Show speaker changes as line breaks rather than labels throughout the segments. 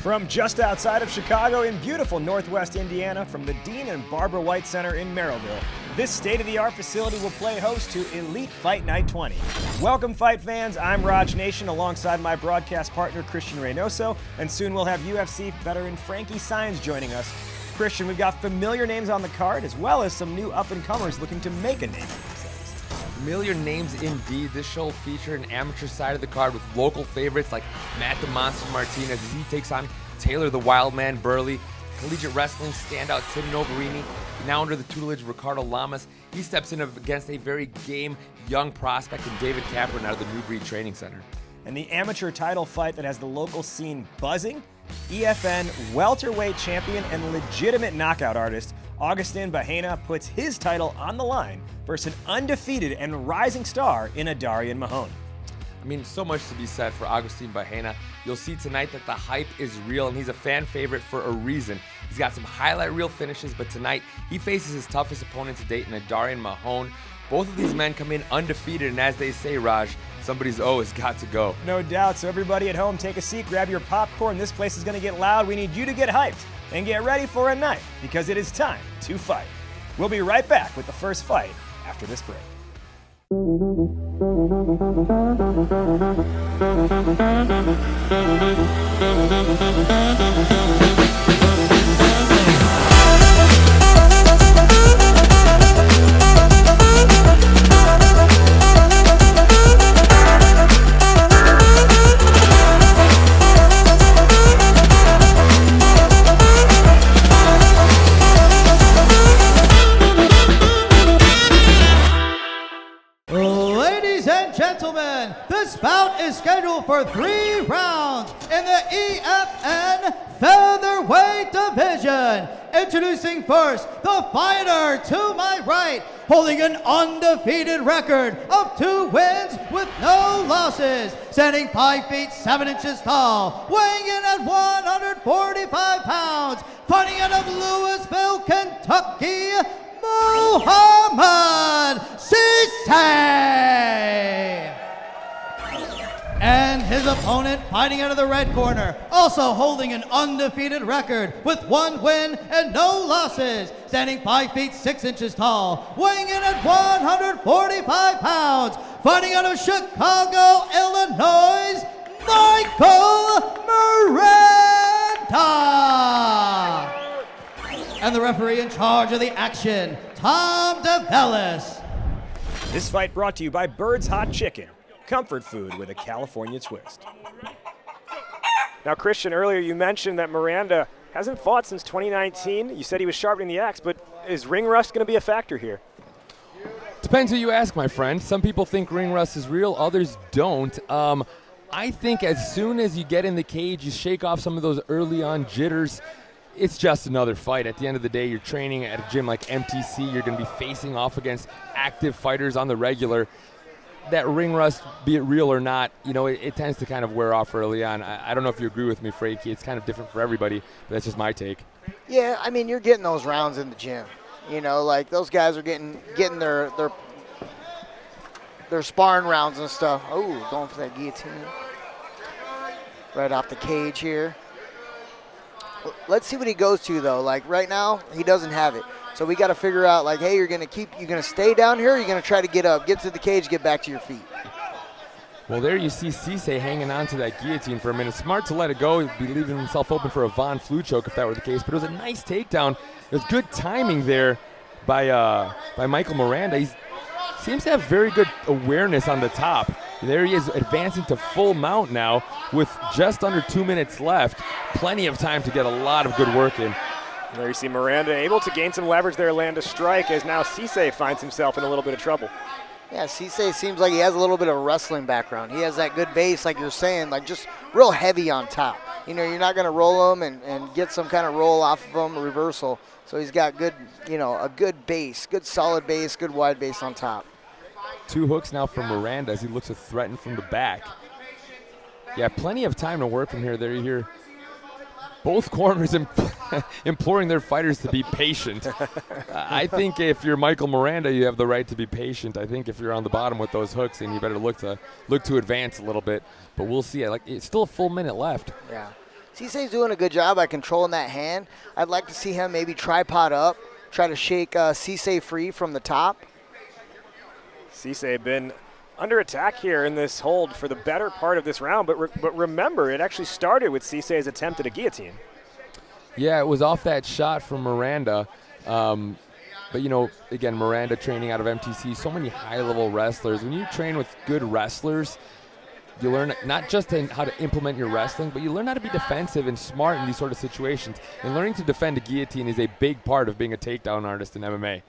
From just outside of Chicago in beautiful Northwest Indiana, from the Dean and Barbara White Center in Merrillville, this state-of-the-art facility will play host to Elite Fight Night 20. Welcome, fight fans. I'm Raj Nation alongside my broadcast partner, Christian Reynoso, and soon we'll have UFC veteran Frankie Saenz joining us. Christian, we've got familiar names on the card, as well as some new up-and-comers looking to make a name for themselves.
Familiar names indeed. This show will feature an amateur side of the card with local favorites like Matt the Monster Martinez as he takes on Taylor the Wildman Burley. Collegiate wrestling standout Tim Noverini, now under the tutelage of Ricardo Lamas. He steps in against a very game, young prospect in David Capron out of the New Breed Training Center.
And the amateur title fight that has the local scene buzzing, EFN welterweight champion and legitimate knockout artist Augustin Bahena puts his title on the line versus an undefeated and rising star in Adarion Mahone.
I mean, so much to be said for Augustin Bahena. You'll see tonight that the hype is real, and he's a fan favorite for a reason. He's got some highlight reel finishes, but tonight he faces his toughest opponent to date in Adarion Mahone. Both of these men come in undefeated, and as they say, Raj, somebody's O has got to go.
No doubt. So everybody at home, take a seat, grab your popcorn. This place is going to get loud. We need you to get hyped and get ready for a night, because it is time to fight. We'll be right back with the first fight after this break.
Gentlemen, this bout is scheduled for 3 rounds in the EFN Featherweight Division. Introducing first, the fighter to my right, holding an undefeated record of 2 wins with no losses, standing 5 feet 7 inches tall, weighing in at 145 pounds, fighting out of Louisville, Kentucky, Mouhamed Cisse! And his opponent fighting out of the red corner, also holding an undefeated record with 1 win and no losses, standing 5 feet 6 inches tall, weighing in at 145 pounds, fighting out of Chicago, Illinois, Michael Miranda! And the referee in charge of the action, Tom DeVellis.
This fight brought to you by Bird's Hot Chicken, comfort food with a California twist. Now, Christian, earlier you mentioned that Miranda hasn't fought since 2019. You said he was sharpening the axe, but is ring rust going to be a factor here?
Depends who you ask, my friend. Some people think ring rust is real, others don't. I think as soon as you get in the cage, you shake off some of those early on jitters. It's just another fight. At the end of the day, you're training at a gym like MTC. You're going to be facing off against active fighters on the regular. That ring rust, be it real or not, you know, it tends to kind of wear off early on. I don't know if you agree with me, Frankie. It's kind of different for everybody, but that's just my take.
Yeah, I mean, you're getting those rounds in the gym. You know, like those guys are getting their sparring rounds and stuff. Oh, going for that guillotine. Right off the cage here. Let's see what he goes to, though. Like, right now, he doesn't have it. So we got to figure out, like, hey, you're going to stay down here, or you're going to try to get up, get to the cage, get back to your feet.
Well, there you see Cisse hanging on to that guillotine for a minute. Smart to let it go. He'd be leaving himself open for a Von Flue choke if that were the case. But it was a nice takedown. It was good timing there by Michael Miranda. He seems to have very good awareness on the top. There he is, advancing to full mount now with just under 2 minutes left. Plenty of time to get a lot of good work in.
There you see Miranda able to gain some leverage there, land a strike, as now Cisse finds himself in a little bit of trouble.
Yeah, Cisse seems like he has a little bit of a wrestling background. He has that good base, like you're saying, like just real heavy on top. You know, you're not going to roll him and get some kind of roll off of him, a reversal. So he's got good, you know, a good base, good solid base, good wide base on top.
2 hooks now from Miranda as he looks to threaten from the back. Yeah, plenty of time to work from here. There you hear both corners imploring their fighters to be patient. I think if you're Michael Miranda, you have the right to be patient. I think if you're on the bottom with those hooks, then you better look to advance a little bit. But we'll see. It's still a full minute left.
Yeah. Cisse's doing a good job at controlling that hand. I'd like to see him maybe tripod up, try to shake Cisse free from the top.
Cisse been under attack here in this hold for the better part of this round, but remember, it actually started with Cisse's attempt at a guillotine.
Yeah, it was off that shot from Miranda. But, you know, again, Miranda training out of MTC, so many high-level wrestlers. When you train with good wrestlers, you learn not just how to implement your wrestling, but you learn how to be defensive and smart in these sort of situations. And learning to defend a guillotine is a big part of being a takedown artist in MMA.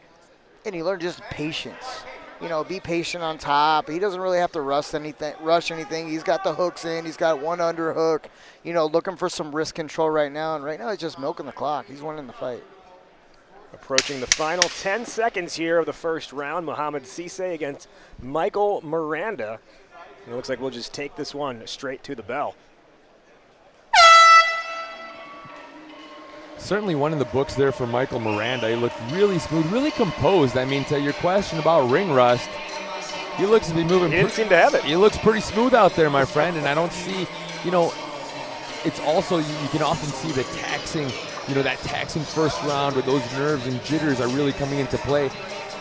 And you learn just patience. You know, be patient on top. He doesn't really have to rush anything. He's got the hooks in. He's got one underhook. You know, looking for some wrist control right now. And right now he's just milking the clock. He's winning the fight.
Approaching the final 10 seconds here of the first round. Mouhamed Cisse against Michael Miranda. And it looks like we'll just take this one straight to the bell.
Certainly one in the books there for Michael Miranda. He looked really smooth, really composed. I mean, to your question about ring rust, he looks to be moving.
He didn't seem to have it.
He looks pretty smooth out there, my friend, and I don't see, you know, it's also, you can often see the taxing, you know, that taxing first round where those nerves and jitters are really coming into play.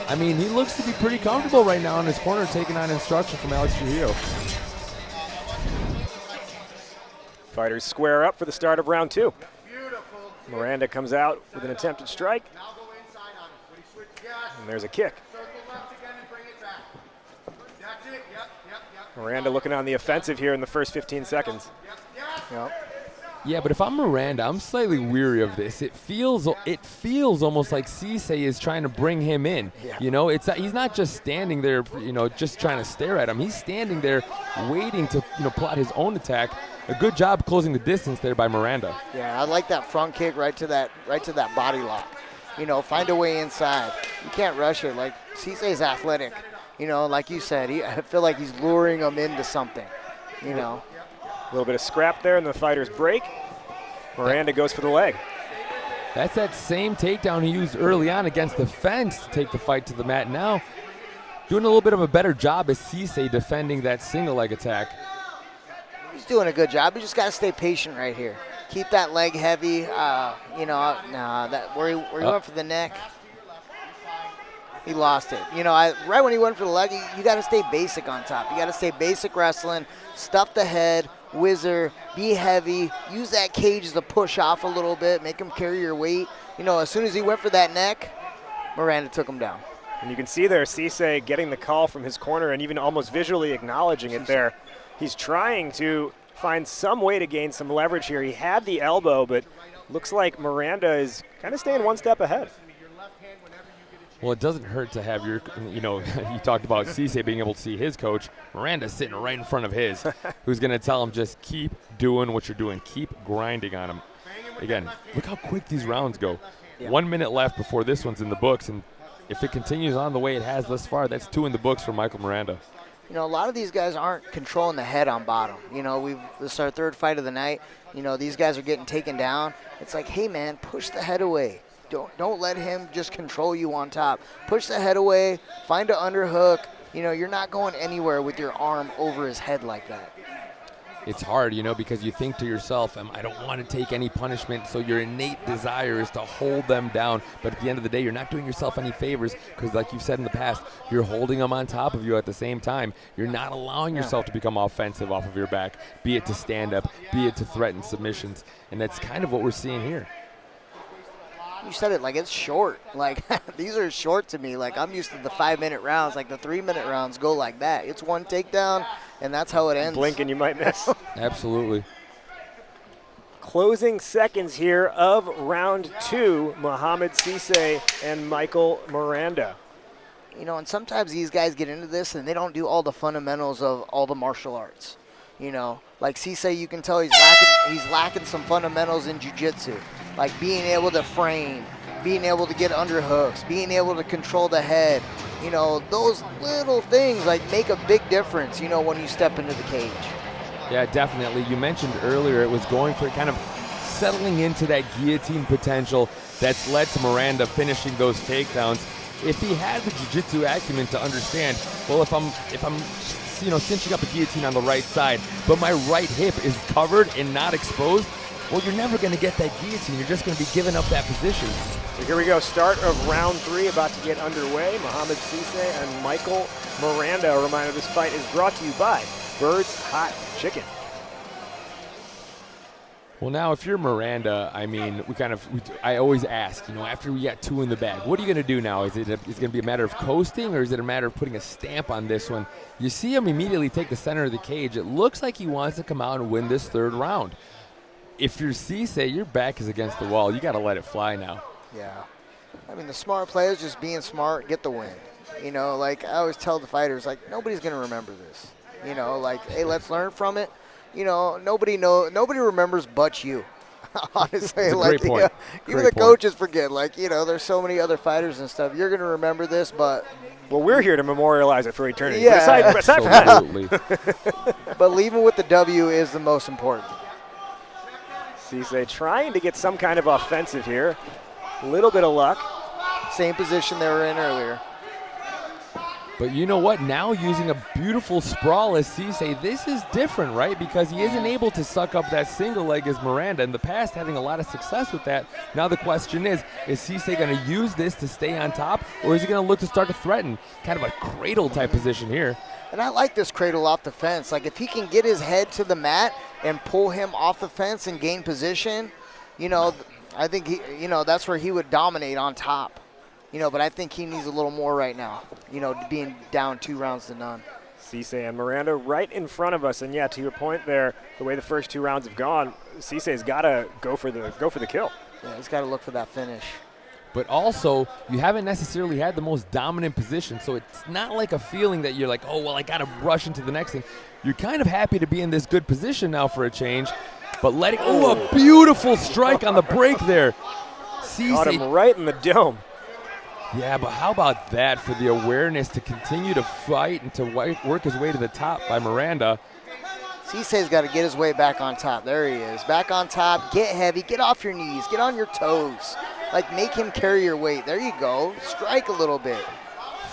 I mean, he looks to be pretty comfortable right now in his corner, taking on instruction from Alex Trujillo.
Fighters square up for the start of round 2. Miranda comes out with an attempted strike. And there's a kick. Miranda looking on the offensive here in the first 15 seconds.
Yep.
Yeah, but if I'm Miranda, I'm slightly weary of this. It feels almost like Cisse is trying to bring him in.
Yeah.
You know, he's not just standing there, you know, just trying to stare at him. He's standing there waiting to, you know, plot his own attack. A good job closing the distance there by Miranda.
Yeah, I like that front kick right to that body lock. You know, find a way inside. You can't rush it. Like, Cisse's athletic. You know, like you said, I feel like he's luring him into something. You know.
A little bit of scrap there, and the fighters break. Miranda goes for the leg.
That's that same takedown he used early on against the fence to take the fight to the mat. Now, doing a little bit of a better job as Cisse defending that single leg attack.
He's doing a good job. You just got to stay patient right here. Keep that leg heavy. You know, where he went for the neck, he lost it. You know, right when he went for the leg, you got to stay basic on top. You got to stay basic wrestling, stuff the head, whizzer, be heavy, use that cage to push off a little bit, make him carry your weight. You know, as soon as he went for that neck, Miranda took him down.
And you can see there Cisse getting the call from his corner and even almost visually acknowledging it there. He's trying to find some way to gain some leverage here. He had the elbow, but looks like Miranda is kind of staying one step ahead.
Well, it doesn't hurt to have your, you know, you talked about Cisse being able to see his coach. Miranda's sitting right in front of his, who's going to tell him just keep doing what you're doing. Keep grinding on him. Again, look how quick these rounds go. Yeah. 1 minute left before this one's in the books, and if it continues on the way it has thus far, that's 2 in the books for Michael Miranda.
You know, a lot of these guys aren't controlling the head on bottom. You know, this is our third fight of the night. You know, these guys are getting taken down. It's like, hey, man, push the head away. Don't let him just control you on top. Push the head away, find an underhook. You know, you're not going anywhere with your arm over his head like that.
It's hard, you know, because you think to yourself, I don't want to take any punishment, so your innate desire is to hold them down. But at the end of the day, you're not doing yourself any favors because, like you've said in the past, you're holding them on top of you at the same time. You're not allowing yourself to become offensive off of your back, be it to stand up, be it to threaten submissions. And that's kind of what we're seeing here.
You said it like it's short. Like, these are short to me. Like, I'm used to the 5-minute rounds. Like, the 3-minute rounds go like that. It's one takedown, and that's how it ends.
Blink and you might miss.
Absolutely.
Closing seconds here of round 2, Mouhamed Cisse and Michael Miranda.
You know, and sometimes these guys get into this, and they don't do all the fundamentals of all the martial arts. You know, like Cisse, you can tell he's lacking some fundamentals in jiu-jitsu. Like being able to frame, being able to get underhooks, being able to control the head. You know, those little things like make a big difference, you know, when you step into the cage.
Yeah, definitely. You mentioned earlier it was going for kind of settling into that guillotine potential that's led to Miranda finishing those takedowns. If he had the jiu-jitsu acumen to understand, well, if I'm you know, cinching up a guillotine on the right side, but my right hip is covered and not exposed, well, you're never going to get that guillotine. You're just going to be giving up that position.
So here we go, start of round 3 about to get underway. Mouhamed Cisse and Michael Miranda. A reminder, this fight is brought to you by Bird's Hot Chicken.
Well, now, if you're Miranda, I mean, I always ask, after we got 2 in the bag, what are you going to do now? Is it going to be a matter of coasting, or is it a matter of putting a stamp on this one? You see him immediately take the center of the cage. It looks like he wants to come out and win this 3rd round. If you're Cisse, your back is against the wall. You got to let it fly now.
Yeah. I mean, the smart play is just being smart, get the win. Like I always tell the fighters, like, nobody's going to remember this. Like, hey, let's learn from it. Nobody remembers but you. Honestly,
That's a
like,
great point.
Even the coaches forget. Like, there's so many other fighters and stuff. You're going to remember this, but
well, we're here to memorialize it for eternity.
Yeah,
aside from that.
Absolutely.
But leaving with the W is the most important.
Cisse trying to get some kind of offensive here. A little bit of luck.
Same position they were in earlier.
But you know what? Now using a beautiful sprawl as Cisse, this is different, right? Because he isn't able to suck up that single leg as Miranda. In the past, having a lot of success with that. Now the question is Cisse going to use this to stay on top, or is he going to look to start to threaten? Kind of a cradle type position here. And
I like this cradle off the fence. Like, if he can get his head to the mat and pull him off the fence and gain position, I think that's where he would dominate on top. But I think he needs a little more right now, being down 2 rounds to none.
Cisse and Miranda right in front of us, and yeah, to your point there, the way the first 2 rounds have gone, Cisse's got to go for the kill.
Yeah, he's got to look for that finish.
But also, you haven't necessarily had the most dominant position, so it's not like a feeling that you're like, oh, well, I got to rush into the next thing. You're kind of happy to be in this good position now for a change, but a beautiful strike on the break there. Cisse
got him right in the dome.
Yeah, but how about that for the awareness to continue to fight and to work his way to the top by Miranda.
Cisse's got to get his way back on top. There he is. Back on top. Get heavy. Get off your knees. Get on your toes. Like, make him carry your weight. There you go. Strike a little bit.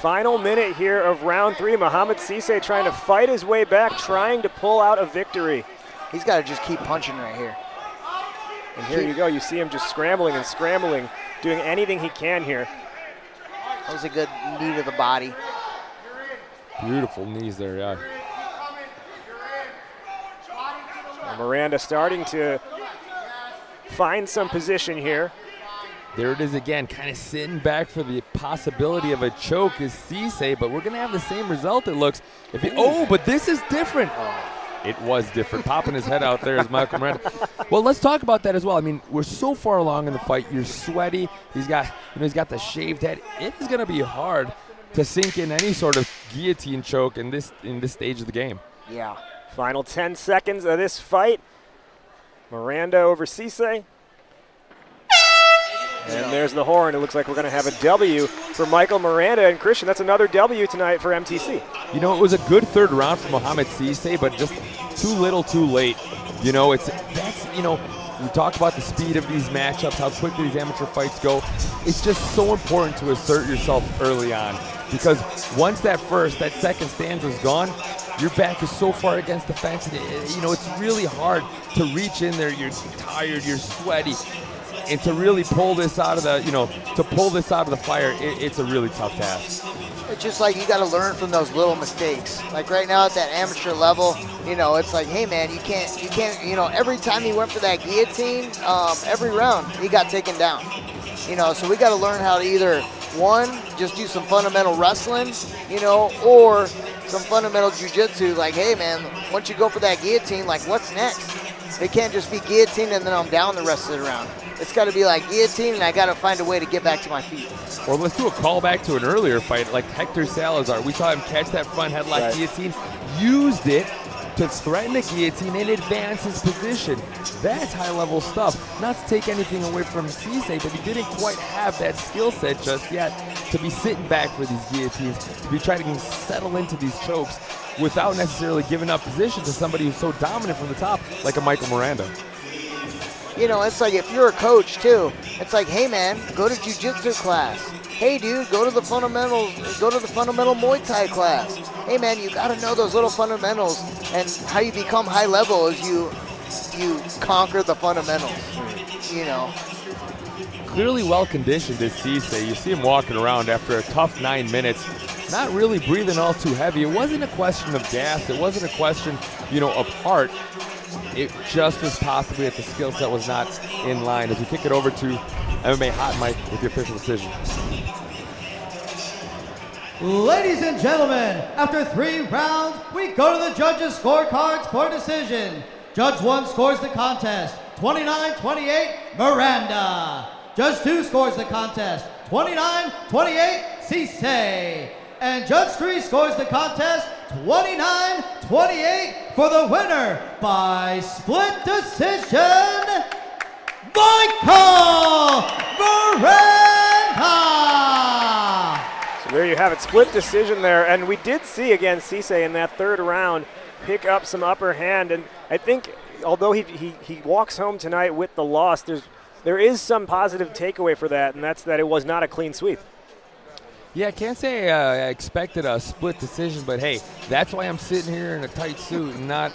Final minute here of round 3. Mouhamed Cisse trying to fight his way back, trying to pull out a victory.
He's got to just keep punching right here.
And here you go. You see him just scrambling and scrambling, doing anything he can here.
That was a good knee to the body.
Beautiful knees there, yeah.
And Miranda starting to find some position here.
There it is again, kind of sitting back for the possibility of a choke is Cisse, but we're going to have the same result, it looks. But this is different. It was different. Popping his head out there is Michael Miranda. Well, let's talk about that as well. I mean, we're so far along in the fight. You're sweaty. He's got the shaved head. It is going to be hard to sink in any sort of guillotine choke in this stage of the game.
Yeah.
Final 10 seconds of this fight. Miranda over Cisse. And there's the horn. It looks like we're going to have a W for Michael Miranda. And Christian, that's another W tonight for MTC.
It was a good 3rd round for Mouhamed Cisse, but just too little, too late. We talk about the speed of these matchups, how quickly these amateur fights go. It's just so important to assert yourself early on, because once that second stanza is gone, your back is so far against the fence, and it's really hard to reach in there. You're tired, you're sweaty. And to really pull this out of the fire, it's a really tough task.
It's just like you got to learn from those little mistakes. Like right now at that amateur level, it's like, hey man, you can't, every time he went for that guillotine, every round he got taken down. So we got to learn how to either, one, just do some fundamental wrestling, or some fundamental jiu-jitsu. Like, hey man, once you go for that guillotine, like what's next? It can't just be guillotine and then I'm down the rest of the round. It's got to be like guillotine, and I got to find a way to get back to my feet.
Or let's do a callback to an earlier fight, like Hector Salazar. We saw him catch that front headlock guillotine, used it to threaten the guillotine and advance his position. That's high-level stuff. Not to take anything away from Cisse, but he didn't quite have that skill set just yet to be sitting back for these guillotines, to be trying to settle into these chokes without necessarily giving up position to somebody who's so dominant from the top, like a Michael Miranda.
It's like if you're a coach too, it's like, hey man, go to jiu-jitsu class. Hey dude, go to the fundamental Muay Thai class. Hey man, you got to know those little fundamentals, and how you become high level is you you conquer the fundamentals, you know.
Clearly well-conditioned is Cisse. You see him walking around after a tough 9 minutes, not really breathing all too heavy. It wasn't a question of gas. It wasn't a question, of heart. It just was possibly that the skill set was not in line. As we kick it over to MMA Hot Mike with the official decision.
Ladies and gentlemen, after 3 rounds, we go to the judges' scorecards for decision. Judge 1 scores the contest, 29-28, Miranda. Judge 2 scores the contest, 29-28, Cisse. And Judge 3 scores the contest, 29-28 for the winner by split decision, Michael Miranda.
So there you have it, split decision there. And we did see, again, Cisse in that 3rd round pick up some upper hand. And I think although he walks home tonight with the loss, there is some positive takeaway for that, and that's that it was not a clean sweep.
Yeah, I can't say I expected a split decision, but hey, that's why I'm sitting here in a tight suit and not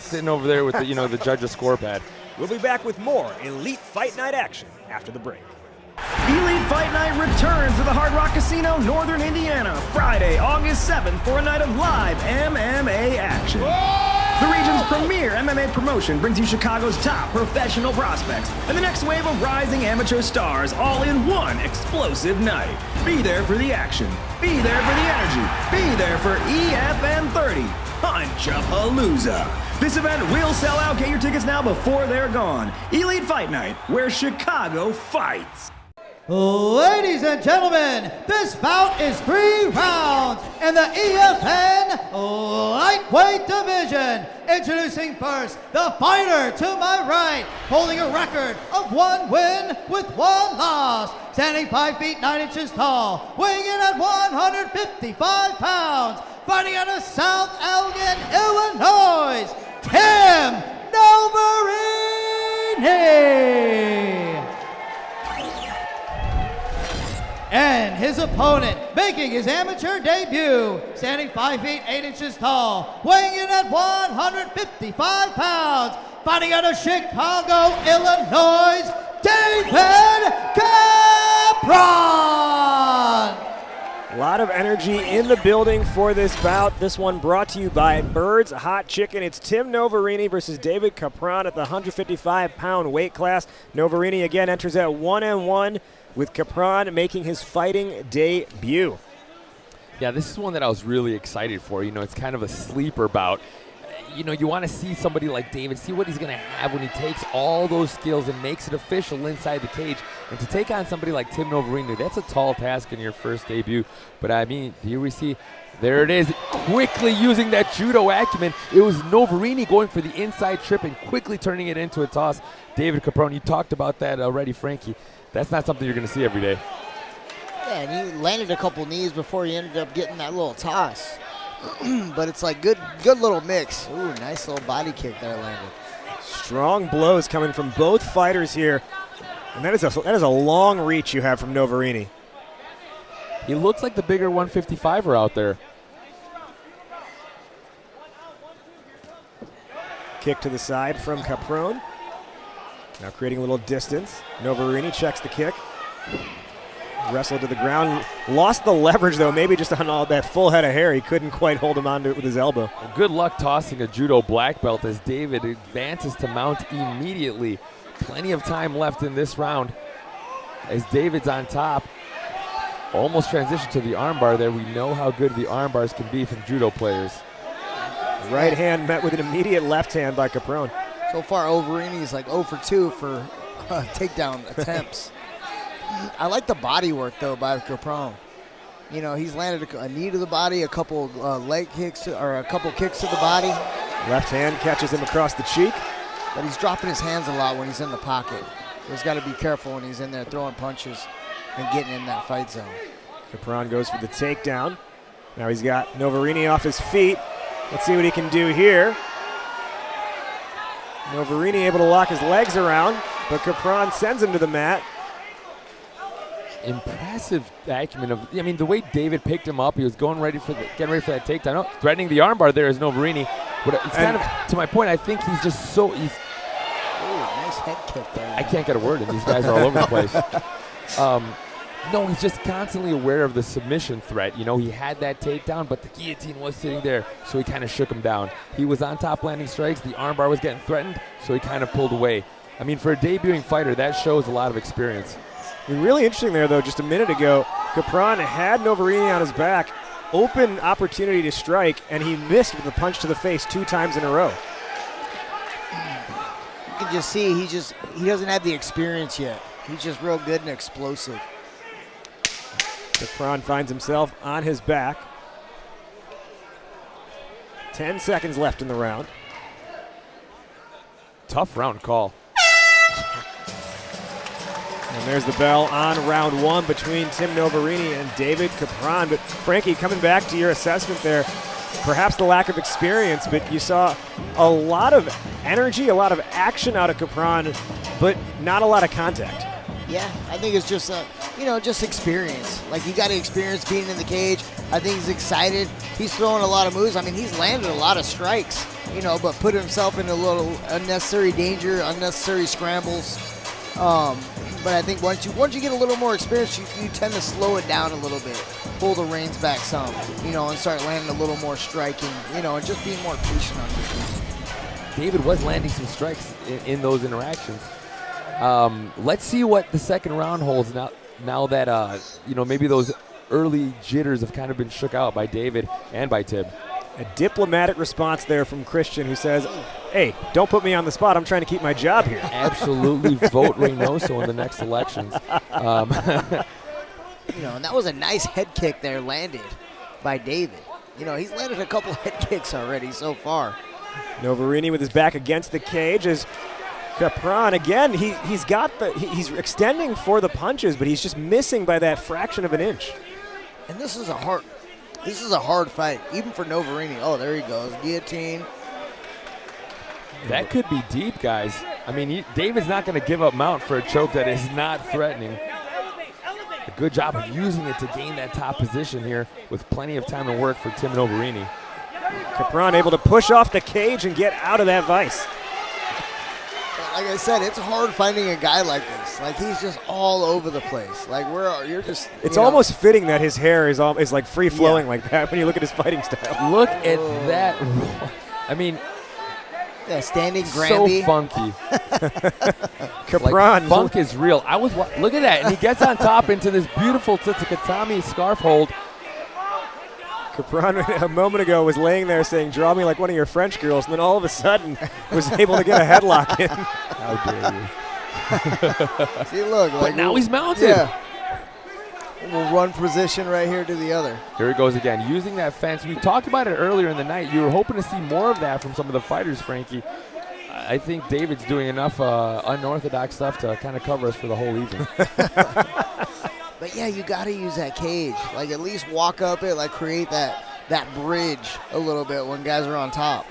sitting over there with the judge's score pad.
We'll be back with more Elite Fight Night action after the break.
Elite Fight Night returns to the Hard Rock Casino, Northern Indiana, Friday, August 7th for a night of live MMA action. The region's premier MMA promotion brings you Chicago's top professional prospects and the next wave of rising amateur stars all in one explosive night. Be there for the action. Be there for the energy. Be there for EFN 30. Punch-a-palooza. This event will sell out. Get your tickets now before they're gone. Elite Fight Night, where Chicago fights.
Ladies and gentlemen, this bout is 3 rounds in the EFN lightweight division. Introducing first, the fighter to my right, holding a record of 1 win with 1 loss, standing 5 feet 9 inches tall, weighing in at 155 pounds, fighting out of South Elgin, Illinois, Tim Noverini. And his opponent, making his amateur debut, standing 5 feet 8 inches tall, weighing in at 155 pounds, fighting out of Chicago, Illinois, David Capron.
A lot of energy in the building for this bout. This one brought to you by Bird's Hot Chicken. It's Tim Noverini versus David Capron at the 155-pound weight class. Noverini again enters at 1-1. With Capron making his fighting debut.
Yeah, this is one that I was really excited for. It's kind of a sleeper bout. You want to see somebody like David, see what he's going to have when he takes all those skills and makes it official inside the cage. And to take on somebody like Tim Noverini, that's a tall task in your first debut. But I mean, here we see, there it is, quickly using that judo acumen. It was Noverini going for the inside trip and quickly turning it into a toss. David Capron, you talked about that already, Frankie. That's not something you're going to see every day.
Yeah, and he landed a couple knees before he ended up getting that little toss. But it's like good little mix. Ooh, nice little body kick there landed.
Strong blows coming from both fighters here. And that is a long reach you have from Noverini.
He looks like the bigger 155er out there.
Kick to the side from Capron. Now creating a little distance. Noverini checks the kick. Wrestled to the ground. Lost the leverage, though, maybe just on all that full head of hair. He couldn't quite hold him onto it with his elbow.
Good luck tossing a judo black belt as David advances to mount immediately. Plenty of time left in this round as David's on top. Almost transitioned to the armbar there. We know how good the armbars can be from judo players.
Right hand met with an immediate left hand by Capron.
So far, Overini's like 0 for 2 for takedown attempts. I like the body work, though, by Capron. He's landed a knee to the body, a couple leg kicks, or a couple kicks to the body.
Left hand catches him across the cheek.
But he's dropping his hands a lot when he's in the pocket. So he's got to be careful when he's in there throwing punches and getting in that fight zone.
Capron goes for the takedown. Now he's got Noverini off his feet. Let's see what he can do here. Noverini able to lock his legs around, but Capron sends him to the mat.
Impressive acumen of, the way David picked him up, he was getting ready for that takedown. Threatening the armbar there is Noverini. But it's kind of, to my point, I think he's
Nice head kick there.
I can't get a word in. These guys are all over the place. No, he's just constantly aware of the submission threat. You know, he had that takedown, but the guillotine was sitting there, so he kind of shook him down. He was on top landing strikes. The armbar was getting threatened, so he kind of pulled away. I mean, for a debuting fighter, that shows a lot of experience.
Really interesting there, though, just a minute ago, Capron had Noverini on his back, open opportunity to strike, and he missed with a punch to the face 2 times in a row.
You can just see he doesn't have the experience yet. He's just real good and explosive.
Capron finds himself on his back. 10 seconds left in the round.
Tough round call.
And there's the bell on round 1 between Tim Noverini and David Capron. But Frankie, coming back to your assessment there, perhaps the lack of experience, but you saw a lot of energy, a lot of action out of Capron, but not a lot of contact.
Yeah, I think it's just, just experience. Like, you got to experience being in the cage. I think he's excited. He's throwing a lot of moves. I mean, he's landed a lot of strikes, but put himself in a little unnecessary danger, unnecessary scrambles. But I think once you get a little more experience, you tend to slow it down a little bit, pull the reins back some, and start landing a little more striking, and just being more patient on your feet.
David was landing some strikes in those interactions. Let's see what the second round holds now that, maybe those early jitters have kind of been shook out by David and by Tib.
A diplomatic response there from Christian, who says, hey, don't put me on the spot. I'm trying to keep my job here.
Absolutely vote Reynoso in the next elections.
And that was a nice head kick there landed by David. He's landed a couple head kicks already so far.
Noverini with his back against the cage as Capron, again, he's extending for the punches, but he's just missing by that fraction of an inch.
And this is a hard fight, even for Noverini. Oh, there he goes, guillotine.
That could be deep, guys. I mean, David's not going to give up mount for a choke that is not threatening. A good job of using it to gain that top position here with plenty of time to work for Tim Noverini.
Capron able to push off the cage and get out of that vice.
Like I said, it's hard finding a guy like this. Like, he's just all over the place. Like, you're just.
It's almost fitting that his hair is like free flowing like that when you look at his fighting style.
Look at that. I mean,
yeah, standing Granby.
So funky.
Capron.
Like, funk is real. Look at that, and he gets on top into this beautiful Tsukatami scarf hold.
Capron a moment ago was laying there saying, draw me like one of your French girls, and then all of a sudden was able to get a headlock in.
How dare you.
See, look.
But now he's mounted.
Yeah. We'll run position right here to the other.
Here he goes again, using that fence. We talked about it earlier in the night. You were hoping to see more of that from some of the fighters, Frankie. I think David's doing enough unorthodox stuff to kind of cover us for the whole evening.
But yeah, you got to use that cage. Like, at least walk up it, like create that bridge a little bit when guys are on top.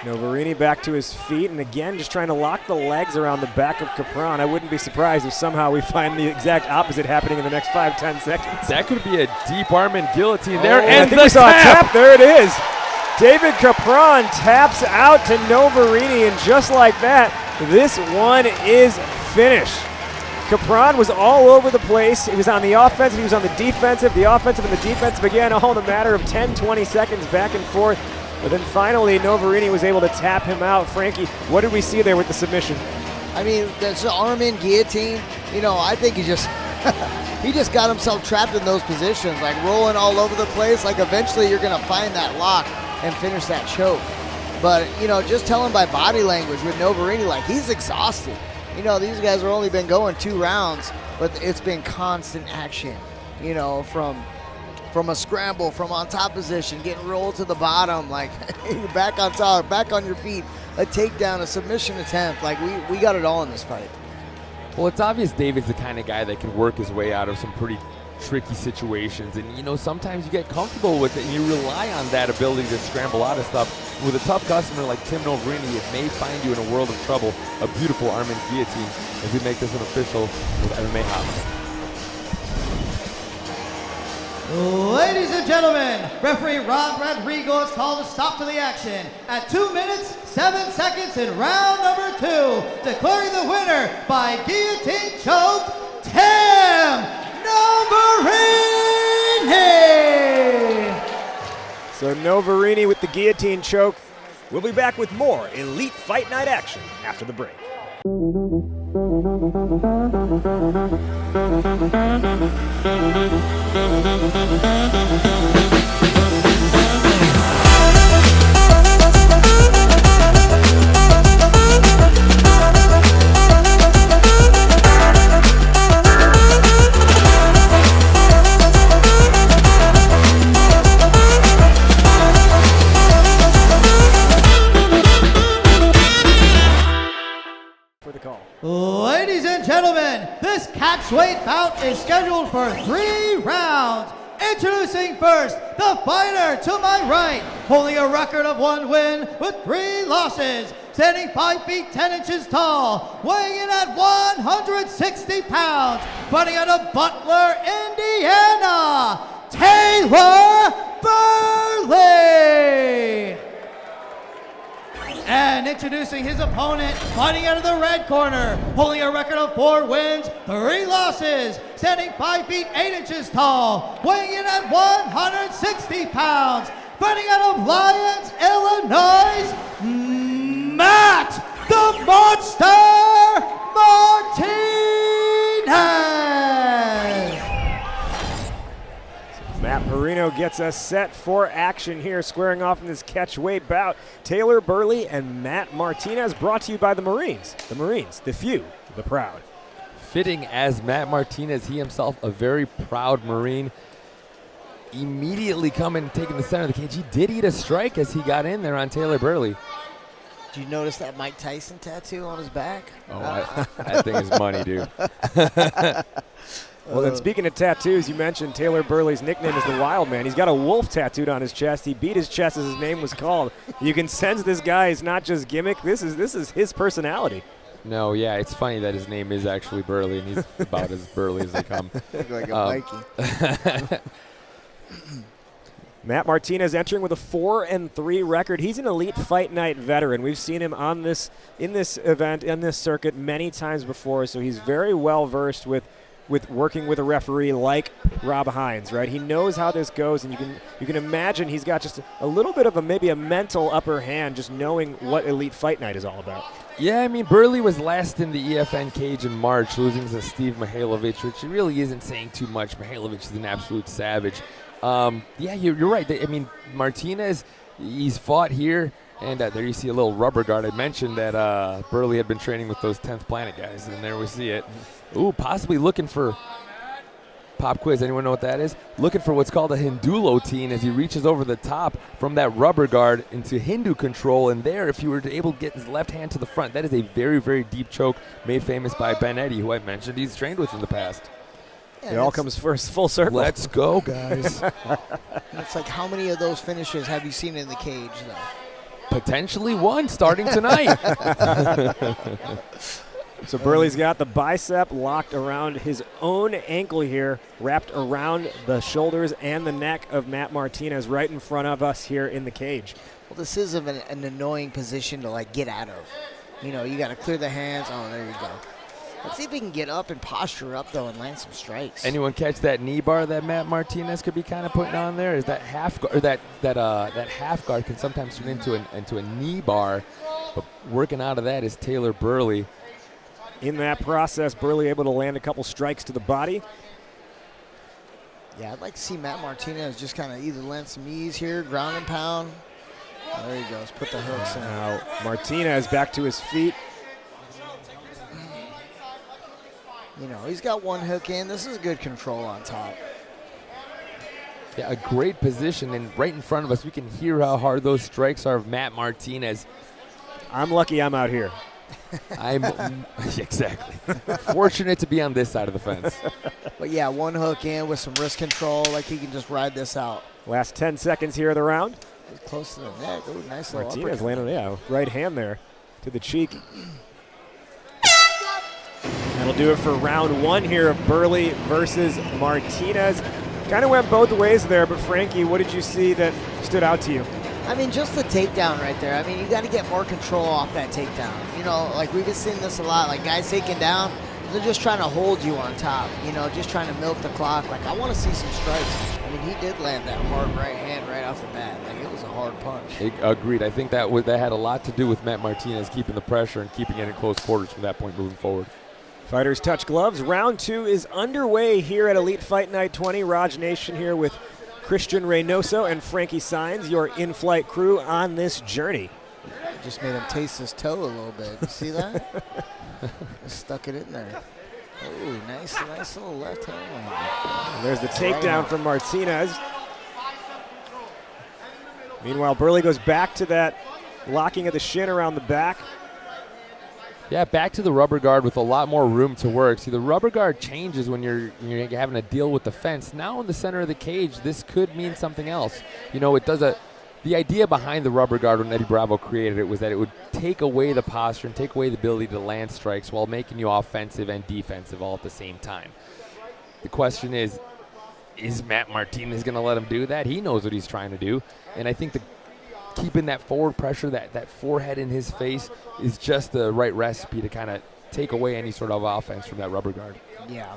Noverini back to his feet, and again just trying to lock the legs around the back of Capron. I wouldn't be surprised if somehow we find the exact opposite happening in the next 5-10 seconds.
That could be a deep arm and guillotine there, and
I think we saw a tap. There it is. David Capron taps out to Noverini, and just like that, this one is finished. Capron was all over the place. He was on the offensive, he was on the defensive and the defensive again, all in a matter of 10-20 seconds back and forth. But then finally, Noverini was able to tap him out. Frankie, what did we see there with the submission?
I mean, that's an arm-in guillotine. I think he just got himself trapped in those positions, like rolling all over the place. Like, eventually you're going to find that lock and finish that choke. But, just telling by body language with Noverini, like, he's exhausted. These guys have only been going 2 rounds, but it's been constant action, from a scramble, from on top position, getting rolled to the bottom, like back on top, back on your feet, a takedown, a submission attempt. Like, we got it all in this fight.
Well, it's obvious David's the kind of guy that can work his way out of some pretty tricky situations. And, sometimes you get comfortable with it and you rely on that ability to scramble out of stuff. With a tough customer like Tim Noverini, it may find you in a world of trouble. A beautiful arm and guillotine as we make this an official with MMA Hotline.
Ladies and gentlemen, referee Rob Rodrigo has called a stop to the action at 2 minutes, 7 seconds in round number 2, declaring the winner by guillotine choke, Tim Noverini!
So Noverini with the guillotine choke. We'll be back with more Elite Fight Night action after the break.
Ladies and gentlemen, this catchweight bout is scheduled for 3 rounds. Introducing first, the fighter to my right, holding a record of 1 win with 3 losses, standing 5 feet 10 inches tall, weighing in at 160 pounds, fighting out of Butler, Indiana, Taylor Burley. And introducing his opponent, fighting out of the red corner, holding a record of 4 wins, 3 losses, standing 5 feet 8 inches tall, weighing in at 160 pounds, fighting out of Lyons, Illinois, Matt the Monster Martinez!
Matt Marino gets us set for action here, squaring off in this catchweight bout. Taylor Burley and Matt Martinez, brought to you by the Marines. The Marines, the few, the proud.
Fitting as Matt Martinez, he himself a very proud Marine. Immediately coming, taking the center of the cage. He did eat a strike as he got in there on Taylor Burley.
Did you notice that Mike Tyson tattoo on his back?
Oh, that thing is money, dude.
Well, then speaking of tattoos, you mentioned Taylor Burley's nickname is the Wild Man. He's got a wolf tattooed on his chest. He beat his chest as his name was called. You can sense this guy is not just gimmick. This is his personality.
No, yeah, it's funny that his name is actually Burley, and he's about as burly as they come.
Look like a Mikey.
Matt Martinez entering with a 4-3 record. He's an Elite Fight Night veteran. We've seen him in this event, in this circuit many times before, so he's very well versed with working with a referee like Rob Hines, right? He knows how this goes, and you can imagine he's got just a little bit of maybe a mental upper hand just knowing what Elite Fight Night is all about.
Yeah, I mean, Burley was last in the EFN cage in March, losing to Steve Mihailovich, which really isn't saying too much. Mihailovich is an absolute savage. Yeah, you're right. I mean, Martinez, he's fought here, and there you see a little rubber guard. I mentioned that Burley had been training with those 10th Planet guys, and there we see it. Ooh, possibly looking for pop quiz. Anyone know what that is? Looking for what's called a Hindulo as he reaches over the top from that rubber guard into Hindu control. And there, if you were able to get his left hand to the front, that is a very, very deep choke made famous by Ben Eddy, who I mentioned he's trained with in the past.
Yeah, it all comes first full circle.
Let's go, guys.
It's like, how many of those finishes have you seen in the cage, though?
Potentially one starting tonight.
So Burley's got the bicep locked around his own ankle here, wrapped around the shoulders and the neck of Matt Martinez right in front of us here in the cage.
Well, this is an annoying position to, get out of. You know, you got to clear the hands. Oh, there you go. Let's see if he can get up and posture up, though, and land some strikes.
Anyone catch that knee bar that Matt Martinez could be kind of putting on there? Is that half guard, or that half guard can sometimes turn into a knee bar, but working out of that is Taylor Burley.
In that process, Burley able to land a couple strikes to the body.
Yeah, I'd like to see Matt Martinez just kind of either land some knees here, ground and pound. Oh, there he goes, put the hooks in.
Now Martinez back to his feet.
You know, he's got one hook in. This is good control on top.
Yeah, a great position, and right in front of us, we can hear how hard those strikes are of Matt Martinez.
I'm lucky I'm out here.
Exactly. Fortunate to be on this side of the fence.
But yeah, one hook in with some wrist control, like he can just ride this out.
Last 10 seconds here of the round.
Close to the neck. Ooh, nice little
Martinez
uppercut.
landed, right hand there to the cheek. That'll do it for round 1 here of Burley versus Martinez. Kind of went both ways there, but Frankie, what did you see that stood out to you?
I mean, just the takedown right there. I mean, you got to get more control off that takedown. You know, like we've been seeing this a lot. Like guys taking down, they're just trying to hold you on top. You know, just trying to milk the clock. Like I want to see some strikes. I mean, he did land that hard right hand right off the bat. Like it was a hard punch.
Agreed. I think that had a lot to do with Matt Martinez keeping the pressure and keeping it in close quarters from that point moving forward.
Fighters touch gloves. Round 2 is underway here at Elite Fight Night 20. Raj Nation here with Christian Reynoso and Frankie Saenz, your in-flight crew on this journey.
Just made him taste his toe a little bit. You see that? Just stuck it in there. Oh, nice little left hand.
There's the takedown from Martinez. Meanwhile, Burley goes back to that locking of the shin around the back.
Yeah, back to the rubber guard with a lot more room to work. See, the rubber guard changes when you're having to deal with the fence. Now in the center of the cage, this could mean something else. You know, the idea behind the rubber guard when Eddie Bravo created it was that it would take away the posture and take away the ability to land strikes while making you offensive and defensive all at the same time. The question is Matt Martinez going to let him do that? He knows what he's trying to do. And I think keeping that forward pressure, that forehead in his face is just the right recipe to kind of take away any sort of offense from that rubber guard.
Yeah.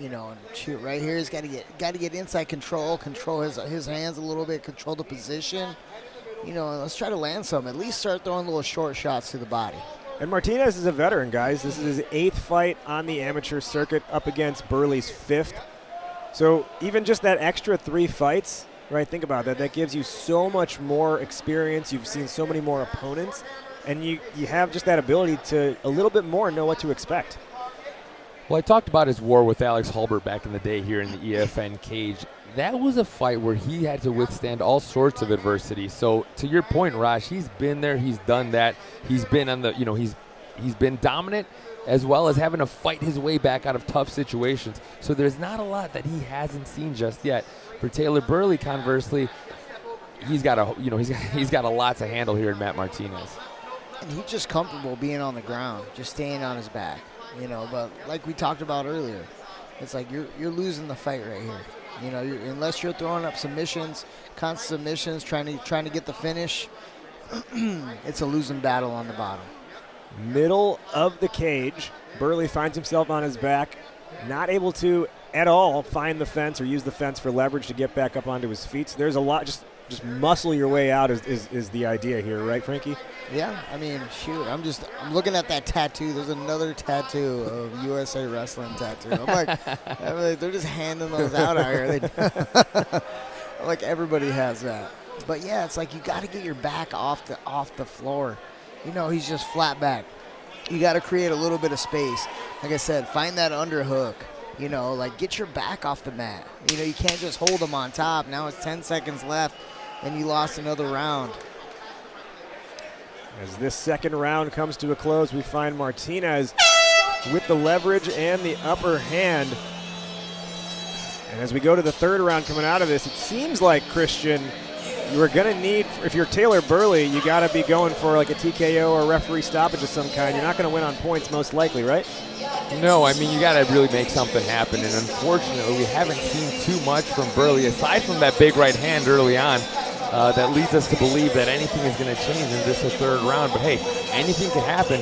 You know, and shoot, right here he's got to get inside control his hands a little bit, control the position. You know, let's try to land some. At least start throwing little short shots to the body.
And Martinez is a veteran, guys. This is his 8th fight on the amateur circuit up against Burley's 5th. So even just that extra 3 fights, right, think about that. That gives you so much more experience. You've seen so many more opponents. And you have just that ability to a little bit more know what to expect.
Well, I talked about his war with Alex Hulbert back in the day here in the EFN cage. That was a fight where he had to withstand all sorts of adversity. So to your point, Raj, he's been there, he's done that. He's been on the, he's been dominant as well as having to fight his way back out of tough situations. So there's not a lot that he hasn't seen just yet. For Taylor Burley, conversely, he's got a lot to handle here in Matt Martinez.
And he's just comfortable being on the ground, just staying on his back. You know, but like we talked about earlier, it's like you're losing the fight right here. You know, unless you're throwing up submissions, constant submissions, trying to get the finish, it's a losing battle on the bottom.
Middle of the cage, Burley finds himself on his back, not able to at all find the fence or use the fence for leverage to get back up onto his feet. So there's a lot, just muscle your way out is the idea here, right, Frankie?
Yeah, I mean, shoot, I'm looking at that tattoo. There's another tattoo of USA Wrestling tattoo. I'm like, they're just handing those out here. Like everybody has that. But yeah, it's like you got to get your back off the floor. You know, he's just flat back. You got to create a little bit of space. Like I said, find that underhook. You know, like get your back off the mat. You know, you can't just hold him on top. Now it's 10 seconds left, and you lost another round.
As this second round comes to a close, we find Martinez with the leverage and the upper hand. And as we go to the third round coming out of this, it seems like, Christian, you are going to need, if you're Taylor Burley, you got to be going for like a TKO or a referee stoppage of some kind. You're not going to win on points most likely, right?
No, I mean, you got to really make something happen. And unfortunately, we haven't seen too much from Burley, aside from that big right hand early on. That leads us to believe that anything is going to change in this third round. But hey, anything can happen.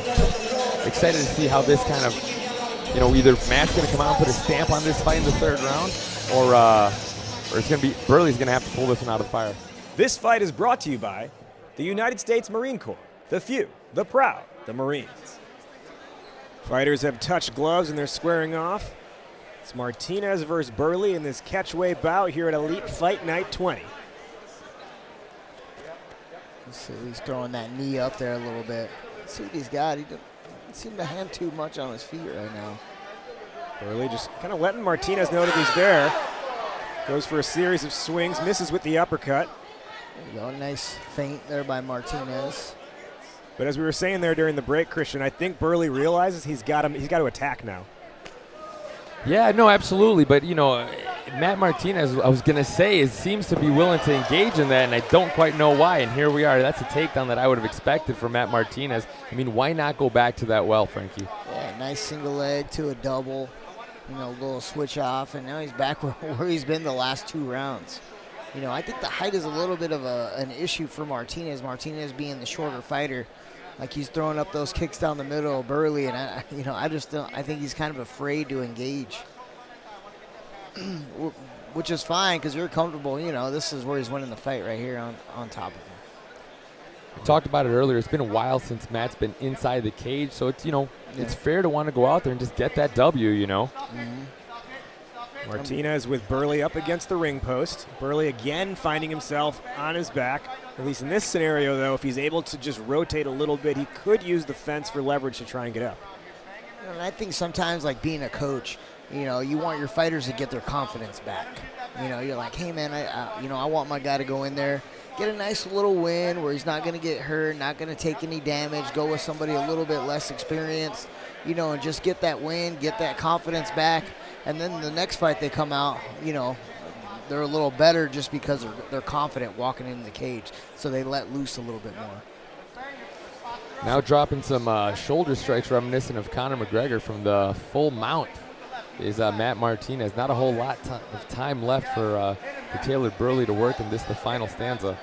Excited to see how this kind of, either Matt's going to come out and put a stamp on this fight in the third round, or it's going to be Burley's going to have to pull this one out of the fire.
This fight is brought to you by the United States Marine Corps, the few, the proud, the Marines. Fighters have touched gloves and they're squaring off. It's Martinez versus Burley in this catchweight bout here at Elite Fight Night 20.
So he's throwing that knee up there a little bit. Let's see what he's got. He doesn't seem to have too much on his feet right now.
Burley just kind of letting Martinez know that he's there. Goes for a series of swings, misses with the uppercut.
There you go, nice feint there by Martinez.
But as we were saying there during the break, Christian, I think Burley realizes he's got to attack now.
Yeah, no, absolutely. But, Matt Martinez, I was going to say, seems to be willing to engage in that, and I don't quite know why. And here we are. That's a takedown that I would have expected from Matt Martinez. I mean, why not go back to that well, Frankie?
Yeah, nice single leg to a double. a little switch off, and now he's back where he's been the last 2 rounds. I think the height is a little bit of an issue for Martinez. Martinez being the shorter fighter, like he's throwing up those kicks down the middle of Burley, and I just don't. I think he's kind of afraid to engage, which is fine because you're comfortable. This is where he's winning the fight right here on top of him.
We talked about it earlier. It's been a while since Matt's been inside the cage, so it's it's fair to want to go out there and just get that W.
Martinez with Burley up against the ring post. Burley again finding himself on his back. At least in this scenario, though, if he's able to just rotate a little bit, he could use the fence for leverage to try and get up.
And I think sometimes, like being a coach, you want your fighters to get their confidence back. You're like, hey, man, I want my guy to go in there, get a nice little win where he's not going to get hurt, not going to take any damage, go with somebody a little bit less experienced, and just get that win, get that confidence back. And then the next fight they come out, they're a little better just because they're confident walking in the cage. So they let loose a little bit more.
Now dropping some shoulder strikes reminiscent of Conor McGregor from the full mount is Matt Martinez. Not a whole lot of time left for Taylor Burley to work in the final stanza.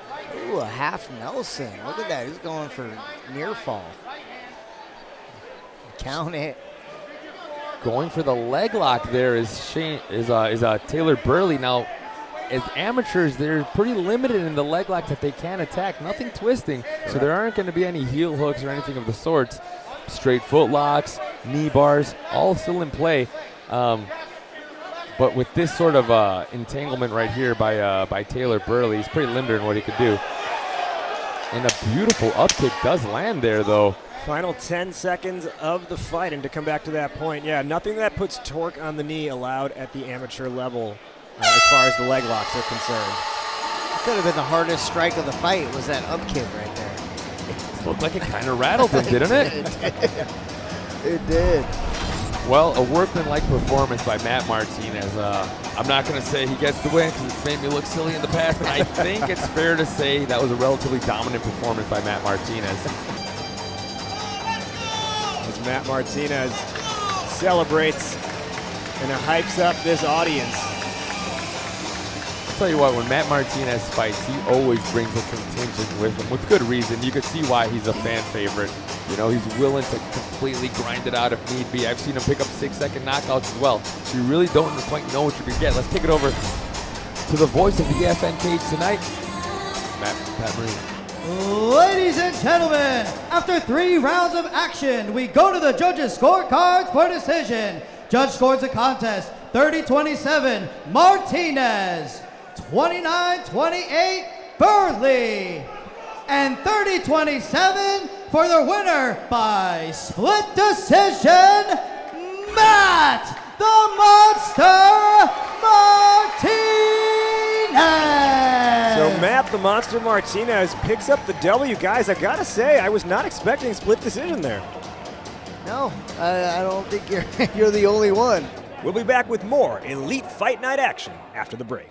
Ooh, a half Nelson. Look at that. He's going for near fall. Count it.
Going for the leg lock there is Taylor Burley. Now, as amateurs, they're pretty limited in the leg lock that they can attack. Nothing twisting, so there aren't going to be any heel hooks or anything of the sorts. Straight foot locks, knee bars, all still in play. But with this sort of entanglement right here by Taylor Burley, he's pretty limited in what he could do. And a beautiful up kick does land there, though.
Final 10 seconds of the fight, and to come back to that point, nothing that puts torque on the knee allowed at the amateur level as far as the leg locks are concerned.
Could have been the hardest strike of the fight was that up kick right there.
It looked like it kind of rattled him, didn't it?
It did.
Well, a workmanlike performance by Matt Martinez. I'm not going to say he gets the win because it's made me look silly in the past, but I think it's fair to say that was a relatively dominant performance by Matt Martinez.
As Matt Martinez celebrates and hypes up this audience.
I'll tell you what, when Matt Martinez fights, he always brings a contingent with him, with good reason. You can see why he's a fan favorite. He's willing to completely grind it out if need be. I've seen him pick up 6-second knockouts as well. So you really don't quite know what you're going to get. Let's take it over to the voice of the EFN cage tonight, Pat Marie.
Ladies and gentlemen, after 3 rounds of action, we go to the judges' scorecards for decision. Judge scores the contest 30-27 Martinez, 29-28 Burley, and 30-27 for the winner by split decision, Matt the Monster Martinez.
So Matt the Monster Martinez picks up the W. Guys, I gotta say, I was not expecting a split decision there.
No, I don't think you're the only one.
We'll be back with more Elite Fight Night action after the break.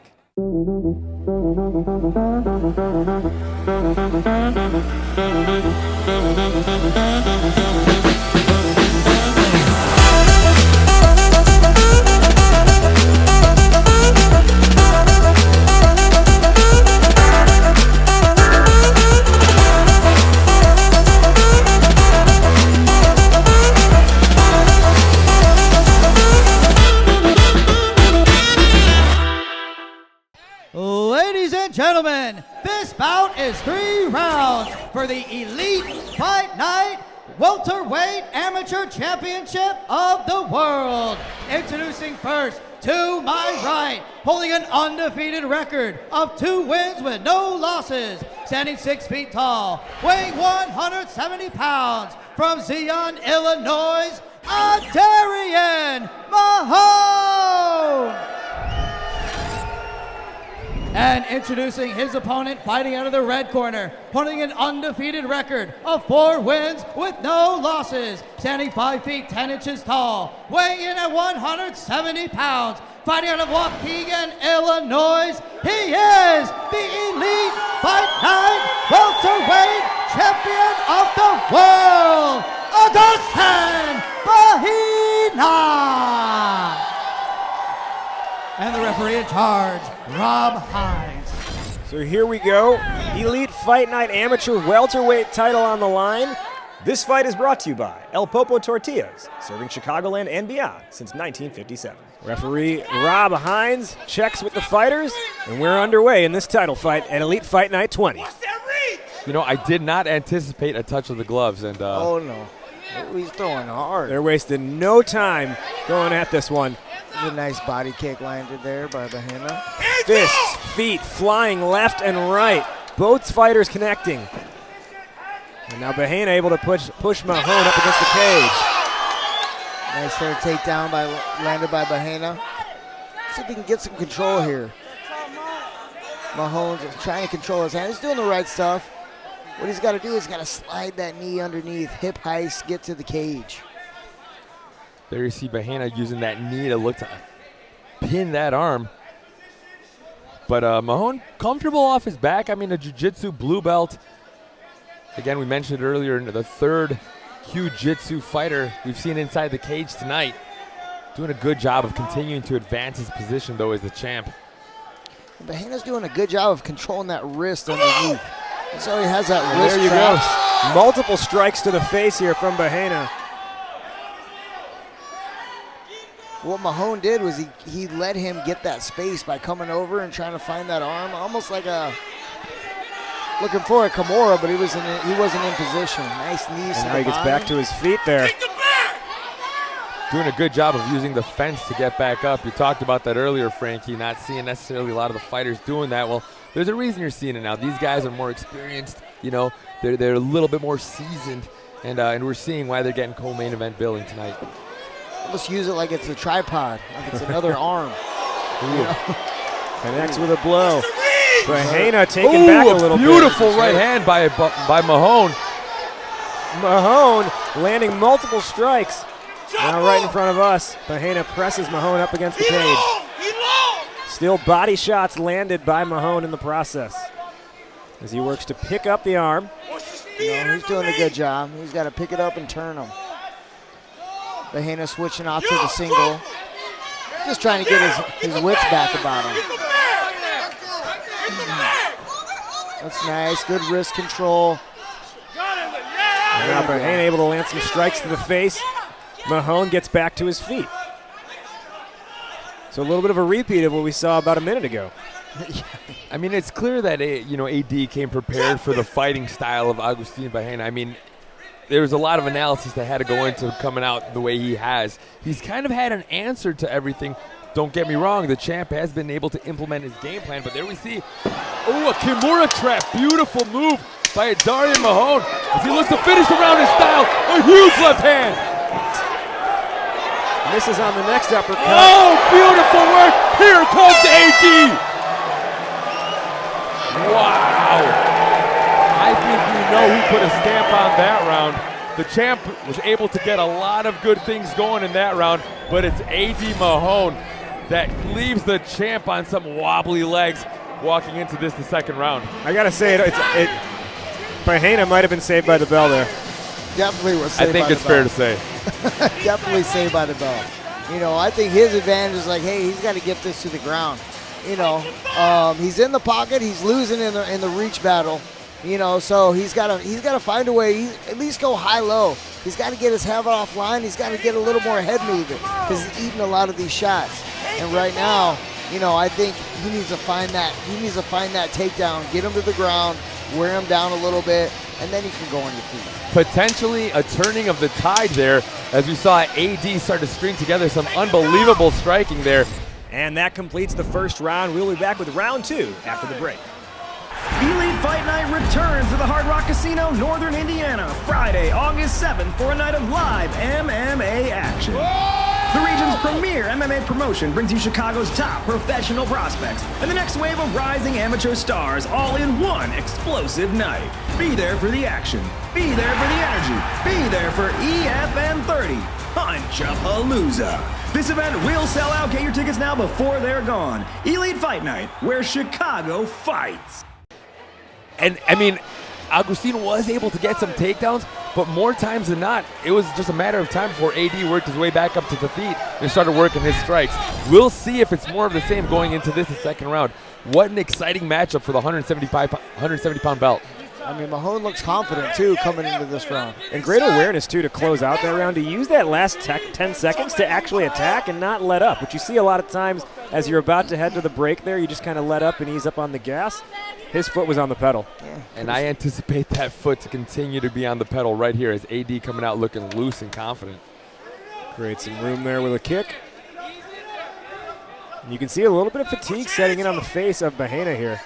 Ladies and gentlemen, this bout is 3 rounds for the Elite Fight Night Welterweight Amateur Championship of the World. Introducing first, to my right, holding an undefeated record of 2 wins with no losses, standing 6 feet tall, weighing 170 pounds, from Zion, Illinois, Adarion Mahone. And introducing his opponent, fighting out of the red corner, holding an undefeated record of 4 wins with no losses, standing 5 feet 10 inches tall, weighing in at 170 pounds, fighting out of Waukegan, Illinois. He is the Elite Fight Night Welterweight Champion of the World, Bahena. And the referee in charge, Rob Hines.
So here we go. Elite Fight Night Amateur Welterweight title on the line. This fight is brought to you by El Popo Tortillas, serving Chicagoland and beyond since 1957. Referee Rob Hines checks with the fighters, and we're underway in this title fight at Elite Fight Night 20.
You know, I did not anticipate a touch of the gloves, and
Oh, no. He's throwing hard.
They're wasting no time going at this one.
A nice body kick landed there by Bahena.
Fists, feet flying left and right. Both fighters connecting. And now Bahena able to push Mahone up against the cage.
Nice fair takedown landed by Bahena. See if he can get some control here. Mahone's trying to control his hand. He's doing the right stuff. What he's got to do is got to slide that knee underneath, hip heist, get to the cage.
there you see Bahena using that knee to look to pin that arm. But Mahone comfortable off his back. I mean, a jiu-jitsu blue belt. Again, we mentioned earlier, the third jiu-jitsu fighter we've seen inside the cage tonight. Doing a good job of continuing to advance his position, though, as the champ.
Bahena's doing a good job of controlling that wrist underneath. So he has that wrist.
There you go. Multiple strikes to the face here from Bahena.
What Mahone did was he let him get that space by coming over and trying to find that arm, almost like looking for a Kimura, but he wasn't in position. Nice knees.
And now he gets back to his feet there.
Doing a good job of using the fence to get back up. You talked about that earlier, Frankie, not seeing necessarily a lot of the fighters doing that. Well, there's a reason you're seeing it now. These guys are more experienced. You know, they're a little bit more seasoned, and we're seeing why they're getting co-main event billing tonight.
Let's use it like it's a tripod, like it's another arm.
Connects with a blow. Bahena taken back a little bit.
Beautiful right hand by Mahone.
Mahone landing multiple strikes. Now right in front of us, Bahena presses Mahone up against the cage. Still body shots landed by Mahone in the process as he works to pick up the arm.
He's doing a good job. He's got to pick it up and turn him. Bahena switching off to the single. Just trying to get his wits back about him. That's nice. Good wrist control.
And now Bahena able to land some strikes to the face. Mahone gets back to his feet. So a little bit of a repeat of what we saw about a minute ago.
I mean, it's clear that AD came prepared for the fighting style of Agustin Bahena. I mean, there was a lot of analysis that had to go into coming out the way he has. He's kind of had an answer to everything. Don't get me wrong, the champ has been able to implement his game plan, but there we see, a Kimura trap. Beautiful move by Adarion Mahone as he looks to finish around his style. A huge left hand.
Misses on the next uppercut.
Oh, beautiful work. Here comes AD. Wow. I think we know who put a stamp on that round. The champ was able to get a lot of good things going in that round, but it's AD Mahone that leaves the champ on some wobbly legs walking into the second round.
I got to say, Bahena might have been saved by the bell there.
Definitely was saved by the bell.
I think it's fair to say.
Definitely saved by the bell. I think his advantage is like, hey, he's got to get this to the ground. He's in the pocket. He's losing in the reach battle. So he's got to find a way. At least go high-low. He's got to get his head offline. He's got to get a little more head movement because he's eating a lot of these shots. And right now, I think he needs to find that. He needs to find that takedown, get him to the ground, wear him down a little bit, and then he can go on your feet.
Potentially a turning of the tide there as we saw AD start to string together some unbelievable striking there.
And that completes the first round. We'll be back with round two after the break.
Elite Fight Night returns to the Hard Rock Casino, Northern Indiana, Friday, August 7th for a night of live MMA action. The region's premier MMA promotion brings you Chicago's top professional prospects and the next wave of rising amateur stars all in one explosive night. Be there for the action. Be there for the energy. Be there for EFN 30. Punch-a-palooza. This event will sell out. Get your tickets now before they're gone. Elite Fight Night, where Chicago fights.
And, I mean, Agustin was able to get some takedowns, but more times than not, it was just a matter of time before AD worked his way back up to the feet and started working his strikes. We'll see if it's more of the same going into this second round. What an exciting matchup for the 170-pound belt.
I mean, Mahone looks confident, too, coming into this round.
And great awareness, too, to close out that round, to use that last 10 seconds to actually attack and not let up, which you see a lot of times as you're about to head to the break there. You just kind of let up and ease up on the gas. His foot was on the pedal.
Yeah.
And I anticipate that foot to continue to be on the pedal right here as AD coming out looking loose and confident.
Creates some room there with a kick. And you can see a little bit of fatigue setting in on the face of Bahena here.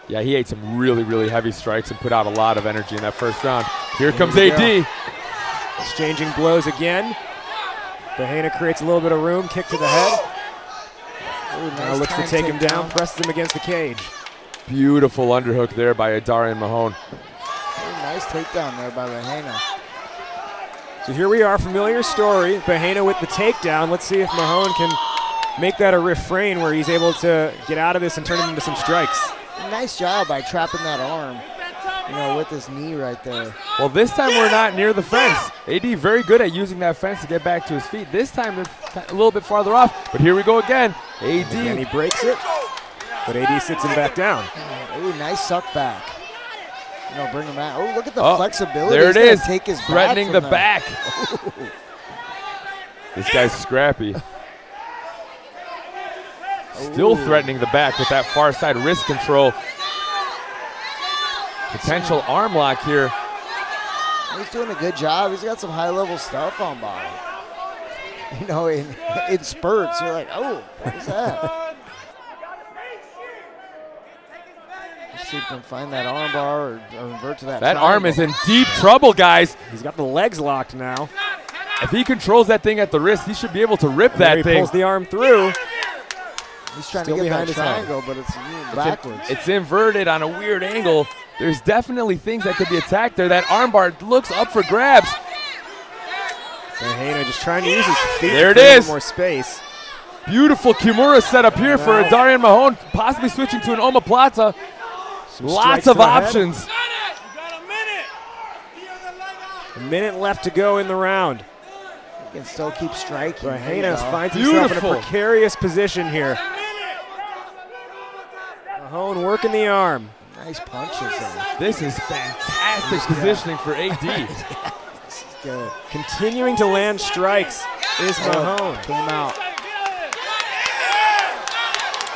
Yeah, he ate some really, really heavy strikes and put out a lot of energy in that first round. Here comes AD.
Exchanging blows again. Bahena creates a little bit of room, kick to the head.
Ooh,
Now
nice
looks to
time
take him down,
takedown.
presses him against the cage.
Beautiful underhook there by Adarion Mahone.
Ooh, nice takedown there by Bahena.
So here we are, familiar story. Bahena with the takedown. Let's see if Mahone can make that a refrain where he's able to get out of this and turn it into some strikes.
Nice job by trapping that arm, with his knee right there.
Well, this time we're not near the fence. AD very good at using that fence to get back to his feet. This time they're a little bit farther off, but here we go again. AD.
And he breaks it, but AD sits him back down.
Ooh, nice suck back. Bring him out. Oh, look at the flexibility.
There it
He's
is.
gonna take his
Threatening the
back.
back. This guy's scrappy. Still threatening the back with that far side wrist control. Potential arm lock here.
He's doing a good job. He's got some high-level stuff on bottom. In spurts, you're like, oh, what is that? Let's see if we can find that arm bar or revert to that.
That
triangle.
arm is in deep trouble, guys.
He's got the legs locked now.
If he controls that thing at the wrist, he should be able to rip that
He
thing.
pulls the arm through.
He's trying
Still
to get
behind
that
his head.
triangle, but it's backwards.
It's inverted on a weird angle. There's definitely things that could be attacked there. That armbar looks up for grabs.
Bahena just trying to use his feet
There
to
it
create a
is.
little more space.
Beautiful Kimura set up here for Adarion Mahone, possibly switching to an omoplata.
Some
Lots
strikes
of
to the head.
options.
A minute left to go in the round.
He can still keep striking.
Bahena finds himself in a
Beautiful.
precarious position here. Mahone working the arm.
Nice punches there.
This is fantastic positioning for AD.
Good.
Continuing to land strikes is Mahone.
Came out.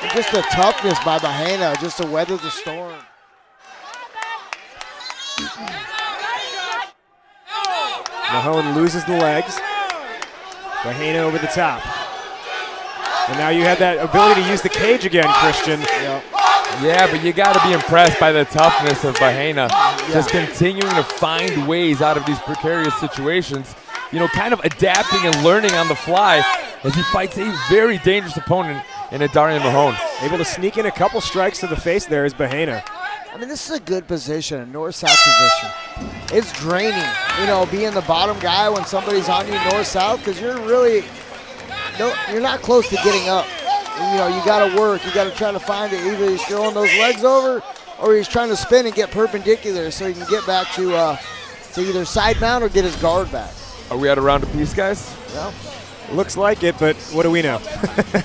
And just the toughness by Bahena just to weather the storm.
Mahone loses the legs. Bahena over the top. And now you have that ability to use the cage again, Christian.
Yeah, but you got to be impressed by the toughness of Bahena. Just continuing to find ways out of these precarious situations. Kind of adapting and learning on the fly as he fights a very dangerous opponent in Adarion Mahone.
Able to sneak in a couple strikes to the face there is Bahena.
I mean, this is a good position, a north-south position. It's draining, being the bottom guy when somebody's on you north-south because you're not close to getting up. You got to work. You got to try to find it. Either he's throwing those legs over or he's trying to spin and get perpendicular so he can get back to either side mount or get his guard back.
Are we at a round apiece, guys?
Well,
Looks like it, but what do we know?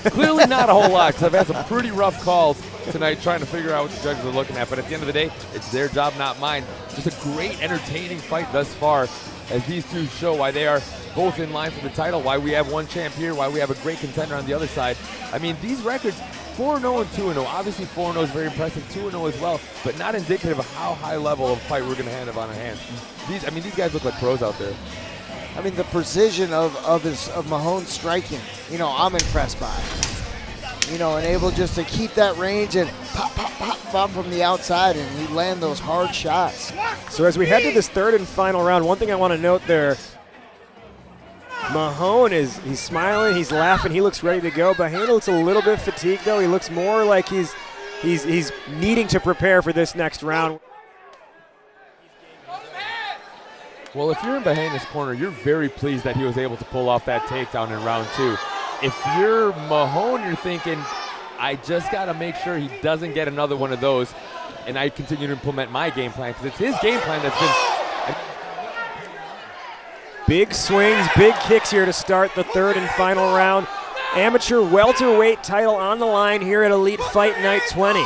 Clearly not a whole lot because I've had some pretty rough calls tonight trying to figure out what the judges are looking at. But at the end of the day, it's their job, not mine. Just a great, entertaining fight thus far as these two show why they are both in line for the title, why we have one champ here, why we have a great contender on the other side. I mean, these records, 4-0 and 2-0. Obviously, 4-0 is very impressive, 2-0 as well, but not indicative of how high level of fight we're going to have on our hands. These guys look like pros out there.
I mean, the precision of Mahone's striking, I'm impressed by. And able just to keep that range and pop, pop, pop, pop from the outside, and he land those hard shots.
So as we head to this third and final round, one thing I want to note there, Mahone he's smiling, he's laughing, he looks ready to go. Bahena looks a little bit fatigued though. He looks more like he's needing to prepare for this next round.
Well, if you're in Bahena's corner, you're very pleased that he was able to pull off that takedown in round 2. If you're Mahone, you're thinking, I just got to make sure he doesn't get another one of those, and I continue to implement my game plan because it's his game plan that's been
Big swings, big kicks here to start the third and final round. Amateur welterweight title on the line here at Elite Fight Night 20.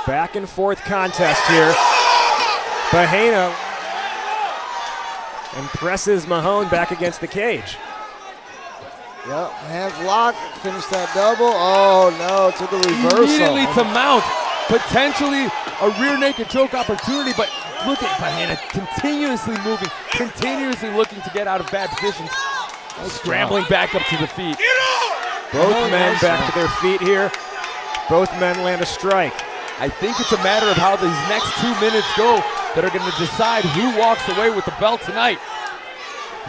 Back and forth contest here. Bahena and presses Mahone back against the cage.
Yep, hands locked, finish that double. Oh no, to the reversal.
Immediately to mount, potentially a rear naked choke opportunity, but look at Bahena continuously moving, continuously looking to get out of bad positions. Scrambling back up to the feet.
Both men back to their feet here. Both men land a strike.
I think it's a matter of how these next 2 minutes go that are going to decide who walks away with the belt tonight.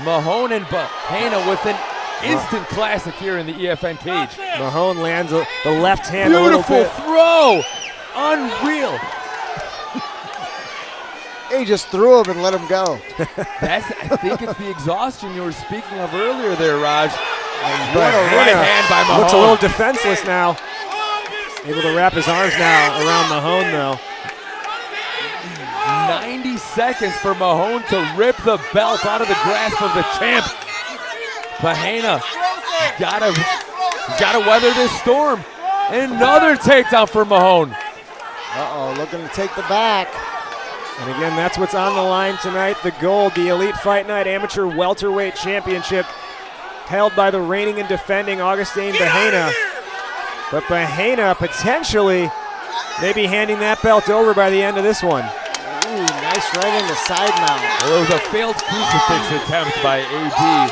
Mahone and Bahena with an instant classic here in the EFN cage.
Mahone lands the left hand a little
beautiful
bit.
throw. Unreal.
He just threw him and let him go.
I think it's the exhaustion you were speaking of earlier there, Raj.
And
What a right hand by Mahone.
looks a little defenseless now. Able to wrap his arms now around Mahone though.
90 seconds for Mahone to rip the belt out of the grasp of the champ. Bahena gotta weather this storm. Another takedown for Mahone.
Uh-oh, looking to take the back.
And again, that's what's on the line tonight. The gold, the Elite Fight Night Amateur Welterweight Championship held by the reigning and defending Augustine Bahena. But Bahena potentially maybe handing that belt over by the end of this one.
Ooh, nice right in the side mount.
Well, it was a failed crucifix attempt by AD.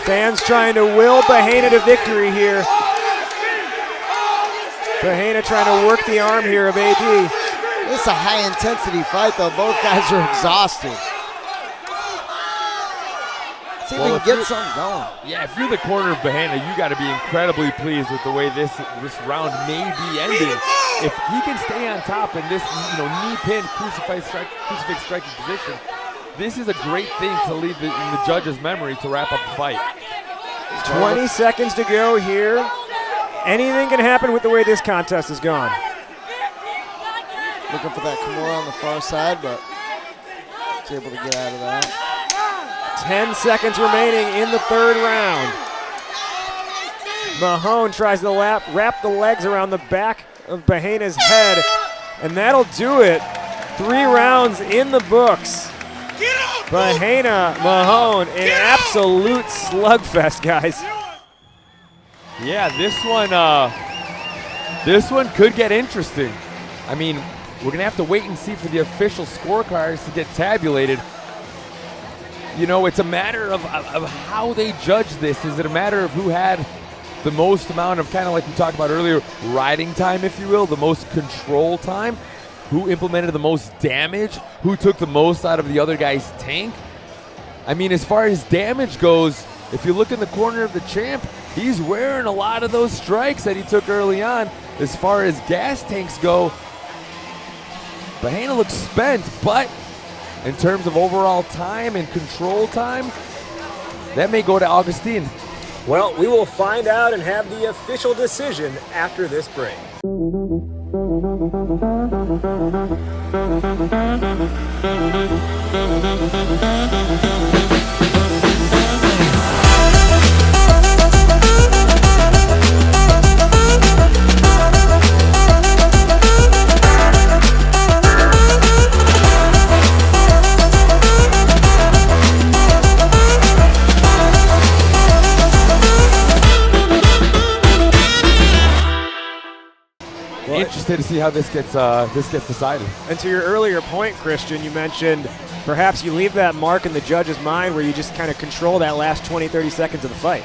Fans trying to will Bahena to victory here. Bahena trying to work the arm here of AD.
This is a high-intensity fight, though. Both guys are exhausted. See if we can get something going.
Yeah, if you're the corner of Bahena, you got to be incredibly pleased with the way this round may be ending. If he can stay on top in this, knee pin crucifix striking position, this is a great thing to leave in the judge's memory to wrap up the fight.
20 seconds to go here. Anything can happen with the way this contest has gone.
Looking for that Kimura on the far side, but he's able to get out of that.
10 seconds remaining in the third round. Mahone tries to wrap the legs around the back of Bahena's head, and that'll do it. 3 rounds in the books. Bahena, Mahone, an absolute slugfest, guys.
Yeah, this one could get interesting. I mean, we're going to have to wait and see for the official scorecards to get tabulated. It's a matter of how they judge this. Is it a matter of who had the most amount of, kind of like we talked about earlier, riding time, if you will, the most control time? Who implemented the most damage? Who took the most out of the other guy's tank? I mean, as far as damage goes, if you look in the corner of the champ, he's wearing a lot of those strikes that he took early on. As far as gas tanks go, Bahena looks spent, but in terms of overall time and control time, that may go to Augustine.
Well, we will find out and have the official decision after this break.
Interested to see how this gets decided.
And to your earlier point, Christian, you mentioned perhaps you leave that mark in the judge's mind where you just kind of control that last 20, 30 seconds of the fight.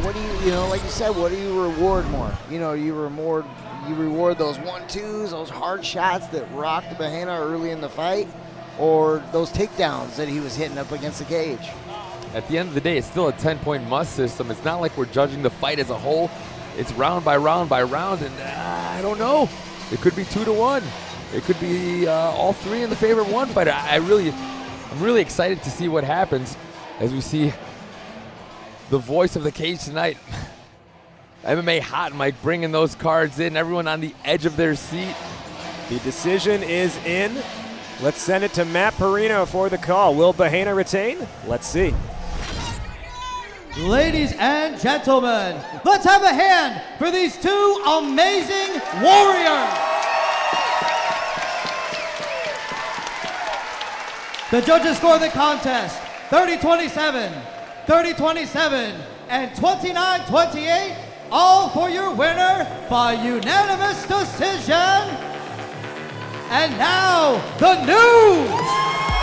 What do you, like you said, what do you reward more? You reward those 1-2s, those hard shots that rocked Bahena early in the fight, or those takedowns that he was hitting up against the cage?
At the end of the day, it's still a 10-point must system. It's not like we're judging the fight as a whole. It's round by round by round, and I don't know. It could be 2-1. It could be all 3 in the favor of one fighter. I'm really excited to see what happens as we see the voice of the cage tonight. MMA Hot Mike bringing those cards in, everyone on the edge of their seat.
The decision is in. Let's send it to Matt Perino for the call. Will Bahena retain? Let's see.
Ladies and gentlemen, let's have a hand for these two amazing warriors. The judges score the contest 30-27, 30-27, and 29-28, all for your winner by unanimous decision. And now, the new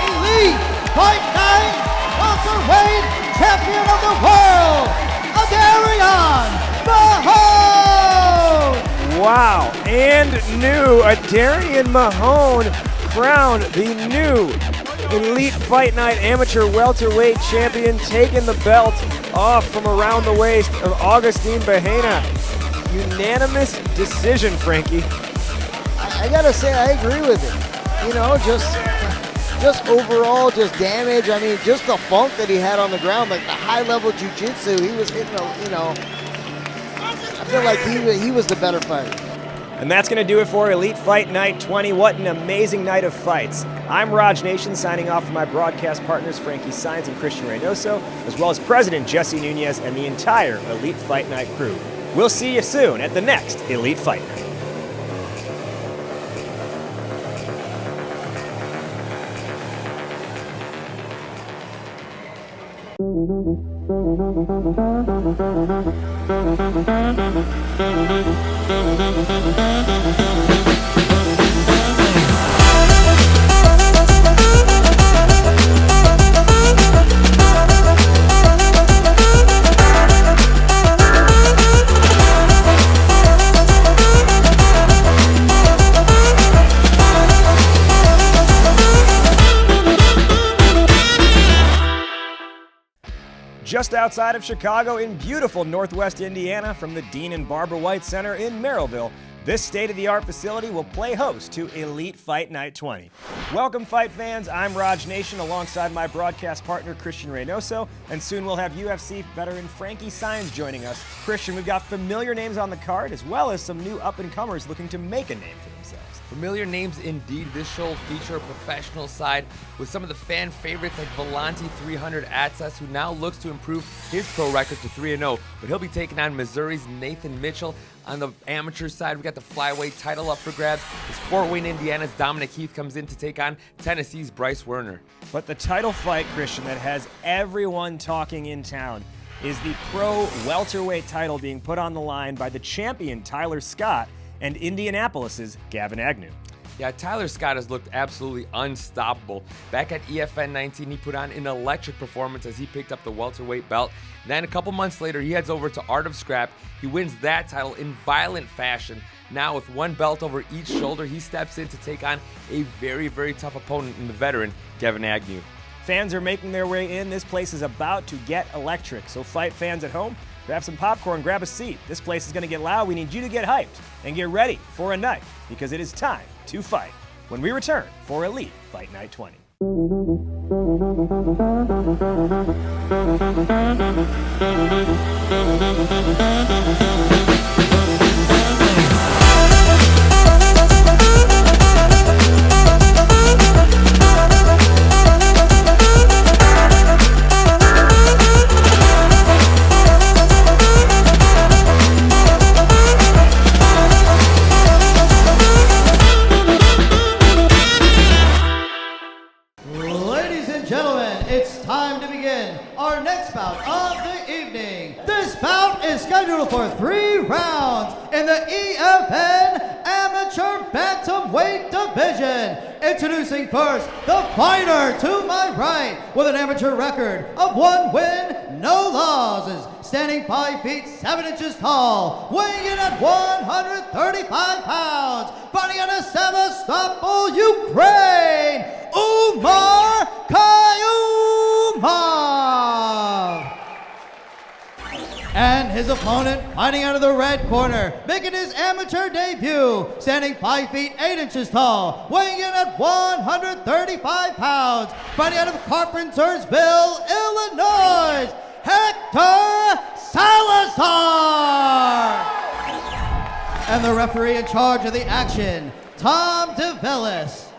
Elite Fight Night welterweight champion of the world, Adarion Mahone!
Wow, and new Adarion Mahone crowned the new Elite Fight Night Amateur Welterweight Champion, taking the belt off from around the waist of Augustine Bahena. Unanimous decision, Frankie.
I gotta say, I agree with it. You know, just overall, just damage. I mean, just the funk that he had on the ground, like the high-level jiu-jitsu. He was hitting, you know. I feel like he was the better fighter.
And that's going to do it for Elite Fight Night 20. What an amazing night of fights. I'm Raj Nation, signing off for my broadcast partners, Frankie Saenz and Christian Reynoso, as well as President Jesse Nunez and the entire Elite Fight Night crew. We'll see you soon at the next Elite Fight Night. Just outside of Chicago in beautiful Northwest Indiana from the Dean and Barbara White Center in Merrillville, this state-of-the-art facility will play host to Elite Fight Night 20. Welcome, fight fans. I'm Raj Nation alongside my broadcast partner, Christian Reynoso, and soon we'll have UFC veteran Frankie Saenz joining us. Christian, we've got familiar names on the card, as well as some new up-and-comers looking to make a name for themselves.
Familiar names indeed. This show will feature a professional side with some of the fan favorites like Valanti 300 Atsas, who now looks to improve his pro record to 3-0, but he'll be taking on Missouri's Nathan Mitchell. On the amateur side, we got the flyweight title up for grabs as Fort Wayne, Indiana's Dominic Heath comes in to take on Tennessee's Bryce Woerner.
But the title fight, Christian, that has everyone talking in town is the pro welterweight title being put on the line by the champion Tyler Scott and Indianapolis's Gavin Agnew.
Yeah, Tyler Scott has looked absolutely unstoppable. Back at EFN 19, he put on an electric performance as he picked up the welterweight belt. Then a couple months later, he heads over to Art of Scrap. He wins that title in violent fashion. Now with one belt over each shoulder, he steps in to take on a very, very tough opponent in the veteran, Gavin Agnew.
Fans are making their way in. This place is about to get electric. So fight fans at home, grab some popcorn, grab a seat. This place is going to get loud. We need you to get hyped and get ready for a night, because it is time to fight when we return for Elite Fight Night 20.
Scheduled for 3 rounds in the EFN Amateur Bantamweight Division. Introducing first, the fighter to my right with an amateur record of 1 win, no losses. Standing 5 feet 7 inches tall, weighing in at 135 pounds, fighting out of Sevastopol, Ukraine, Kauimov. And his opponent fighting out of the red corner, making his amateur debut, standing 5 feet 8 inches tall, weighing in at 135 pounds, fighting out of Carpentersville, Illinois, Hector Salazar. And the referee in charge of the action, Tom DeVillis.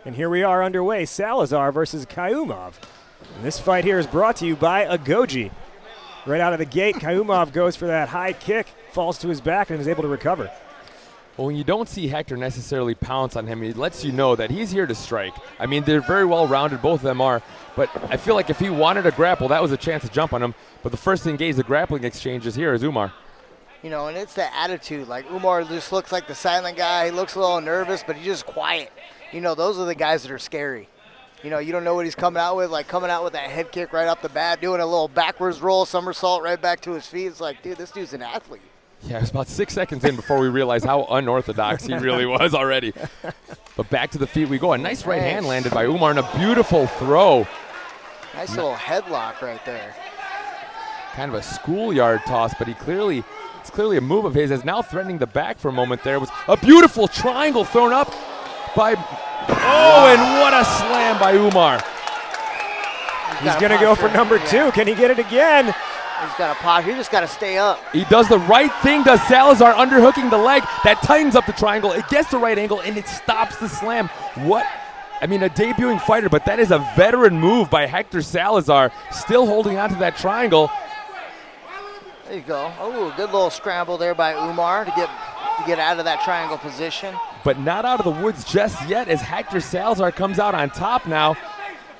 And here we are underway, Salazar versus Kauimov. And this fight here is brought to you by Agoji. Right out of the gate, Kauimov goes for that high kick, falls to his back, and is able to recover.
Well, when you don't see Hector necessarily pounce on him, it lets you know that he's here to strike. I mean, they're very well-rounded, both of them are, but I feel like if he wanted to grapple, that was a chance to jump on him. But the first to engage the grappling exchanges here is Umar.
You know, and it's the attitude. Like, Umar just looks like the silent guy. He looks a little nervous, but he's just quiet. You know, those are the guys that are scary. You know, you don't know what he's coming out with, like coming out with that head kick right off the bat, doing a little backwards roll, somersault right back to his feet. It's like, dude, this dude's an athlete.
Yeah, it was about 6 seconds in before we realized how unorthodox he really was already. But back to the feet we go. A nice right hand landed by Umar and a beautiful throw.
Nice little headlock right there.
Kind of a schoolyard toss, but it's clearly a move of his. Is now threatening the back for a moment there. It was a beautiful triangle thrown up by, and what a slam by Umar.
He's going to go for number two. Can he get it again?
He's got a pot. He just got to stay up.
He does the right thing, does Salazar, underhooking the leg. That tightens up the triangle. It gets the right angle, and it stops the slam. A debuting fighter, but that is a veteran move by Hector Salazar, still holding on to that triangle.
There you go. Oh, good little scramble there by Umar to get out of that triangle position.
But not out of the woods just yet as Hector Salazar comes out on top now.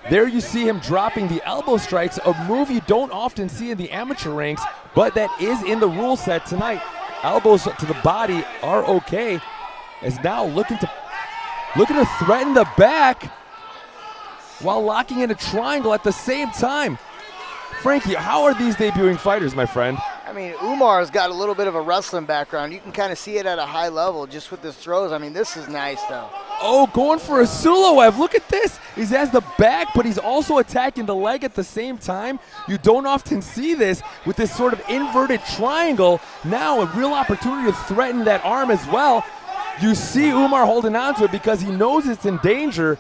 There you see him dropping the elbow strikes, a move you don't often see in the amateur ranks, but that is in the rule set tonight. Elbows to the body are okay, as now looking to threaten the back while locking in a triangle at the same time. Frankie, how are these debuting fighters, my friend?
I mean, Umar's got a little bit of a wrestling background. You can kind of see it at a high level just with his throws. I mean, this is nice, though.
Oh, going for a Suloev. Look at this. He has the back, but he's also attacking the leg at the same time. You don't often see this with this sort of inverted triangle. Now a real opportunity to threaten that arm as well. You see Umar holding on to it because he knows it's in danger.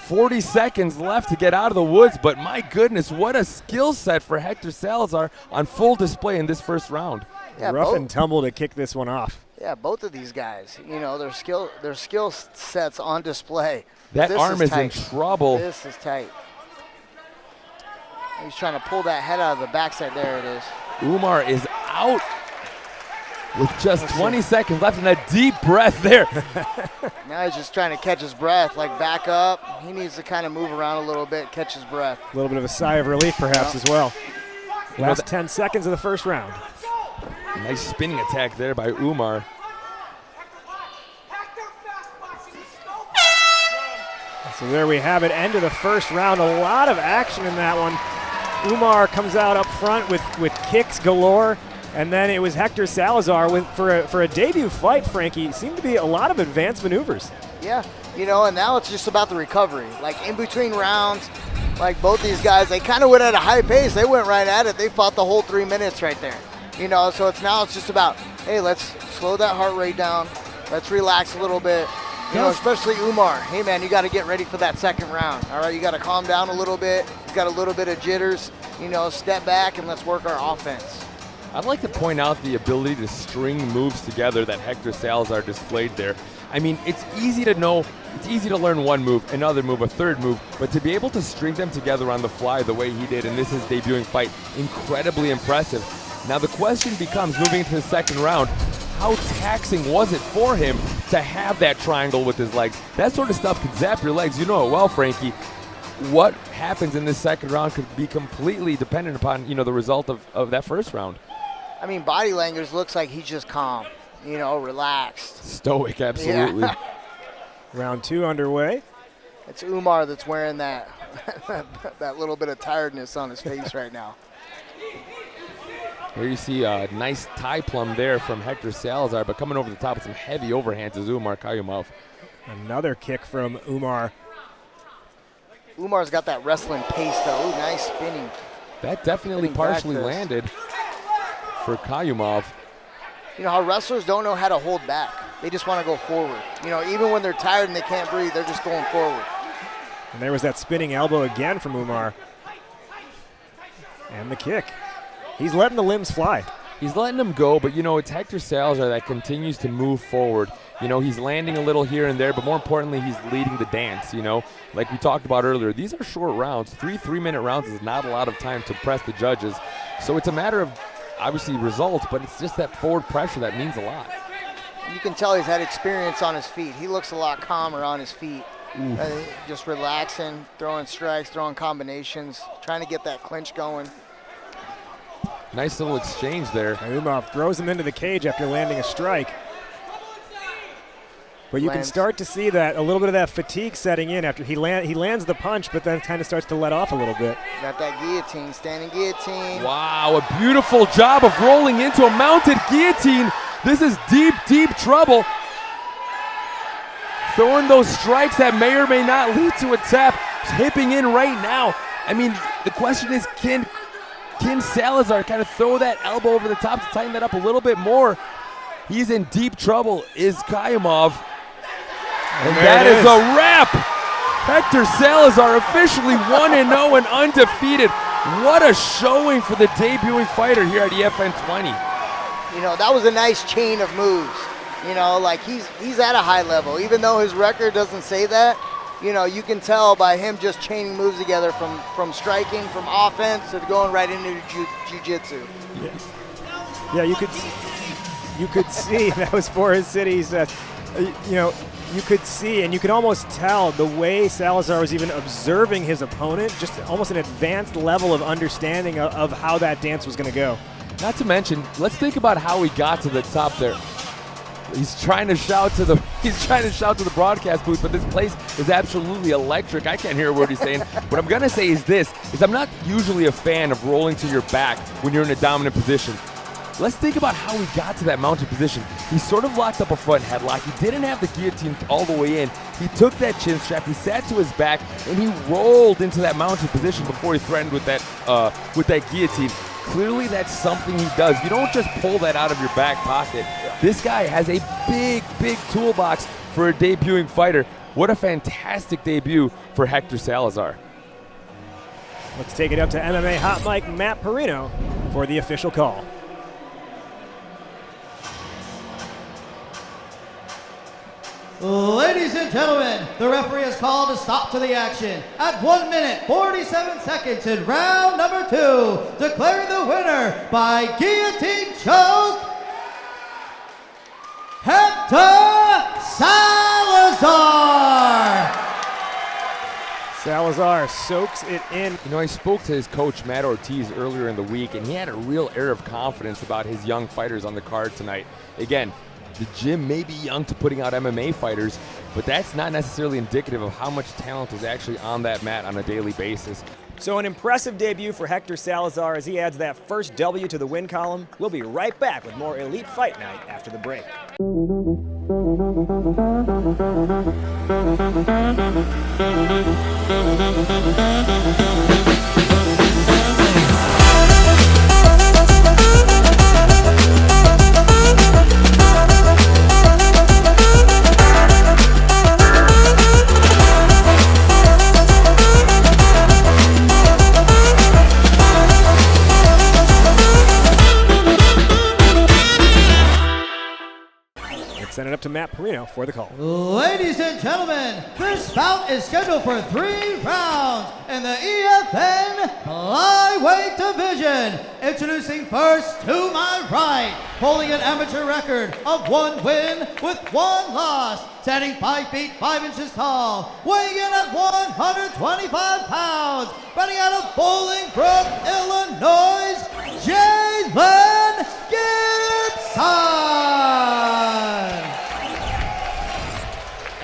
40 seconds left to get out of the woods, but my goodness, what a skill set for Hector Salazar on full display in this first round.
Yeah, rough and tumble to kick this one off.
Yeah, both of these guys, you know, their skill sets on display.
That arm is in trouble.
This is tight. He's trying to pull that head out of the backside. There it is.
Umar is out with just 20 seconds left and a deep breath there.
Now he's just trying to catch his breath, like back up. He needs to kind of move around a little bit, catch his breath.
A little bit of a sigh of relief perhaps as well. Last 10 seconds of the first round.
Nice spinning attack there by Umar.
So there we have it, end of the first round. A lot of action in that one. Umar comes out up front with kicks galore. And then it was Hector Salazar for a debut fight, Frankie. Seemed to be a lot of advanced maneuvers.
Yeah, you know, and now it's just about the recovery. Like in between rounds, like both these guys, they kind of went at a high pace. They went right at it. They fought the whole 3 minutes right there. You know, so it's just about, hey, let's slow that heart rate down. Let's relax a little bit. You know, especially Umar. Hey, man, you got to get ready for that second round. All right, you got to calm down a little bit. He's got a little bit of jitters. You know, step back and let's work our offense.
I'd like to point out the ability to string moves together that Hector Salazar displayed there. I mean, it's easy to know, it's easy to learn one move, another move, a third move, but to be able to string them together on the fly the way he did, and this is his debuting fight, incredibly impressive. Now the question becomes, moving into the second round, how taxing was it for him to have that triangle with his legs? That sort of stuff could zap your legs. You know it well, Frankie. What happens in this second round could be completely dependent upon, you know, the result of that first round.
I mean, body language looks like he's just calm, you know, relaxed.
Stoic, absolutely.
Yeah.
Round two underway.
It's Umar that's wearing that that little bit of tiredness on his face right now.
Here you see a nice tie plum there from Hector Salazar, but coming over the top with some heavy overhands is Umar Kauimov.
Another kick from Umar.
Umar's got that wrestling pace, though. Ooh, nice spinning.
That definitely partially landed for Kauimov.
You know how wrestlers don't know how to hold back. They just want to go forward. You know, even when they're tired and they can't breathe, they're just going forward.
And there was that spinning elbow again from Umar. And the kick. He's letting the limbs fly.
He's letting them go, but, you know, it's Hector Salazar that continues to move forward. You know, he's landing a little here and there, but more importantly, he's leading the dance, you know. Like we talked about earlier, these are short rounds. 3-3-minute rounds is not a lot of time to press the judges. So it's a matter of, obviously, results, but it's just that forward pressure that means a lot.
You can tell he's had experience on his feet. He looks a lot calmer on his feet. Just relaxing, throwing strikes, throwing combinations, trying to get that clinch going.
Nice little exchange there.
Kauimov throws him into the cage after landing a strike. But you can start to see that, a little bit of that fatigue setting in after he lands the punch, but then kind of starts to let off a little bit.
Got that guillotine, standing guillotine.
Wow, a beautiful job of rolling into a mounted guillotine. This is deep, deep trouble. Throwing those strikes that may or may not lead to a tap. Hipping in right now. I mean, the question is, can Salazar kind of throw that elbow over the top to tighten that up a little bit more? He's in deep trouble, is Kauimov. And that is a wrap. Hector Salazar officially 1-0 and undefeated. What a showing for the debuting fighter here at EFN 20.
You know, that was a nice chain of moves. You know, like he's at a high level. Even though his record doesn't say that, you know, you can tell by him just chaining moves together from striking, from offense, to going right into jiu-jitsu.
Yeah, you could see that was Forest City's, you know, you could see and you could almost tell the way Salazar was even observing his opponent, just almost an advanced level of understanding of how that dance was going to go.
Not to mention, let's think about how he got to the top there. He's trying to shout to the broadcast booth, but this place is absolutely electric. I can't hear a word he's saying. What I'm gonna say is this: I'm not usually a fan of rolling to your back when you're in a dominant position. Let's think about how he got to that mounted position. He sort of locked up a front headlock. He didn't have the guillotine all the way in. He took that chin strap, he sat to his back, and he rolled into that mounted position before he threatened with that guillotine. Clearly that's something he does. You don't just pull that out of your back pocket. This guy has a big, big toolbox for a debuting fighter. What a fantastic debut for Hector Salazar.
Let's take it up to MMA Hot Mic Matt Perino for the official call.
Ladies and gentlemen, the referee has called a stop to the action at 1 minute 47 seconds in round number 2, declaring the winner by guillotine choke, Hector Salazar.
Salazar soaks it in.
You know, I spoke to his coach, Matt Ortiz, earlier in the week, and he had a real air of confidence about his young fighters on the card tonight. Again, the gym may be young to putting out MMA fighters, but that's not necessarily indicative of how much talent is actually on that mat on a daily basis.
So an impressive debut for Hector Salazar as he adds that first W to the win column. We'll be right back with more Elite Fight Night after the break. Send it up to Matt Perino for the call.
Ladies and gentlemen, this bout is scheduled for 3 rounds in the EFN Flyweight Division. Introducing first to my right, holding an amateur record of 1 win with 1 loss, standing 5 feet 5 inches tall, weighing in at 125 pounds, running out of Bolingbrook, Illinois, Jalan Gibson.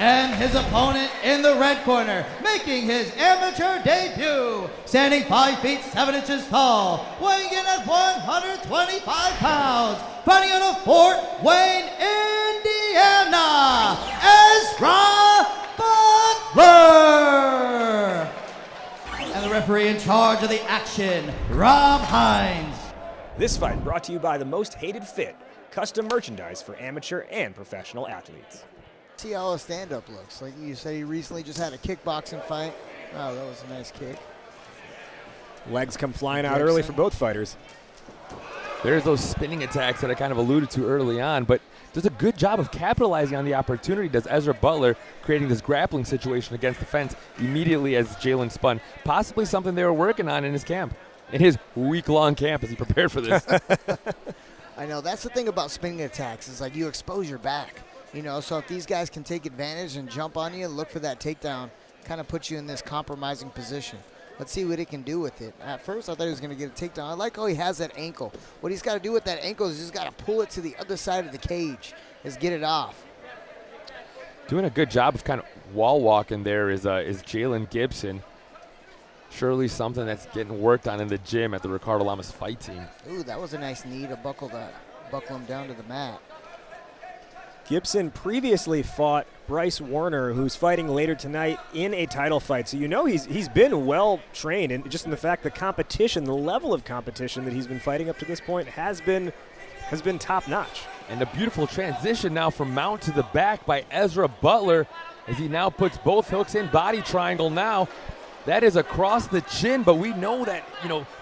And his opponent in the red corner, making his amateur debut, standing 5 feet 7 inches tall, weighing in at 125 pounds, fighting out of Fort Wayne, Indiana, Ezra Butler. And the referee in charge of the action, Rob Hines.
This fight brought to you by the Most Hated Fit, custom merchandise for amateur and professional athletes.
See how a stand-up looks. Like you said, he recently just had a kickboxing fight. Oh, that was a nice kick.
Legs come flying out early for both fighters.
There's those spinning attacks that I kind of alluded to early on, but does a good job of capitalizing on the opportunity. Does Ezra Butler, creating this grappling situation against the fence immediately as Jalan spun. Possibly something they were working on in his camp, in his week-long camp as he prepared for this.
I know, that's the thing about spinning attacks, is like you expose your back. So if these guys can take advantage and jump on you and look for that takedown, kind of puts you in this compromising position. Let's see what he can do with it. At first, I thought he was going to get a takedown. I like how he has that ankle. What he's got to do with that ankle is he's got to pull it to the other side of the cage, is get it off.
Doing a good job of kind of wall walking there is Jalan Gibson. Surely something that's getting worked on in the gym at the Ricardo Lamas fight team.
Ooh, that was a nice knee to buckle him down to the mat.
Gibson previously fought Bryce Woerner, who's fighting later tonight in a title fight. So he's been well trained, and just in the fact the competition, the level of competition that he's been fighting up to this point has been top notch.
And a beautiful transition now from mount to the back by Ezra Butler as he now puts both hooks in, body triangle now. That is across the chin, but we know that,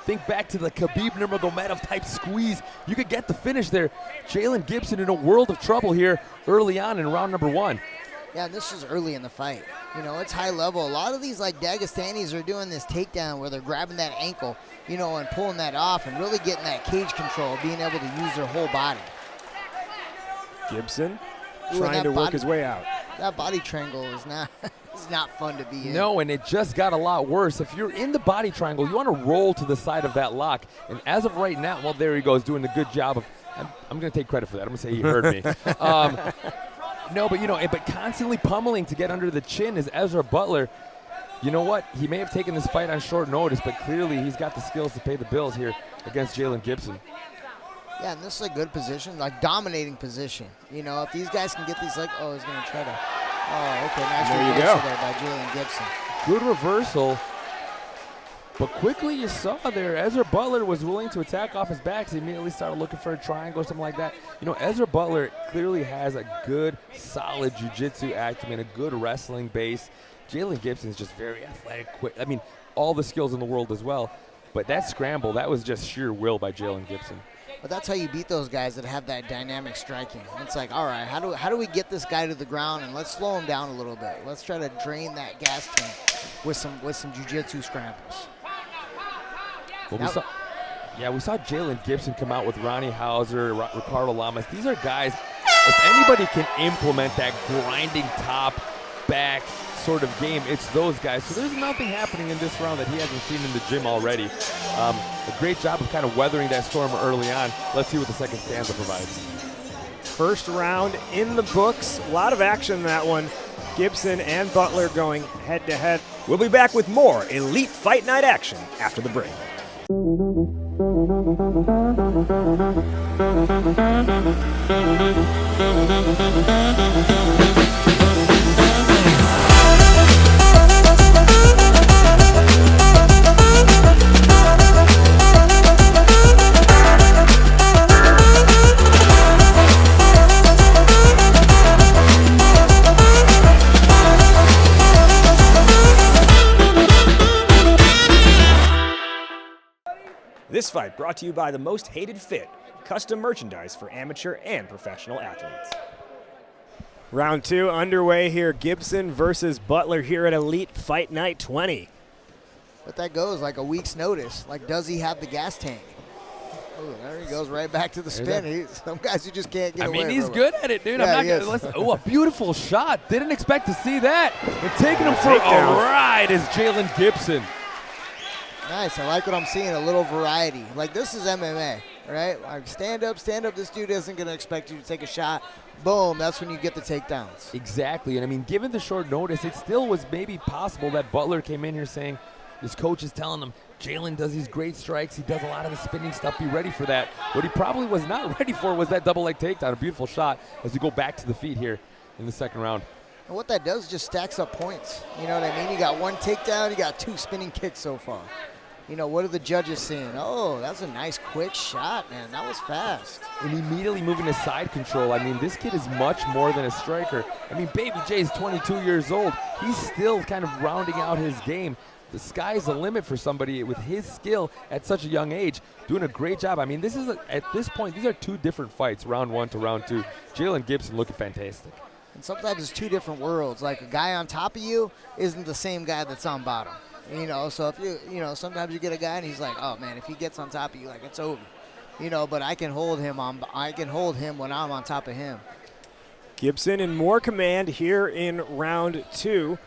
think back to the Khabib Nurmagomedov type squeeze. You could get the finish there. Jalan Gibson in a world of trouble here early on in round number 1.
Yeah, this is early in the fight. It's high level. A lot of these Dagestanis are doing this takedown where they're grabbing that ankle, and pulling that off and really getting that cage control, being able to use their whole body.
Gibson trying to work his way out.
That body triangle is not it's not fun to be in.
No, and it just got a lot worse. If you're in the body triangle, you want to roll to the side of that lock. And as of right now, well, there he goes, doing a good job of, I'm going to take credit for that. I'm going to say he heard me. No, but constantly pummeling to get under the chin is Ezra Butler. You know what? He may have taken this fight on short notice, but clearly he's got the skills to pay the bills here against Jalan Gibson.
Yeah, and this is a good position, dominating position. If these guys can get these, he's going to try to. Oh, okay, nice reversal there by Jalan Gibson.
Good reversal, but quickly you saw there, Ezra Butler was willing to attack off his back. He immediately started looking for a triangle or something like that. Ezra Butler clearly has a good, solid jiu-jitsu acumen, a good wrestling base. Jalan Gibson is just very athletic, quick. All the skills in the world as well. But that scramble, that was just sheer will by Jalan Gibson.
But that's how you beat those guys that have that dynamic striking. It's like, all right, how do we get this guy to the ground, and let's slow him down a little bit. Let's try to drain that gas tank with some jiu-jitsu scrambles.
Well, we saw Jalan Gibson come out with Ronnie Hauser, Ricardo Lamas. These are guys, if anybody can implement that grinding top, back sort of game, it's those guys. So there's nothing happening in this round that he hasn't seen in the gym already. A great job of kind of weathering that storm early on. Let's see what the second stanza provides.
First round in the books. A lot of action in that one. Gibson and Butler going head-to-head. We'll be back with more Elite Fight Night action after the break. This fight brought to you by the Most Hated Fit, custom merchandise for amateur and professional athletes. Round 2 underway here. Gibson versus Butler here at Elite Fight Night 20.
But that goes like a week's notice. Does he have the gas tank? Oh, there he goes right back to the spin. Some guys you just can't get away from.
He's good at it, dude.
Yeah,
a beautiful shot. Didn't expect to see that. And taking him for a ride is Jalan Gibson.
Nice. I like what I'm seeing, a little variety. This is MMA, right? Stand up. This dude isn't going to expect you to take a shot. Boom, that's when you get the takedowns.
Exactly. And given the short notice, it still was maybe possible that Butler came in here saying, his coach is telling him, Jalan does these great strikes. He does a lot of the spinning stuff. Be ready for that. What he probably was not ready for was that double leg takedown. A beautiful shot as we go back to the feet here in the second round.
And what that does is just stacks up points. You know what I mean? You got one takedown, you got 2 spinning kicks so far. What are the judges seeing? Oh, that's a nice quick shot, man. That was fast.
And immediately moving to side control. This kid is much more than a striker. Baby J's 22 years old. He's still kind of rounding out his game. the sky's the limit for somebody with his skill at such a young age, doing a great job. I mean, this is at this point, these are two different fights, round 1 to round 2. Jalen Gibson looking fantastic.
And sometimes it's two different worlds. Like a guy on top of you isn't the same guy that's on bottom. So if sometimes you get a guy and he's like, oh man, if he gets on top of you, like it's over. But I can hold him when I'm on top of him.
Gibson in more command here in round 2.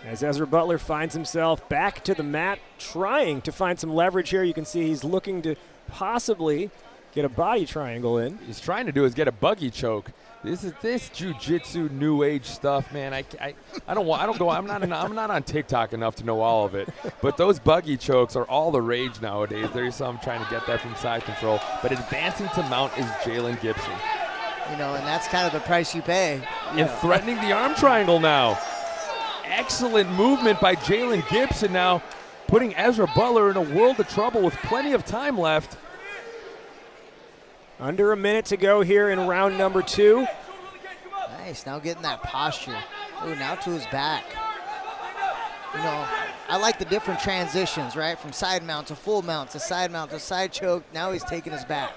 As Ezra Butler finds himself back to the mat, trying to find some leverage here. You can see he's looking to possibly get a body triangle in.
He's trying to do is get a buggy choke. This jiu-jitsu new age stuff, man. I'm not on TikTok enough to know all of it. But those buggy chokes are all the rage nowadays. There's some trying to get that from side control. But advancing to mount is Jalen Gibson.
And that's kind of the price you pay.
And threatening the arm triangle now. Excellent movement by Jalen Gibson now, putting Ezra Butler in a world of trouble with plenty of time left.
Under a minute to go here in round number 2.
Nice, now getting that posture. Ooh, now to his back. I like the different transitions, right? From side mount to full mount to side choke. Now he's taking his back.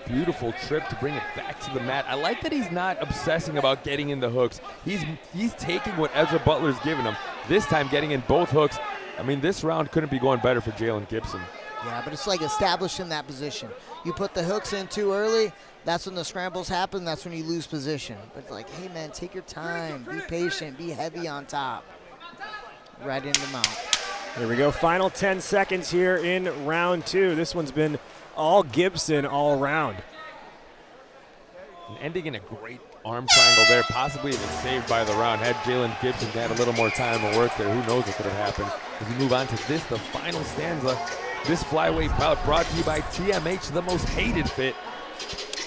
Beautiful trip to bring it back to the mat. I like that he's not obsessing about getting in the hooks. He's taking what Ezra Butler's given him. This time getting in both hooks. I mean, this round couldn't be going better for Jalen Gibson.
Yeah, but it's like establishing that position. You put the hooks in too early, that's when the scrambles happen, that's when you lose position. But like, hey man, take your time, be patient, be heavy on top. Right in the mount.
Here we go, final 10 seconds here in round 2. This one's been all Gibson all around.
And ending in a great arm triangle there, possibly even saved by the round. Had Jalen Gibson had a little more time to work there, who knows what could have happened. As we move on to this, the final stanza. This flyweight bout brought to you by TMH, the most hated fit.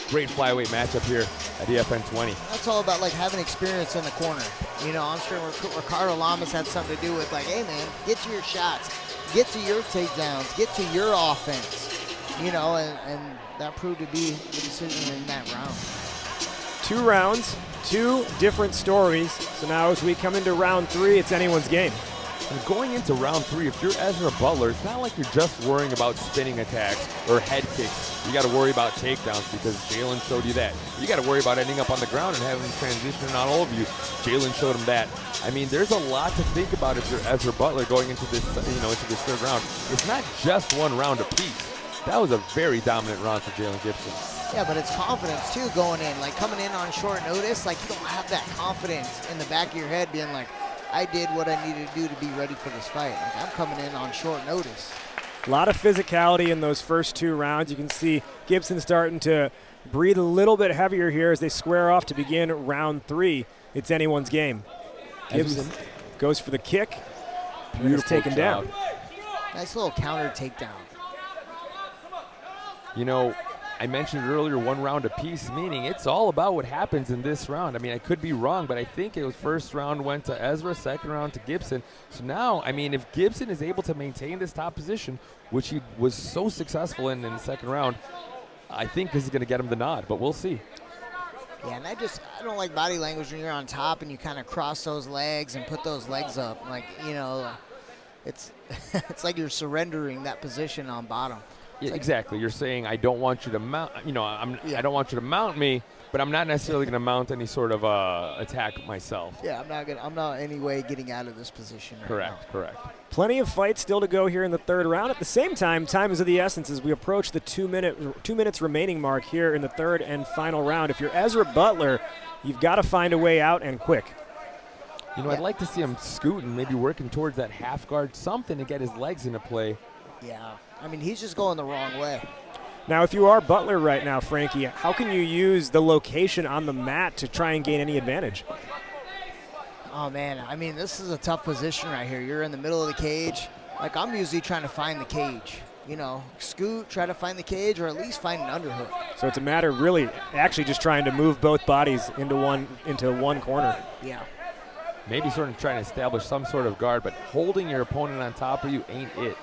Great flyweight matchup here at EFN 20.
That's all about like having experience in the corner. I'm sure Ricardo Lamas had something to do with like, hey man, get to your shots, get to your takedowns, get to your offense. And that proved to be the decision in that round.
2 rounds, 2 different stories. So now as we come into round 3, it's anyone's game.
And going into round 3, if you're Ezra Butler, it's not like you're just worrying about spinning attacks or head kicks. You got to worry about takedowns because Jalen showed you that. You got to worry about ending up on the ground and having transition on all of you. Jalen showed him that. I mean, there's a lot to think about if you're Ezra Butler going into this, into this 3rd round. It's not just 1 round apiece. That was a very dominant round for Jalen Gibson.
Yeah, but it's confidence too going in. Like coming in on short notice, like you don't have that confidence in the back of your head being like, I did what I needed to do to be ready for this fight. Like I'm coming in on short notice.
A lot of physicality in those first 2 rounds. You can see Gibson starting to breathe a little bit heavier here as they square off to begin round 3. It's anyone's game. Gibson goes for the kick. Beautiful, taken down.
Nice little counter takedown.
I mentioned earlier 1 round apiece, meaning it's all about what happens in this round. I mean, I could be wrong, but I think it was 1st round went to Ezra, 2nd round to Gibson. So now, I mean, if Gibson is able to maintain this top position, which he was so successful in the 2nd round, I think this is going to get him the nod, but we'll see.
Yeah, and I don't like body language when you're on top and you kind of cross those legs and put those legs up. Like, it's it's like you're surrendering that position on bottom.
Yeah, exactly. You're saying I don't want you to mount. I don't want you to mount me, but I'm not necessarily going to mount any sort of attack myself.
Yeah, I'm not in any way getting out of this position.
Correct.
Plenty of fights still to go here in the 3rd round. At the same time is of the essence as we approach the 2 minutes remaining mark here in the 3rd and final round. If you're Ezra Butler, you've got to find a way out and quick.
I'd like to see him scooting, maybe working towards that half guard, something to get his legs into play.
Yeah, I mean, he's just going the wrong way.
Now, if you are Butler right now, Frankie, how can you use the location on the mat to try and gain any advantage?
Oh, man, I mean, this is a tough position right here. You're in the middle of the cage. Like, I'm usually trying to find the cage. Scoot, try to find the cage, or at least find an underhook.
So it's a matter of really actually just trying to move both bodies into one corner.
Yeah.
Maybe sort of trying to establish some sort of guard, but holding your opponent on top of you ain't it.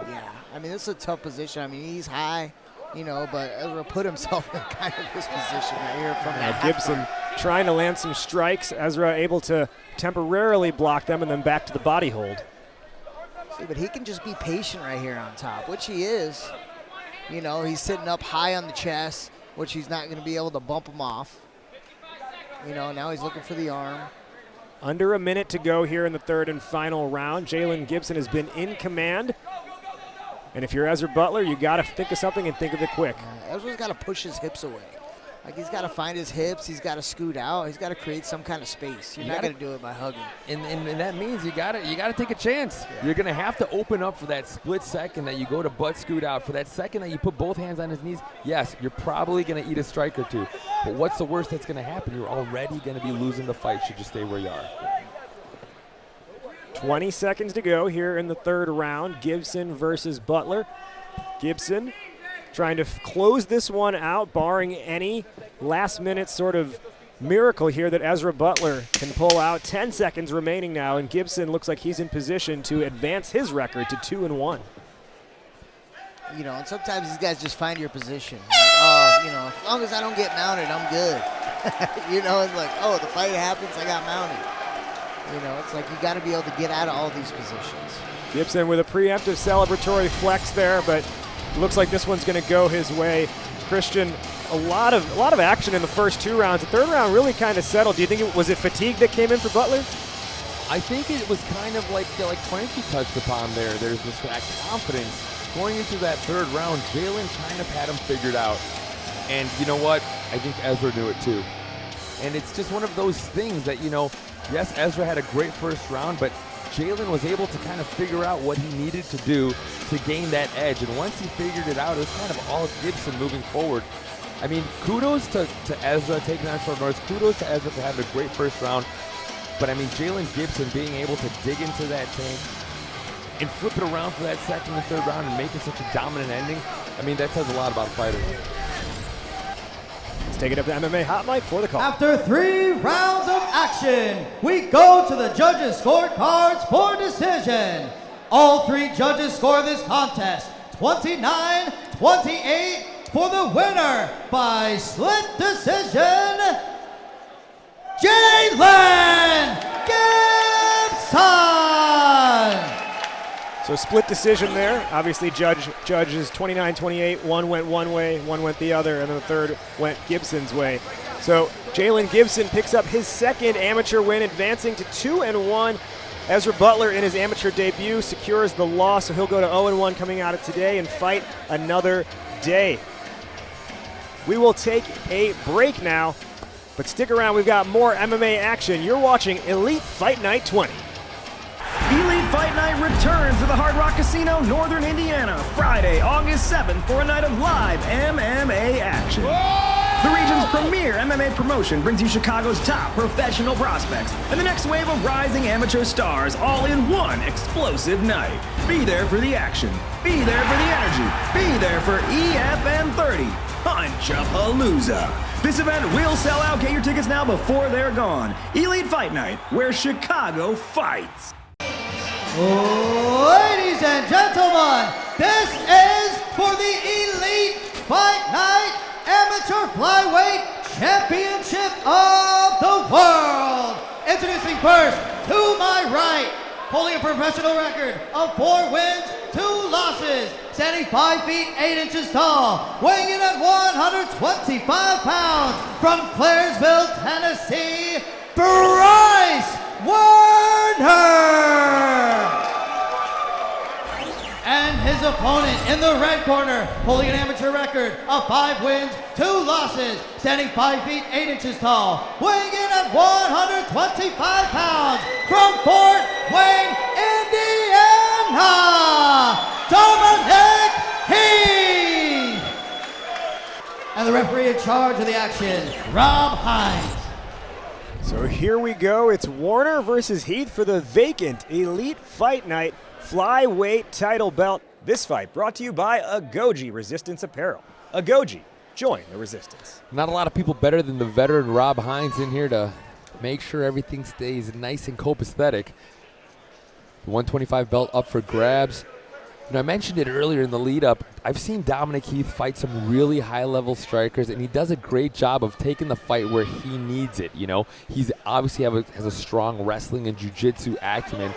Yeah, I mean, this is a tough position. I mean, he's high, but Ezra put himself in kind of this position right here from that.
Gibson trying to land some strikes. Ezra able to temporarily block them and then back to the body hold.
See, but he can just be patient right here on top, which he is. You know, he's sitting up high on the chest, which he's not going to be able to bump him off. You know, now he's looking for the arm.
Under a minute to go here in the third and final round. Jalen Gibson has been in command. And if you're Ezra Butler, you got to think of something and think of it quick.
Ezra's got to push his hips away. Like, he's got to find his hips. He's got to scoot out. He's got to create some kind of space. You're not going to do it by hugging.
And that means you got to take a chance. Yeah. You're going to have to open up for that split second that you go to butt scoot out. For that second that you put both hands on his knees, yes, you're probably going to eat a strike or two. But what's the worst that's going to happen? You're already going to be losing the fight should you stay where you are.
20 seconds to go here in the third round. Gibson versus Butler. Gibson trying to close this one out, barring any last-minute sort of miracle here that Ezra Butler can pull out. 10 seconds remaining now, and Gibson looks like he's in position to advance his record to 2-1.
You know, and sometimes these guys just find your position. Like, you know, as long as I don't get mounted, I'm good. You know, it's like, oh, the fight happens, I got mounted. You know, it's like you got to be able to get out of all these positions.
Gibson with a preemptive celebratory flex there, but looks like this one's going to go his way. Christian, a lot of action in the first two rounds. The third round really kind of settled. Do you think was it fatigue that came in for Butler?
I think it was kind of like Frankie touched upon there. There's just that confidence going into that third round. Jalen kind of had him figured out, and you know what? I think Ezra knew it too. And it's just one of those things that, you know, yes, Ezra had a great first round, but Jalen was able to kind of figure out what he needed to do to gain that edge. And once he figured it out, it was kind of all Gibson moving forward. I mean, kudos to Ezra taking on short north. Kudos to Ezra for having a great first round. But, I mean, Jalen Gibson being able to dig into that tank and flip it around for that second and third round and make it such a dominant ending, I mean, that says a lot about a fighter.
Let's take it up to MMA Hotline for the call.
After 3 rounds of action, we go to the judges' scorecards for decision. All 3 judges score this contest 29-28 for the winner by split decision, Jalen Gibson.
So split decision there. Obviously, judges 29-28. One went one way, one went the other, and then the third went Gibson's way. So Jalen Gibson picks up his second amateur win, advancing to 2-1. Ezra Butler in his amateur debut secures the loss, so he'll go to 0-1 coming out of today and fight another day. We will take a break now, but stick around. We've got more MMA action. You're watching Elite Fight Night 20.
Elite Fight Night returns to the Hard Rock Casino, Northern Indiana, Friday, August 7th for a night of live MMA action. The region's premier MMA promotion brings you Chicago's top professional prospects and the next wave of rising amateur stars all in one explosive night. Be there for the action. Be there for the energy. Be there for EFN 30. Punch-a-palooza. This event will sell out. Get your tickets now before they're gone. Elite Fight Night, where Chicago fights.
Ladies and gentlemen, this is for the Elite Fight Night Amateur Flyweight Championship of the World. Introducing first, to my right, holding a professional record of 4 wins, 2 losses, standing 5 feet 8 inches tall, weighing in at 125 pounds, from Claresville, Tennessee, Bryce Woerner. And his opponent in the red corner, holding an amateur record of 5 wins, 2 losses, standing 5 feet 8 inches tall, weighing in at 125 pounds, from Fort Wayne, Indiana, Dominic Heath. And the referee in charge of the action, Rob Hines.
So here we go. It's Woerner versus Heath for the vacant Elite Fight Night Flyweight title belt. This fight brought to you by Agoji Resistance Apparel. Agoji, join the resistance.
Not a lot of people better than the veteran Rob Hines in here to make sure everything stays nice and copacetic. The 125 belt up for grabs. You know, I mentioned it earlier in the lead-up. I've seen Dominic Heath fight some really high-level strikers, and he does a great job of taking the fight where he needs it. You know, he's obviously has a strong wrestling and jiu-jitsu acumen,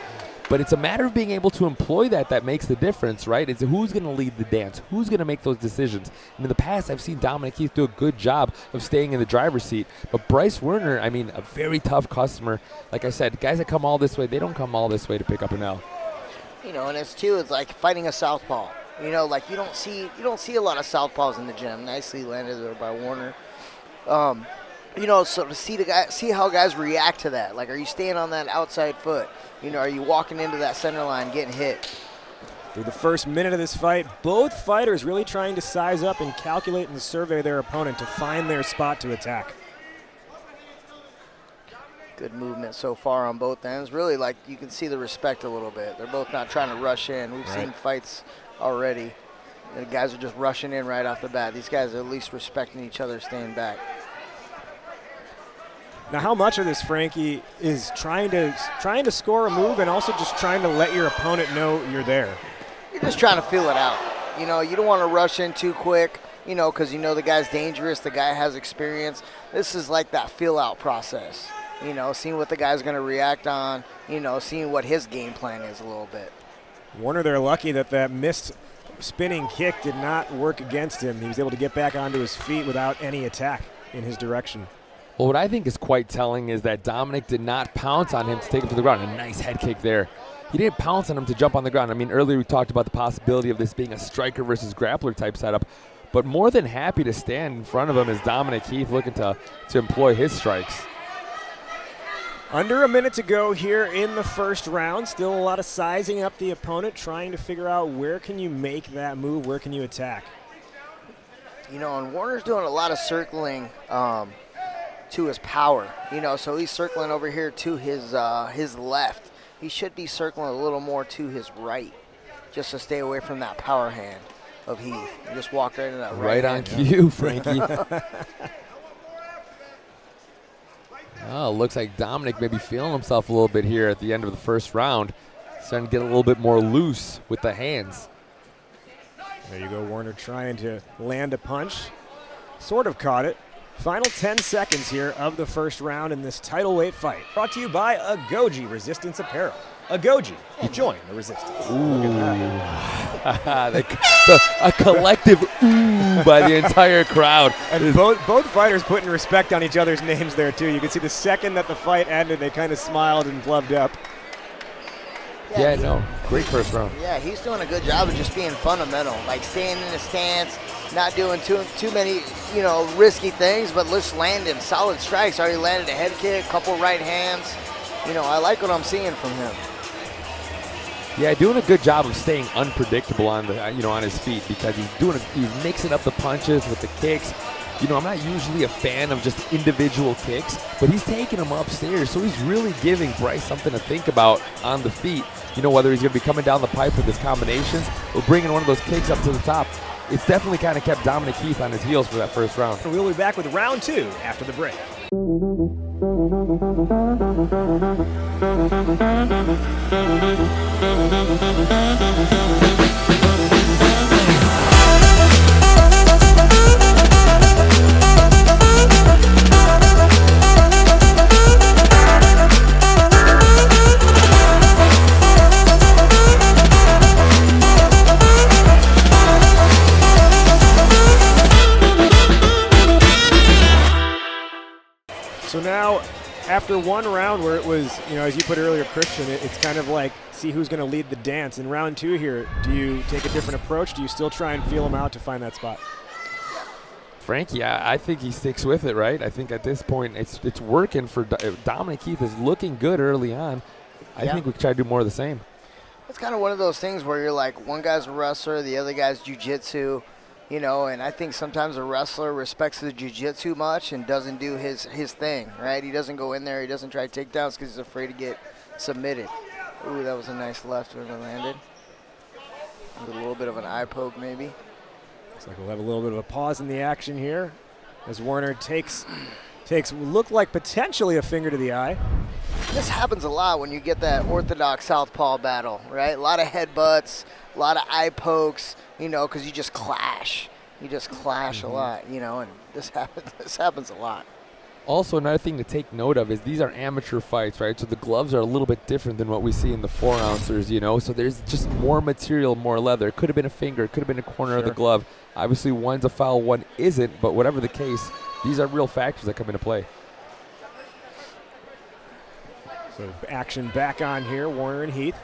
But it's a matter of being able to employ that makes the difference, right? It's who's going to lead the dance, who's going to make those decisions. And in the past, I've seen Dominic Heath do a good job of staying in the driver's seat. But Bryce Woerner, I mean, a very tough customer. Like I said, guys that come all this way, they don't come all this way to pick up an L.
And it's like fighting a southpaw. Like you don't see a lot of southpaws in the gym. Nicely landed there by Woerner. So to see how guys react to that. Like, are you staying on that outside foot? Are you walking into that center line getting hit?
Through the first minute of this fight, both fighters really trying to size up and calculate and survey their opponent to find their spot to attack.
Good movement so far on both ends. Really, like, you can see the respect a little bit. They're both not trying to rush in. We've seen fights already. The guys are just rushing in right off the bat. These guys are at least respecting each other, staying back.
Now, how much of this, Frankie, is trying to score a move and also just trying to let your opponent know you're there?
You're just trying to feel it out. You don't want to rush in too quick, because the guy's dangerous, the guy has experience. This is like that feel-out process, seeing what the guy's going to react on, seeing what his game plan is a little bit.
Woerner, they're lucky that missed spinning kick did not work against him. He was able to get back onto his feet without any attack in his direction.
Well, what I think is quite telling is that Dominic did not pounce on him to take him to the ground. A nice head kick there. He didn't pounce on him to jump on the ground. I mean, earlier we talked about the possibility of this being a striker versus grappler type setup, but more than happy to stand in front of him is Dominic Heath looking to employ his strikes.
Under a minute to go here in the first round. Still a lot of sizing up the opponent, trying to figure out where can you make that move, where can you attack.
And Woerner's doing a lot of circling to his power, so he's circling over here to his left. He should be circling a little more to his right, just to stay away from that power hand of Heath. He just walked right into that
right
hand.
on cue, Frankie. Looks like Dominic may be feeling himself a little bit here at the end of the first round. Starting to get a little bit more loose with the hands.
There you go, Woerner trying to land a punch. Sort of caught it. Final 10 seconds here of the first round in this title weight fight. Brought to you by Agoji Resistance Apparel. Agoji, join the resistance. Look at that.
A collective ooh by the entire crowd.
And both fighters putting respect on each other's names there, too. You can see the second that the fight ended, they kind of smiled and gloved up.
Great first round.
Yeah, he's doing a good job of just being fundamental, like staying in the stance, not doing too many, risky things, but just landing solid strikes. Already landed a head kick, couple right hands. I like what I'm seeing from him.
Yeah, doing a good job of staying unpredictable on on his feet, because he's mixing up the punches with the kicks. I'm not usually a fan of just individual kicks, but he's taking them upstairs, so he's really giving Bryce something to think about on the feet. Whether he's going to be coming down the pipe with his combinations or bringing one of those kicks up to the top. It's definitely kind of kept Dominic Heath on his heels for that first round.
We'll be back with round 2 after the break. So now, after one round where it was, as you put earlier, Christian, it's kind of like see who's going to lead the dance. In round 2 here, do you take a different approach? Do you still try and feel him out to find that spot?
Frankie, I think he sticks with it, right? I think at this point it's working for Dominic Heath is looking good early on. I think we try to do more of the same.
It's kind of one of those things where you're like, one guy's a wrestler, the other guy's jiu-jitsu. And I think sometimes a wrestler respects the jiu-jitsu much and doesn't do his thing, right? He doesn't go in there. He doesn't try takedowns because he's afraid to get submitted. Ooh, that was a nice left when it landed. With a little bit of an eye poke, maybe.
Looks like we'll have a little bit of a pause in the action here as Woerner takes look like potentially a finger to the eye.
This happens a lot when you get that orthodox southpaw battle, right? A lot of headbutts, a lot of eye pokes, because you just clash. You just clash a lot, and this happens a lot.
Also, another thing to take note of is these are amateur fights, right? So the gloves are a little bit different than what we see in the 4-ouncers, you know? So there's just more material, more leather. It could have been a finger. It could have been a corner of the glove. Obviously, one's a foul, one isn't. But whatever the case, these are real factors that come into play.
So action back on here, Woerner and Heath,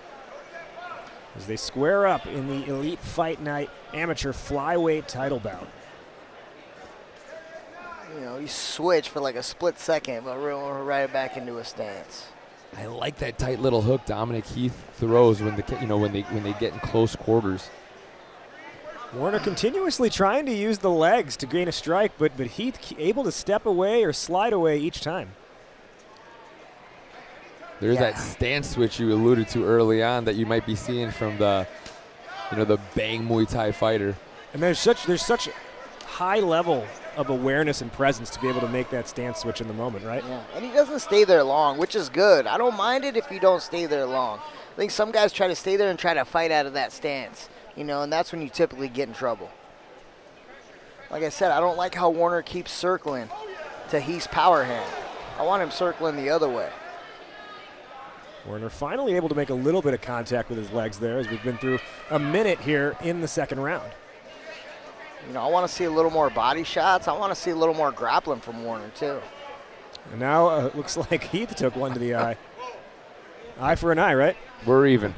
as they square up in the Elite Fight Night Amateur Flyweight title bout.
You know, you switch for like a split second, but we're right back into a stance.
I like that tight little hook Dominic Heath throws when they get in close quarters.
Woerner continuously trying to use the legs to gain a strike, but Heath able to step away or slide away each time.
There's that stance switch you alluded to early on that you might be seeing from the bang Muay Thai fighter.
And there's such high level of awareness and presence to be able to make that stance switch in the moment, right?
Yeah, and he doesn't stay there long, which is good. I don't mind it if you don't stay there long. I think some guys try to stay there and try to fight out of that stance, you know, and that's when you typically get in trouble. Like I said, I don't like how Woerner keeps circling to Heath's power hand. I want him circling the other way.
Woerner finally able to make a little bit of contact with his legs there as we've been through a minute here in the second round.
You know, I want to see a little more body shots. I want to see a little more grappling from Woerner, too.
And now it looks like Heath took one to the eye. Eye for an eye, right?
We're even.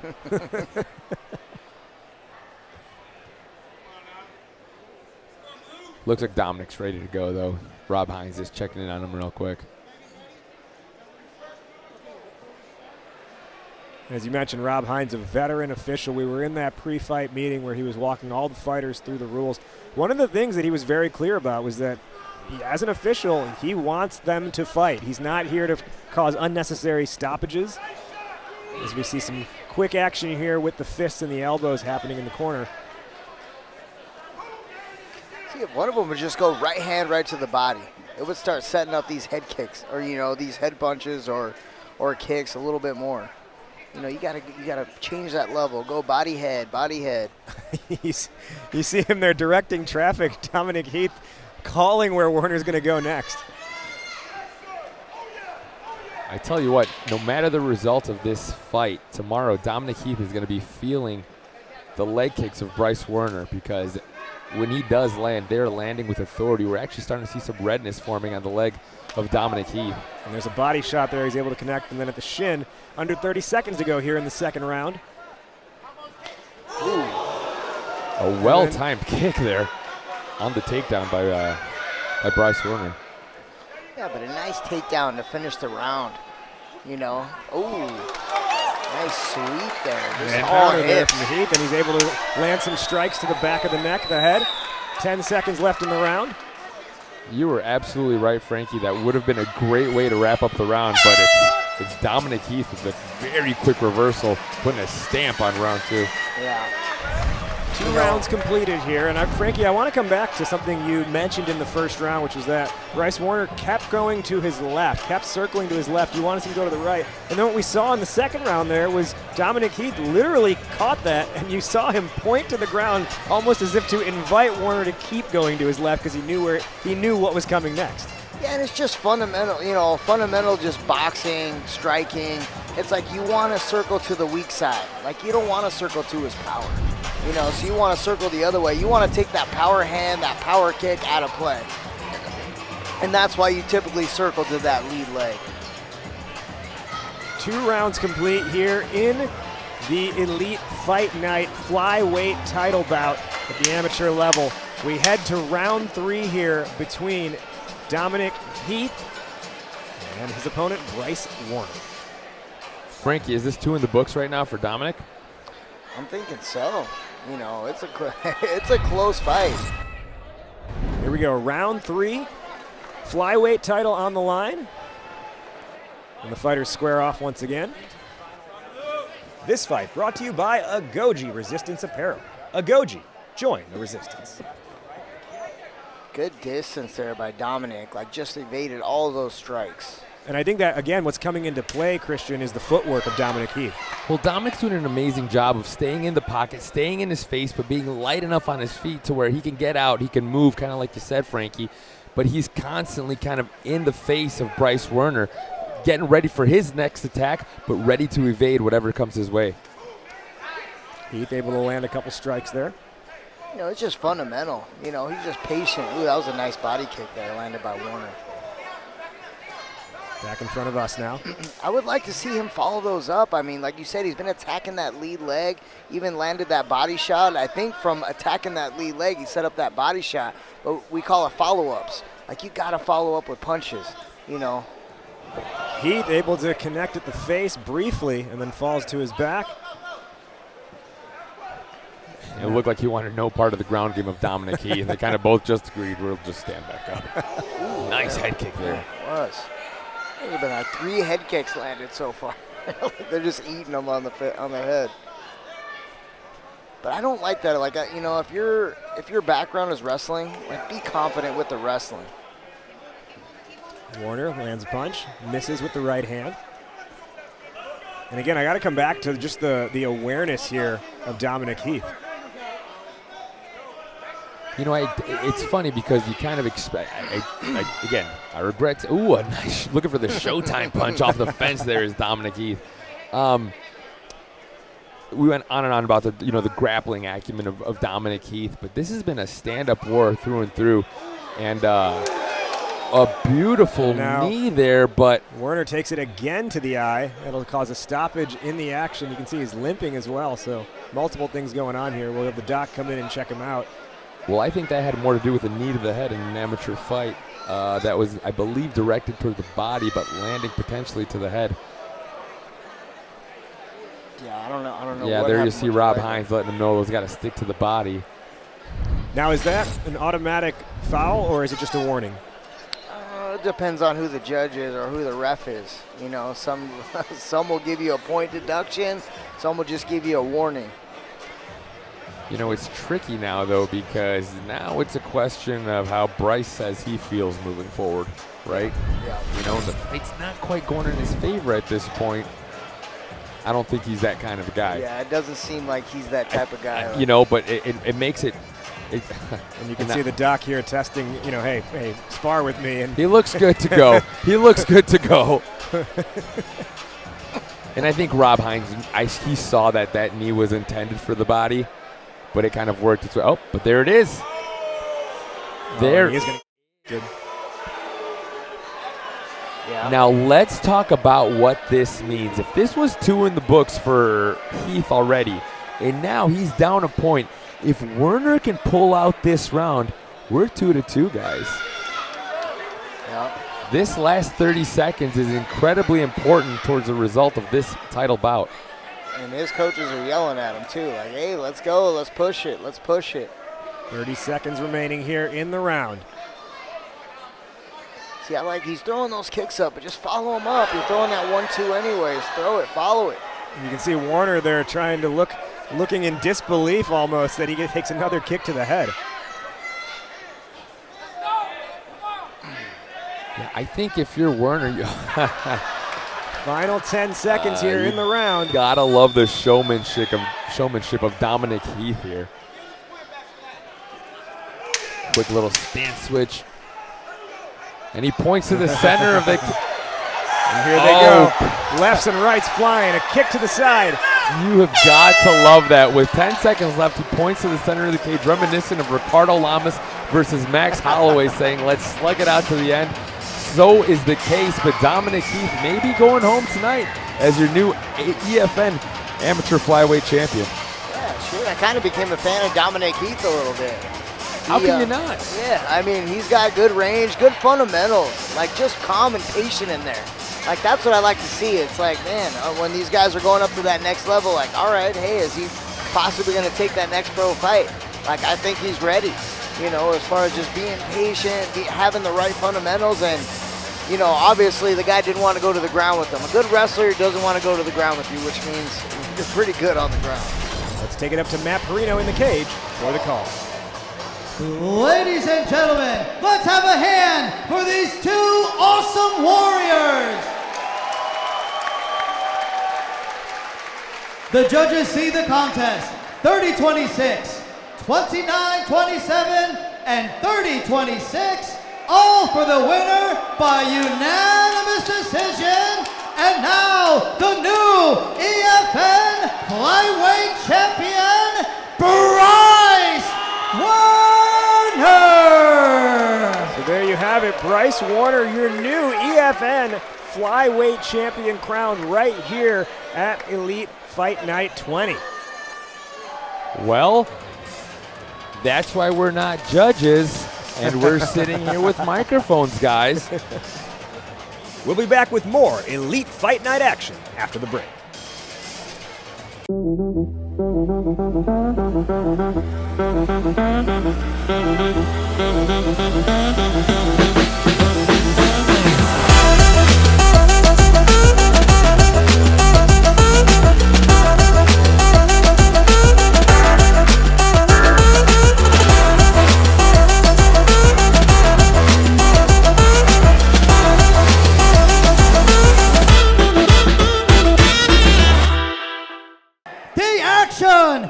Looks like Dominic's ready to go, though. Rob Hines is checking in on him real quick.
As you mentioned, Rob Hines, a veteran official. We were in that pre-fight meeting where he was walking all the fighters through the rules. One of the things that he was very clear about was that as an official, he wants them to fight. He's not here to cause unnecessary stoppages. As we see some quick action here with the fists and the elbows happening in the corner.
See, if one of them would just go right hand right to the body, it would start setting up these head kicks or, you know, these head punches or kicks a little bit more. You know, you gotta change that level. Go body head, body head.
You see him there directing traffic. Dominic Heath calling where Woerner's going to go next.
I tell you what, no matter the result of this fight, tomorrow Dominic Heath is going to be feeling the leg kicks of Bryce Woerner, because when he does land, they're landing with authority. We're actually starting to see some redness forming on the leg of Dominic Heath.
And there's a body shot there. He's able to connect, and then at the shin, under 30 seconds to go here in the second round.
Ooh. A well-timed kick there on the takedown by Bryce Woerner.
Yeah, but a nice takedown to finish the round. You know, ooh, nice sweep there.
And counter there from Heath, and he's able to land some strikes to the back of the neck, the head. 10 seconds left in the round.
You were absolutely right, Frankie. That would have been a great way to wrap up the round, but it's Dominic Heath with a very quick reversal, putting a stamp on round two.
Yeah.
2 rounds completed here, and Frankie, I want to come back to something you mentioned in the first round, which was that Bryce Woerner kept going to his left, kept circling to his left. You wanted him to go to the right. And then what we saw in the second round there was Dominic Heath literally caught that, and you saw him point to the ground almost as if to invite Woerner to keep going to his left because he knew what was coming next.
Yeah, and it's just fundamental, you know, just boxing, striking. It's like you want to circle to the weak side. Like you don't want to circle to his power. You know, so you want to circle the other way. You want to take that power hand, that power kick out of play. And that's why you typically circle to that lead leg.
2 rounds complete here in the Elite Fight Night flyweight title bout at the amateur level. We head to round 3 here between Dominic Heath and his opponent, Bryce Woerner.
Frankie, is this 2 in the books right now for Dominic?
I'm thinking so. You know, it's a close fight.
Here we go, round 3. Flyweight title on the line. And the fighters square off once again. This fight brought to you by Agoji Resistance Apparel. Agoji, join the resistance.
Good distance there by Dominic. Like just evaded all of those strikes.
And I think that, again, what's coming into play, Christian, is the footwork of Dominic Heath.
Well, Dominic's doing an amazing job of staying in the pocket, staying in his face, but being light enough on his feet to where he can get out, he can move, kind of like you said, Frankie. But he's constantly kind of in the face of Bryce Woerner, getting ready for his next attack, but ready to evade whatever comes his way.
Heath able to land a couple strikes there.
You know, it's just fundamental. You know, he's just patient. Ooh, that was a nice body kick there, landed by Woerner.
Back in front of us now.
I would like to see him follow those up. I mean, like you said, he's been attacking that lead leg, even landed that body shot. I think from attacking that lead leg, he set up that body shot. But we call it follow-ups. Like, you got to follow up with punches, you know.
Heath able to connect at the face briefly and then falls to his back.
It looked like he wanted no part of the ground game of Dominic Heath. They kind of both just agreed, we'll just stand back up.
Ooh,
nice head kick there.
It was. There's been like 3 head kicks landed so far. They're just eating them on the head. But I don't like that. Like, you know, if your background is wrestling, like, be confident with the wrestling.
Woerner lands a punch, misses with the right hand. And again, I got to come back to just the awareness here of Dominic Heath.
You know, it's funny because you kind of expect, again, I regret, ooh, a nice, looking for the Showtime punch off the fence there is Dominic Heath. We went on and on about the grappling acumen of Dominic Heath, but this has been a stand-up war through and through. And a beautiful knee there, but
Woerner takes it again to the eye. It'll cause a stoppage in the action. You can see he's limping as well, so multiple things going on here. We'll have the doc come in and check him out.
Well, I think that had more to do with the knee to the head in an amateur fight. That was, I believe, directed toward the body, but landing potentially to the head.
Yeah, I don't know.
Yeah, there you see Rob Hines letting him know he's got to stick to the body.
Now, is that an automatic foul, or is it just a warning?
It depends on who the judge is or who the ref is. You know, some will give you a point deduction, some will just give you a warning.
You know, it's tricky now, though, because now it's a question of how Bryce says he feels moving forward, right?
Yeah.
You know, the fight's not quite going in his favor at this point. I don't think he's that kind of a guy.
Yeah, it doesn't seem like he's that type of guy.
You know, but it makes it.
And you can see the doc here testing, you know, hey, spar with me. And
he looks good to go. He looks good to go. And I think Rob Hines, he saw that knee was intended for the body, but it kind of worked its way. Oh, but there it is. There.
He is gonna good.
Yeah.
Now let's talk about what this means. If this was 2 in the books for Heath already, and now he's down a point, if Woerner can pull out this round, we're 2-2, guys.
Yeah.
This last 30 seconds is incredibly important towards the result of this title bout.
And his coaches are yelling at him, too. Like, hey, let's go. Let's push it. Let's push it.
30 seconds remaining here in the round.
See, he's throwing those kicks up, but just follow him up. You're throwing that 1-2 anyways. Throw it. Follow it.
You can see Woerner there trying to looking in disbelief almost that he takes another kick to the head.
Yeah, I think if you're Woerner,
Final 10 seconds here in the round.
Gotta love the showmanship of Dominic Heath here. Quick little stance switch. And he points to the center of the...
And here they go. Lefts and rights flying. A kick to the side.
You have got to love that. With 10 seconds left, he points to the center of the cage, reminiscent of Ricardo Lamas versus Max Holloway, saying, let's slug it out to the end. So is the case, but Dominic Heath may be going home tonight as your new EFN amateur flyweight champion.
Yeah, sure. I kind of became a fan of Dominic Heath a little bit.
How can you not?
Yeah, I mean, he's got good range, good fundamentals, like just calm and patient in there. Like, that's what I like to see. It's like, man, when these guys are going up to that next level, like, all right, hey, is he possibly going to take that next pro fight? Like, I think he's ready, you know, as far as just being patient, having the right fundamentals. And, you know, obviously the guy didn't want to go to the ground with him. A good wrestler doesn't want to go to the ground with you, which means you're pretty good on the ground.
Let's take it up to Matt Perino in the cage for the call.
Ladies and gentlemen, let's have a hand for these two awesome warriors. The judges see the contest 30-26, 29-27, and 30-26, all for the winner by unanimous decision. And now, the new EFN flyweight champion, Bryce Woerner!
So there you have it, Bryce Woerner, your new EFN flyweight champion crowned right here at Elite Fight Night 20.
Well, that's why we're not judges, and we're sitting here with microphones, guys.
We'll be back with more Elite Fight Night action after the break.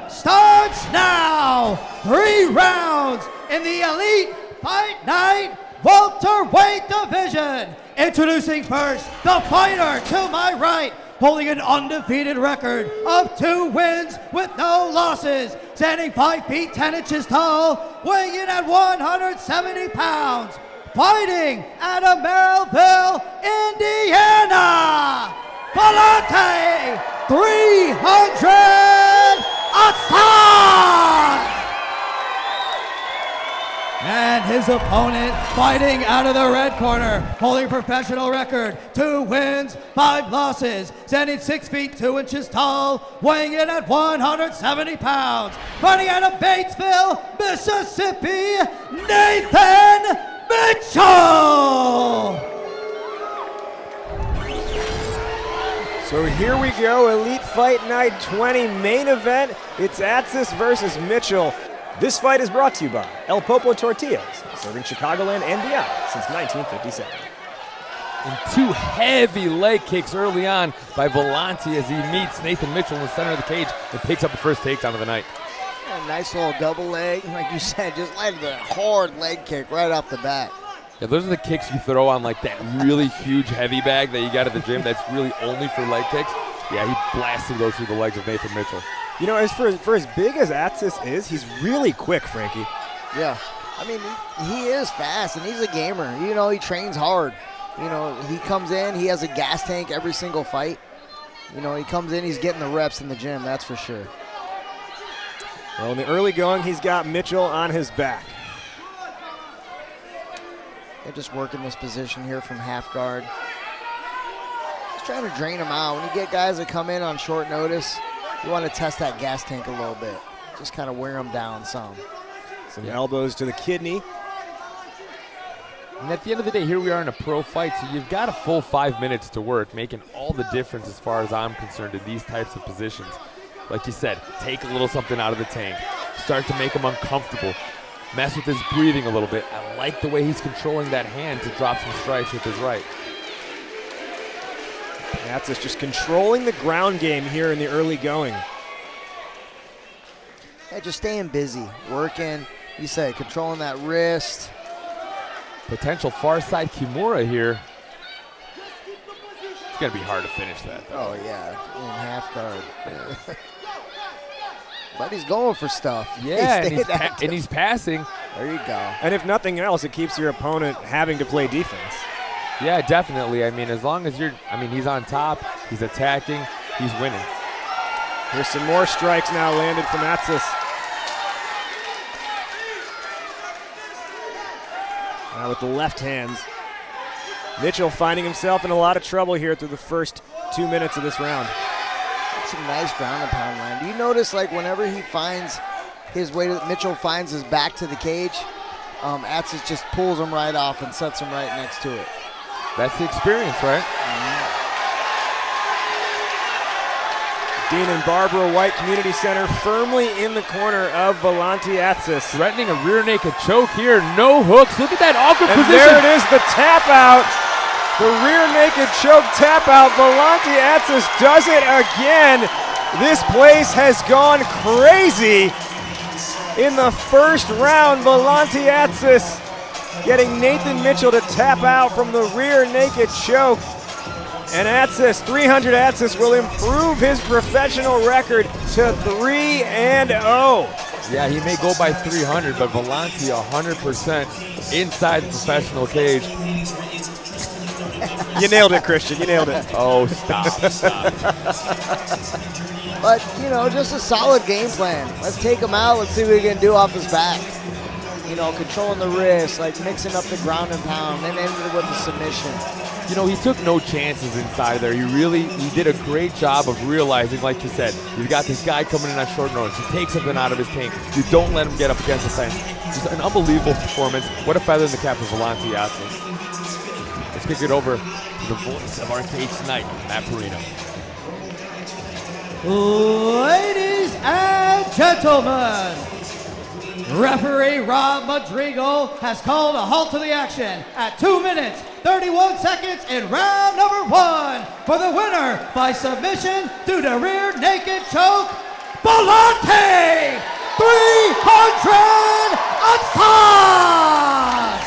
Starts now. 3 rounds in the Elite Fight Night welterweight division. Introducing first, the fighter to my right, holding an undefeated record of 2 wins with no losses, standing 5 feet 10 inches tall, weighing in at 170 pounds, fighting out of Merrillville, Indiana, Valanti, 300 Atsas! And his opponent fighting out of the red corner, holding a professional record, 2 wins, 5 losses, standing 6 feet 2 inches tall, weighing in at 170 pounds, fighting out of Batesville, Mississippi, Nathan Mitchell!
So here we go, Elite Fight Night 20 main event. It's Atsas versus Mitchell. This fight is brought to you by El Popo Tortillas, serving Chicagoland and beyond since 1957.
And 2 heavy leg kicks early on by Valanti as he meets Nathan Mitchell in the center of the cage and picks up the first takedown of the night.
Yeah, nice little double leg, like you said, just like the hard leg kick right off the bat.
Yeah, those are the kicks you throw on like that really huge heavy bag that you got at the gym that's really only for leg kicks. Yeah, he blasted those through the legs of Nathan Mitchell.
You know, as for as big as Atsas is, he's really quick, Frankie.
Yeah, I mean, he is fast, and he's a gamer. You know, he trains hard. You know, he comes in, he has a gas tank every single fight. You know, he comes in, he's getting the reps in the gym, that's for sure.
Well, in the early going, he's got Mitchell on his back.
They're just working this position here from half guard. Just trying to drain them out. When you get guys that come in on short notice, you want to test that gas tank a little bit. Just kind of wear them down some.
Some elbows to the kidney.
And at the end of the day, here we are in a pro fight, so you've got a full 5 minutes to work, making all the difference as far as I'm concerned in these types of positions. Like you said, take a little something out of the tank. Start to make him uncomfortable. Mess with his breathing a little bit. I like the way he's controlling that hand to drop some strikes with his right.
Atsas just controlling the ground game here in the early going.
Yeah, just staying busy, working. You say, controlling that wrist.
Potential far side Kimura here. It's going to be hard to finish that.
Oh, yeah, in half guard. Yeah. But he's going for stuff.
Yeah, and he's passing.
There you go.
And if nothing else, it keeps your opponent having to play defense.
Yeah, definitely. I mean, as long as he's on top, he's attacking, he's winning.
Here's some more strikes now landed from Atsas. Now with the left hands. Mitchell finding himself in a lot of trouble here through the first 2 minutes of this round.
Some nice ground and pound line. Do you notice, like, whenever he finds his way to, Mitchell finds his back to the cage, Atsas just pulls him right off and sets him right next to it.
That's the experience, right?
Dean and Barbara White Community Center firmly in the corner of Valanti Atsas.
Threatening a rear naked choke here. No hooks. Look at that awkward
And
position.
there it is, the tap out. The rear naked choke tap out. Valanti Atsas does it again. This place has gone crazy. In the first round, Valanti Atsas getting Nathan Mitchell to tap out from the rear naked choke. And Atsas, 300 Atsas will improve his professional record to 3-0.
Yeah, he may go by 300, but Valanti 100% inside the professional cage.
You nailed it, Christian. You nailed it.
Oh, stop.
But, you know, just a solid game plan. Let's take him out. Let's see what he can do off his back. You know, controlling the wrist, like mixing up the ground and pound, and ended with the submission.
You know, he took no chances inside there. He did a great job of realizing, like you said, you've got this guy coming in on short notice. You take something out of his tank. You don't let him get up against the fence. Just an unbelievable performance. What a feather in the cap of Valanti Atsas. Let's kick it over to the voice of our cage tonight, Matt Perino.
Ladies and gentlemen, referee Rob Madrigal has called a halt to the action at 2 minutes, 31 seconds in round number 1 for the winner by submission through the rear naked choke, Valanti 300 Atsas!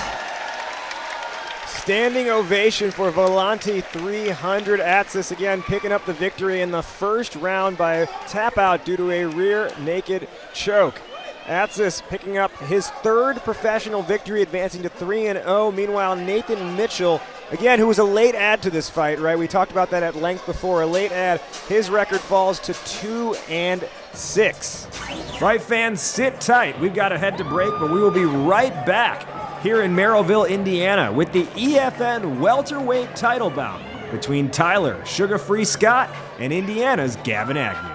Standing ovation for Valanti 300 Atsas, again picking up the victory in the first round by tap out due to a rear naked choke. Atsas picking up his third professional victory, advancing to 3-0. Meanwhile, Nathan Mitchell, again, who was a late add to this fight, right? We talked about that at length before. A late add. His record falls to 2-6.
Fight fans, sit tight. We've got to head to break, but we will be right back here in Merrillville, Indiana, with the EFN welterweight title bout between Tyler Sugar-Free Scott and Indiana's Gavin Agnew.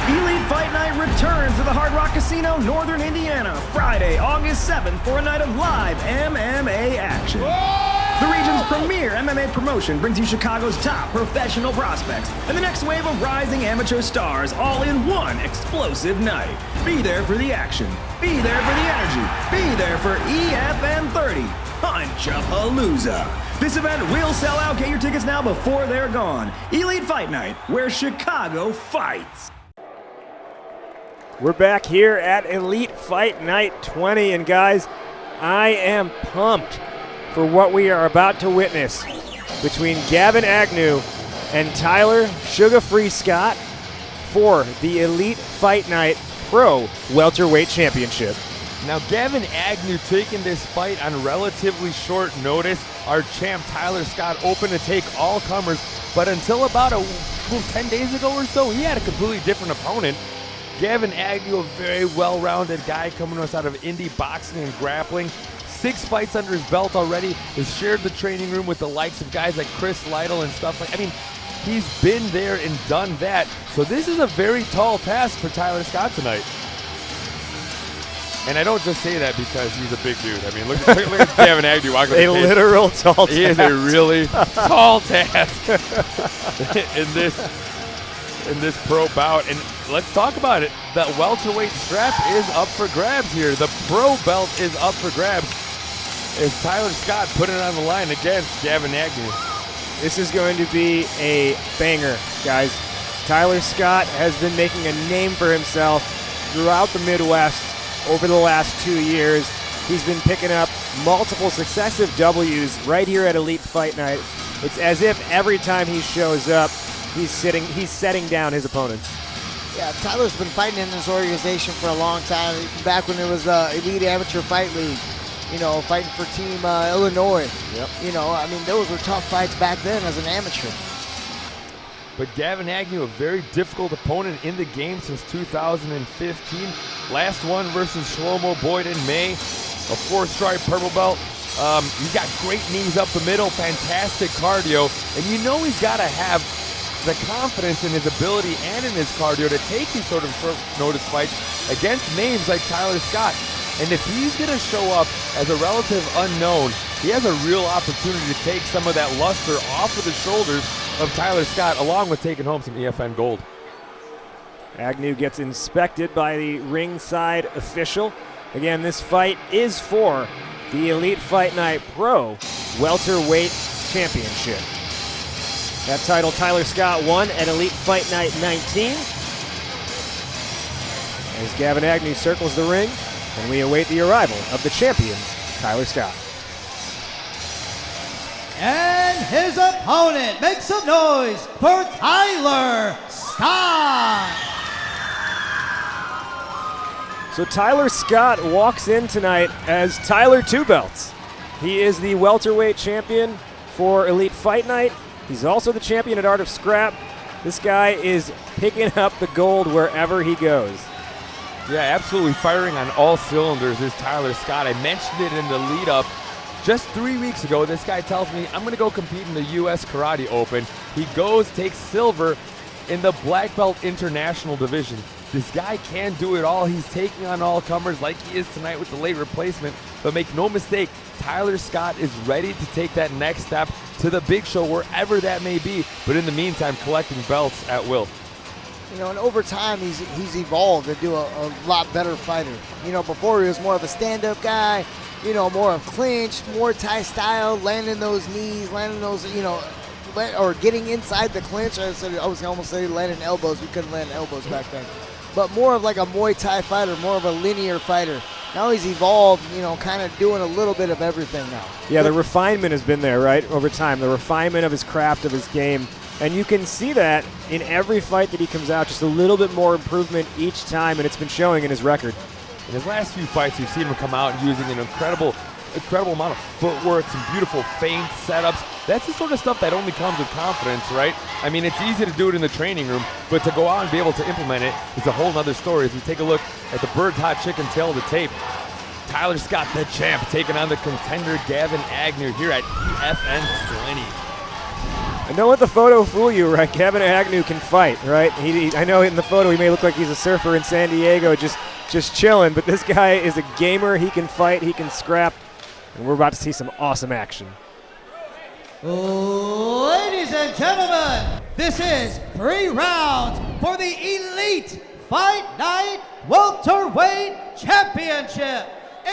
Elite Fight Night returns to the Hard Rock Casino, Northern Indiana, Friday, August 7th for a night of live MMA action. The region's premier MMA promotion brings you Chicago's top professional prospects and the next wave of rising amateur stars all in one explosive night. Be there for the action. Be there for the energy. Be there for EFN 30. Punch-a-palooza. This event will sell out. Get your tickets now before they're gone. Elite Fight Night, where Chicago fights.
We're back here at Elite Fight Night 20, and guys, I am pumped for what we are about to witness between Gavin Agnew and Tyler Sugar-Free Scott for the Elite Fight Night Pro Welterweight Championship.
Now, Gavin Agnew taking this fight on relatively short notice. Our champ, Tyler Scott, open to take all comers, but until about 10 days ago or so, he had a completely different opponent. Gavin Agnew, a very well-rounded guy coming to us out of indie boxing and grappling. 6 fights under his belt already. Has shared the training room with the likes of guys like Chris Lytle and stuff. He's been there and done that. So this is a very tall task for Tyler Scott tonight. And I don't just say that because he's a big dude. Look at Gavin Agnew walking
A literal tall task.
He is a really tall task in this pro bout. And let's talk about it. That welterweight strap is up for grabs here. The pro belt is up for grabs. Is Tyler Scott putting it on the line against Gavin Agnew?
This is going to be a banger, guys. Tyler Scott has been making a name for himself throughout the Midwest over the last 2 years. He's been picking up multiple successive W's right here at Elite Fight Night. It's as if every time he shows up, he's setting down his opponents.
Yeah, Tyler's been fighting in this organization for a long time, back when it was Elite Amateur Fight League, fighting for Team Illinois.
Yep.
Those were tough fights back then as an amateur.
But Gavin Agnew, a very difficult opponent in the game since 2015. Last one versus Shlomo Boyd in May, a 4-stripe purple belt. He's got great knees up the middle, fantastic cardio, and he's got to have the confidence in his ability and in his cardio to take these sort of short notice fights against names like Tyler Scott. And if he's going to show up as a relative unknown, he has a real opportunity to take some of that luster off of the shoulders of Tyler Scott, along with taking home some EFN gold.
Agnew gets inspected by the ringside official. Again, this fight is for the Elite Fight Night Pro Welterweight Championship. That title Tyler Scott won at Elite Fight Night 19. As Gavin Agnew circles the ring, and we await the arrival of the champion, Tyler Scott.
And his opponent, make some noise for Tyler Scott.
So Tyler Scott walks in tonight as Tyler Two Belts. He is the welterweight champion for Elite Fight Night. He's also the champion at Art of Scrap. This guy is picking up the gold wherever he goes.
Yeah, absolutely firing on all cylinders is Tyler Scott. I mentioned it in the lead up. Just 3 weeks ago, this guy tells me, I'm going to go compete in the U.S. Karate Open. He goes, takes silver in the Black Belt International Division. This guy can do it all. He's taking on all comers like he is tonight with the late replacement. But make no mistake, Tyler Scott is ready to take that next step to the big show, wherever that may be. But in the meantime, collecting belts at will.
You know, and over time, he's evolved into a lot better fighter. You know, before he was more of a stand-up guy, you know, more of clinch, more Thai style, landing those knees, landing those, you know, or getting inside the clinch. I was almost saying landing elbows. We couldn't land elbows back then. But more of like a Muay Thai fighter, more of a linear fighter. Now he's evolved, you know, kind of doing a little bit of everything now.
Yeah, the refinement has been there, right, over time. The refinement of his craft, of his game. And you can see that in every fight that he comes out, just a little bit more improvement each time, and it's been showing in his record.
In his last few fights, you've seen him come out using an incredible amount of footwork, some beautiful feint setups. That's the sort of stuff that only comes with confidence, right? I mean, it's easy to do it in the training room, but to go out and be able to implement it is a whole nother story. As we take a look at the bird's hot chicken tail of the tape, Tyler Scott, the champ, taking on the contender Gavin Agnew here at EFN 20.
And don't let the photo fool you, right? Gavin Agnew can fight, right? I know in the photo he may look like he's a surfer in San Diego just chilling, but this guy is a gamer. He can fight, he can scrap, and we're about to see some awesome action.
Ladies and gentlemen, this is 3 rounds for the Elite Fight Night Welterweight Championship.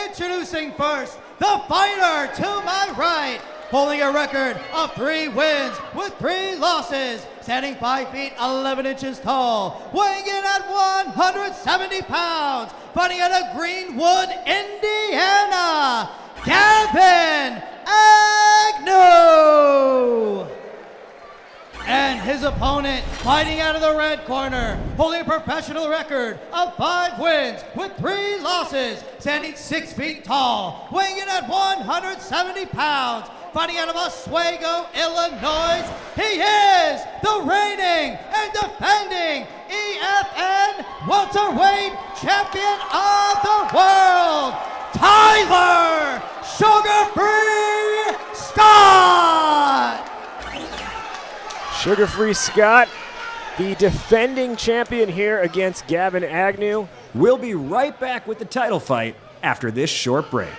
Introducing first, the fighter to my right, holding a record of 3 wins with 3 losses, standing 5 feet 11 inches tall, weighing in at 170 pounds, fighting out of Greenwood, Indiana, Gavin Agnew. And his opponent, fighting out of the red corner, holding a professional record of 5 wins with 3 losses, standing 6 feet tall, weighing in at 170 pounds, fighting out of Oswego, Illinois. He is the reigning and defending EFN welterweight champion of the world, Tyler Sugar Free Scott.
Sugar Free Scott, the defending champion here against Gavin Agnew.
We'll be right back with the title fight after this short break.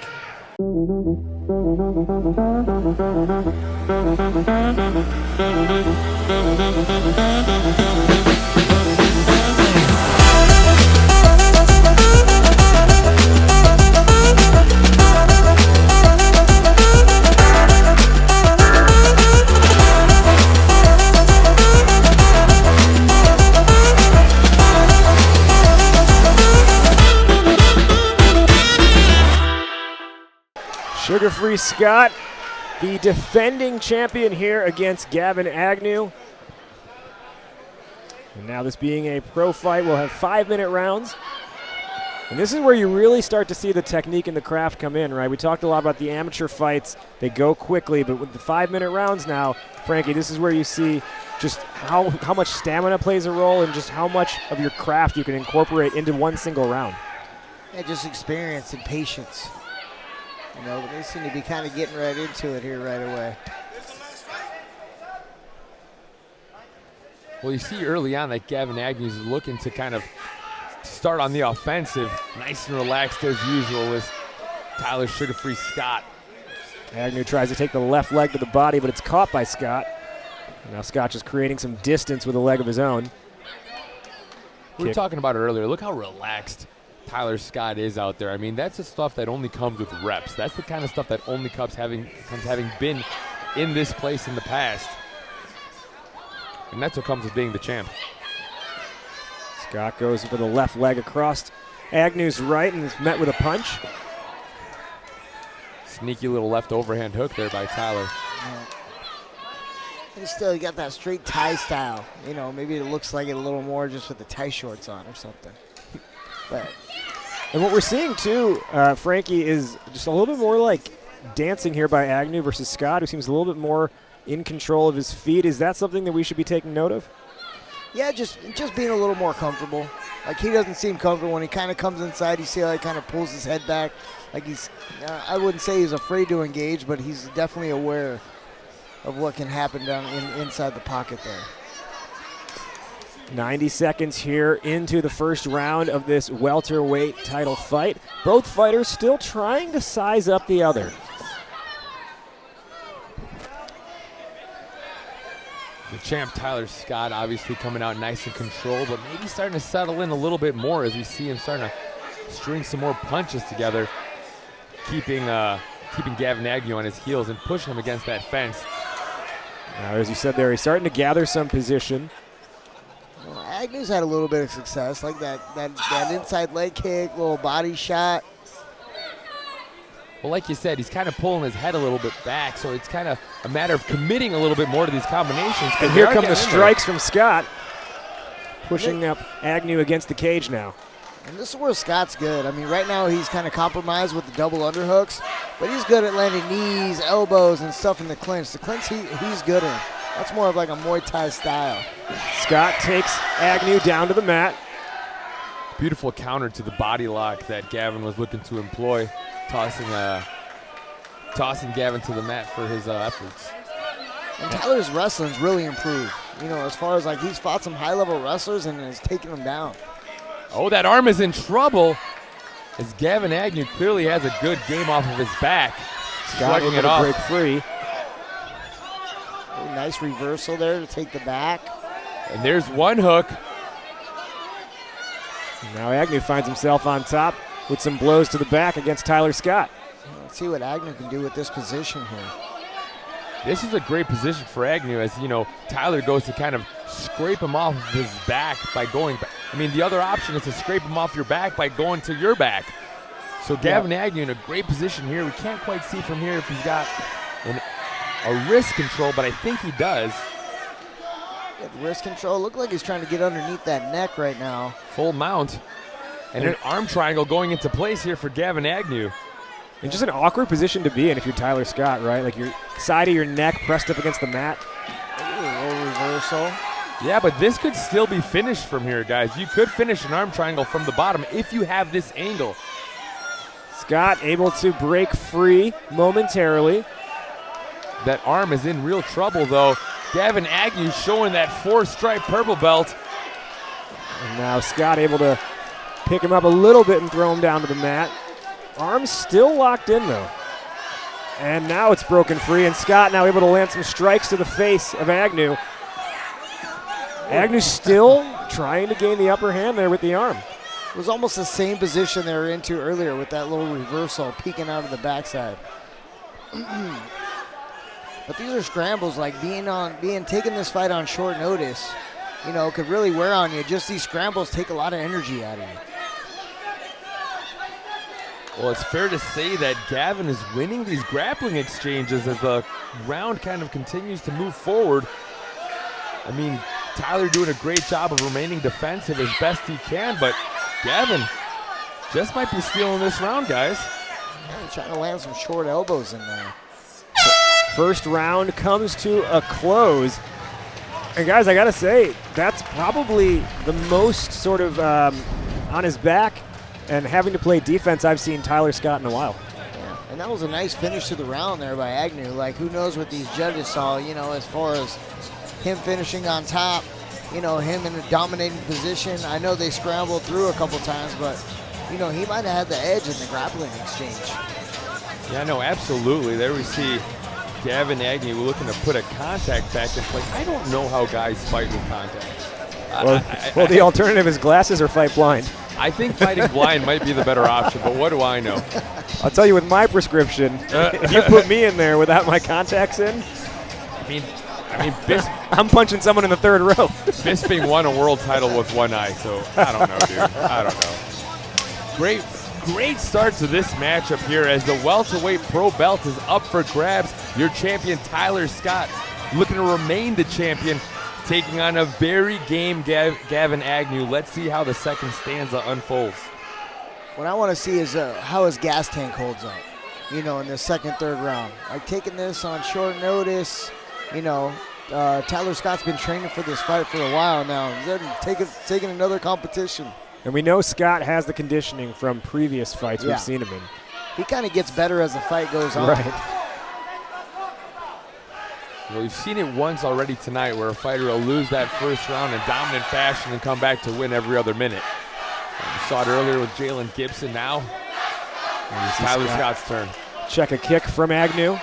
Sugar Free Scott, the defending champion here against Gavin Agnew. And now this being a pro fight, we'll have 5-minute rounds. And this is where you really start to see the technique and the craft come in, right? We talked a lot about the amateur fights. They go quickly, but with the 5-minute rounds now, Frankie, this is where you see just how much stamina plays a role and just how much of your craft you can incorporate into one single round.
Yeah, just experience and patience. You know, they seem to be kind of getting right into it here right away.
Well, you see early on that Gavin Agnew is looking to kind of start on the offensive, nice and relaxed as usual with Tyler Sugar Free Scott.
Agnew tries to take the left leg to the body, but it's caught by Scott. And now Scott just creating some distance with a leg of his own.
We were talking about it earlier. Look how relaxed Tyler Scott is out there. I mean, that's the stuff that only comes with reps. That's the kind of stuff that only comes having been in this place in the past. And that's what comes with being the champ.
Scott goes for the left leg across Agnew's right and is met with a punch.
Sneaky little left overhand hook there by Tyler.
He still got that straight tie style. You know, maybe it looks like it a little more just with the tie shorts on or something. But
and what we're seeing too, Frankie, is just a little bit more like dancing here by Agnew versus Scott, who seems a little bit more in control of his feet. Is that something that we should be taking note of?
yeah, just being a little more comfortable. Like, he doesn't seem comfortable when he kind of comes inside. You see how he kind of pulls his head back. Like, he's, I wouldn't say he's afraid to engage, but he's definitely aware of what can happen down inside the pocket there.
90 seconds here into the first round of this welterweight title fight. Both fighters still trying to size up the other.
The champ Tyler Scott obviously coming out nice and controlled, but maybe starting to settle in a little bit more as we see him starting to string some more punches together, keeping Gavin Agnew on his heels and pushing him against that fence.
Now, as you said there, he's starting to gather some position.
Well, Agnew's had a little bit of success, like that inside leg kick, little body shot.
Well, like you said, he's kind of pulling his head a little bit back, so it's kind of a matter of committing a little bit more to these combinations.
And here come the strikes from Scott, pushing up Agnew against the cage now.
And this is where Scott's good. I mean, right now he's kind of compromised with the double underhooks, but he's good at landing knees, elbows, and stuff in the clinch. The clinch he's good in. That's more of like a Muay Thai style.
Scott takes Agnew down to the mat.
Beautiful counter to the body lock that Gavin was looking to employ, tossing Gavin to the mat for his efforts.
And Tyler's wrestling's really improved. You know, as far as like he's fought some high-level wrestlers and is taking them down.
Oh, that arm is in trouble as Gavin Agnew clearly has a good game off of his back.
Scott able to break free.
Oh, nice reversal there to take the back.
And there's one hook.
Now Agnew finds himself on top with some blows to the back against Tyler Scott.
Let's see what Agnew can do with this position here.
This is a great position for Agnew as, you know, Tyler goes to kind of scrape him off of his back by going back. I mean, the other option is to scrape him off your back by going to your back. So Gavin Agnew in a great position here. We can't quite see from here if he's got a wrist control, but I think he does.
Yeah, the wrist control. Look like he's trying to get underneath that neck right now.
Full mount. And an arm triangle going into place here for Gavin Agnew.
And just an awkward position to be in if you're Tyler Scott, right? Like your side of your neck pressed up against the mat.
Ooh, a little reversal.
Yeah, but this could still be finished from here, guys. You could finish an arm triangle from the bottom if you have this angle.
Scott able to break free momentarily.
That arm is in real trouble, though. Gavin Agnew showing that 4-stripe purple belt.
And now Scott able to pick him up a little bit and throw him down to the mat. Arms still locked in, though. And now it's broken free, and Scott now able to land some strikes to the face of Agnew. Agnew still trying to gain the upper hand there with the arm.
It was almost the same position they were into earlier with that little reversal peeking out of the backside. But these are scrambles, like taking this fight on short notice, you know, could really wear on you. Just these scrambles take a lot of energy out of you.
Well, it's fair to say that Gavin is winning these grappling exchanges as the round kind of continues to move forward. I mean, Tyler doing a great job of remaining defensive as best he can, but Gavin just might be stealing this round, guys.
Yeah, trying to land some short elbows in there.
First round comes to a close. And guys, I gotta say, that's probably the most sort of on his back and having to play defense I've seen Tyler Scott in a while.
Yeah, and that was a nice finish to the round there by Agnew. Like, who knows what these judges saw, you know, as far as him finishing on top, you know, him in a dominating position. I know they scrambled through a couple times, but, you know, he might have had the edge in the grappling exchange.
Yeah, no, absolutely. There we see Gavin Agnew looking to put a contact back in play. I don't know how guys fight with contact.
Well, the alternative is glasses or fight blind.
I think fighting blind might be the better option, but what do I know?
I'll tell you with my prescription, if you put me in there without my contacts in,
I mean,
I'm punching someone in the third row.
Bisping won a world title with one eye, so I don't know, dude. I don't know. Great start to this matchup here as the welterweight pro belt is up for grabs. Your champion, Tyler Scott, looking to remain the champion, taking on a very game Gavin Agnew. Let's see how the second stanza unfolds.
What I want to see is how his gas tank holds up, in the second, third round. Like taking this on short notice, Tyler Scott's been training for this fight for a while now. He's taking another competition.
And we know Scott has the conditioning from previous fights we've seen him in.
He kind of gets better as the fight goes on.
Right.
Well, we've seen it once already tonight where a fighter will lose that first round in dominant fashion and come back to win every other minute. We saw it earlier with Jalan Gibson. Now it's Tyler Scott's turn.
Check a kick from Agnew.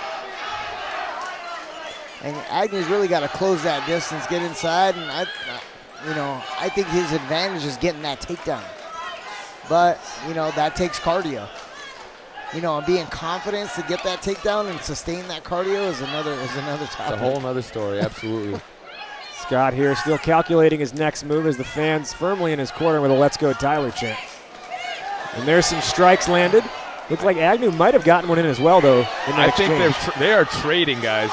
And Agnew's really got to close that distance, get inside, and I think his advantage is getting that takedown. But, that takes cardio. And being confident to get that takedown and sustain that cardio is another topic.
It's a whole other story, absolutely.
Scott here still calculating his next move as the fans firmly in his corner with a "Let's Go Tyler" chant. And there's some strikes landed. Looks like Agnew might have gotten one in as well, though.
I think they are trading, guys.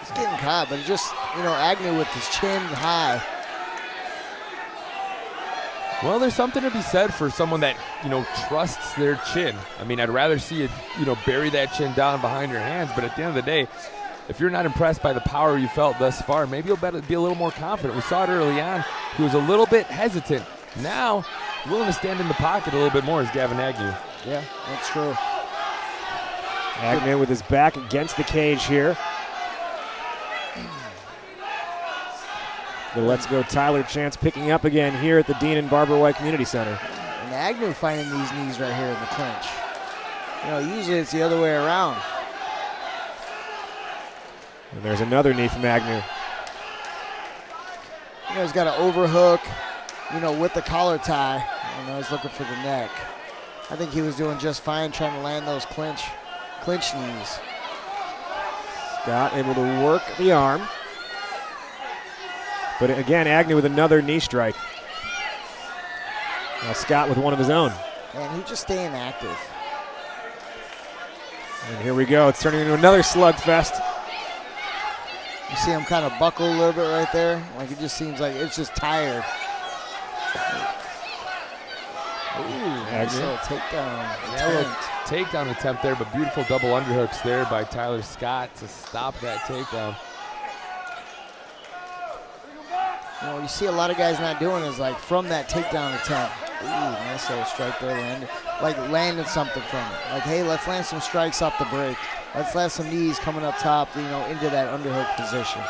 He's getting caught, but just, Agnew with his chin high.
Well, there's something to be said for someone that, trusts their chin. I mean, I'd rather see it, bury that chin down behind your hands, but at the end of the day, if you're not impressed by the power you felt thus far, maybe you'll better be a little more confident. We saw it early on. He was a little bit hesitant. Now, willing to stand in the pocket a little bit more is Gavin Agnew.
Yeah, that's true.
Agnew with his back against the cage here. The "Let's Go Tyler" chants picking up again here at the Dean and Barbara White Community Center.
And Agnew finding these knees right here in the clinch. Usually it's the other way around.
And there's another knee from Agnew.
He's got an overhook, with the collar tie. He's looking for the neck. I think he was doing just fine trying to land those clinch knees.
Scott able to work the arm. But again, Agnew with another knee strike. Now Scott with one of his own.
And he's just staying active.
And here we go. It's turning into another slugfest.
You see him kind of buckle a little bit right there. Like it just seems like it's just tired. Ooh, nice little takedown.
Takedown attempt there, but beautiful double underhooks there by Tyler Scott to stop that takedown.
What you see a lot of guys not doing is like from that takedown attempt. Ooh, nice little strike there, landed something from it. Like, hey, let's land some strikes off the break. Let's land some knees coming up top, into that underhook position.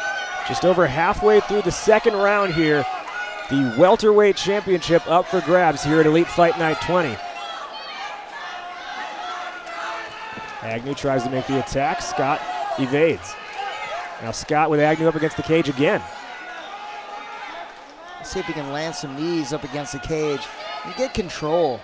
Just over halfway through the second round here. The welterweight championship up for grabs here at Elite Fight Night 20. Agnew tries to make the attack. Scott evades. Now Scott with Agnew up against the cage again.
Let's see if he can land some knees up against the cage and get control.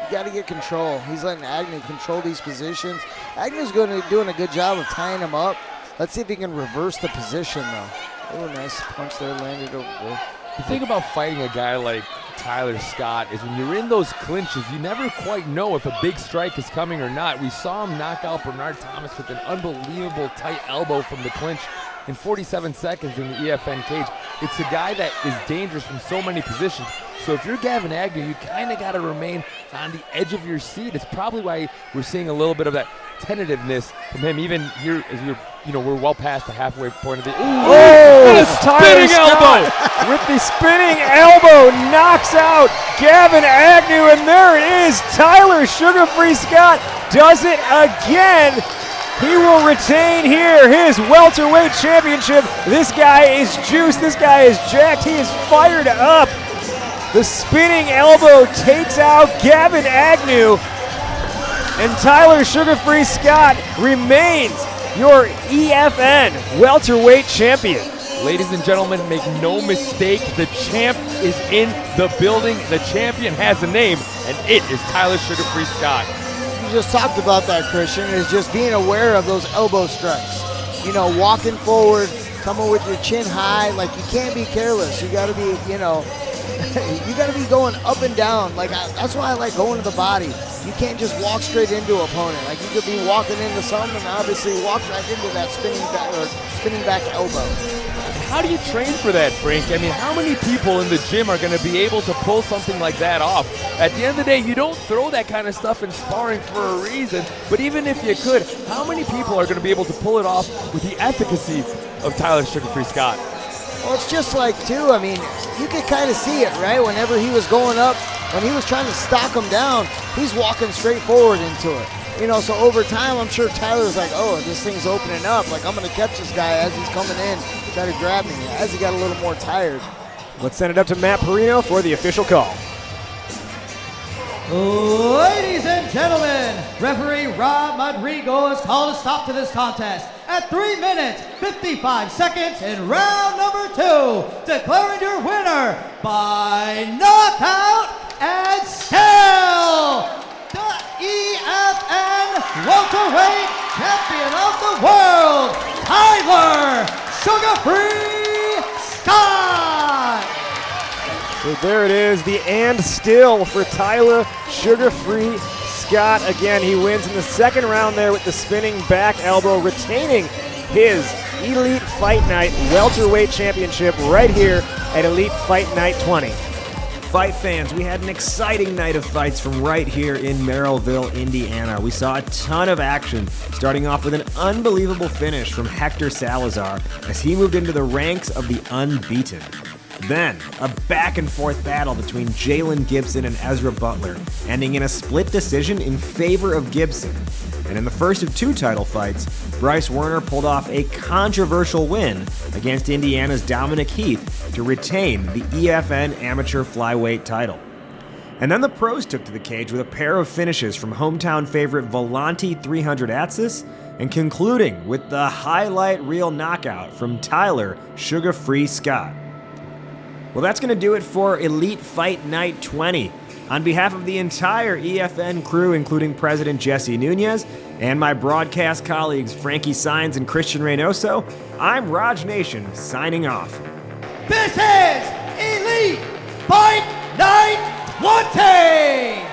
You got to get control. He's letting Agnew control these positions. Agnew's doing a good job of tying him up. Let's see if he can reverse the position, though. Oh, nice punch there, landed over.
The thing about fighting a guy like Tyler Scott is when you're in those clinches, you never quite know if a big strike is coming or not. We saw him knock out Bernard Thomas with an unbelievable tight elbow from the clinch in 47 seconds in the EFN cage. It's a guy that is dangerous from so many positions. So if you're Gavin Agnew, you kind of got to remain on the edge of your seat. It's probably why we're seeing a little bit of that tentativeness from him, even here as we're well past the halfway point of the.
Spinning elbow with the spinning elbow knocks out Gavin Agnew, and there it is. Tyler Sugar-Free Scott does it again. He will retain here his welterweight championship. This guy is juiced. This guy is jacked. He is fired up. The spinning elbow takes out Gavin Agnew, and Tyler Sugar-Free Scott remains your EFN welterweight champion.
Ladies and gentlemen, make no mistake, the champ is in the building. The champion has a name, and it is Tyler Sugar-Free Scott.
You just talked about that, Christian, is just being aware of those elbow strikes. You know, walking forward, coming with your chin high, like you can't be careless. You got to be, you know, you got to be going up and down. Like that's why I like going to the body. You can't just walk straight into an opponent. Like you could be walking into something and obviously walk right into that spinning back elbow.
How do you train for that, Frank? I mean, how many people in the gym are going to be able to pull something like that off? At the end of the day, you don't throw that kind of stuff in sparring for a reason, but even if you could, how many people are going to be able to pull it off with the efficacy of Tyler Sugar-Free Scott?
Well, it's just like, too, I mean, you could kind of see it, right? Whenever he was going up, when he was trying to stock him down, he's walking straight forward into it. You know, so over time, I'm sure Tyler's like, oh, this thing's opening up. Like, I'm going to catch this guy as he's coming in, try to grab me, as he got a little more tired.
Let's send it up to Matt Perino for the official call.
Ladies and gentlemen, referee Rob Rodrigo has called a stop to this contest at 3 minutes, 55 seconds in round number 2, declaring your winner by knockout and still the EFN welterweight champion of the world, Tyler Sugar-Free Scott.
So there it is, the and still for Tyler Sugar-Free Scott. Again, he wins in the second round there with the spinning back elbow, retaining his Elite Fight Night welterweight championship right here at Elite Fight Night 20. Fight fans, we had an exciting night of fights from right here in Merrillville, Indiana. We saw a ton of action, starting off with an unbelievable finish from Hector Salazar as he moved into the ranks of the unbeaten. Then, a back-and-forth battle between Jalan, Gibson, and Ezra Butler, ending in a split decision in favor of Gibson. And in the first of 2 title fights, Bryce Woerner pulled off a controversial win against Indiana's Dominic Heath to retain the EFN Amateur Flyweight title. And then the pros took to the cage with a pair of finishes from hometown favorite Valanti 300 Atsas, and concluding with the highlight reel knockout from Tyler Sugar-Free Scott. Well, that's going to do it for Elite Fight Night 20. On behalf of the entire EFN crew, including President Jesse Nunez, and my broadcast colleagues Frankie Saenz and Christian Reynoso, I'm Raj Nation, signing off.
This is Elite Fight Night 20!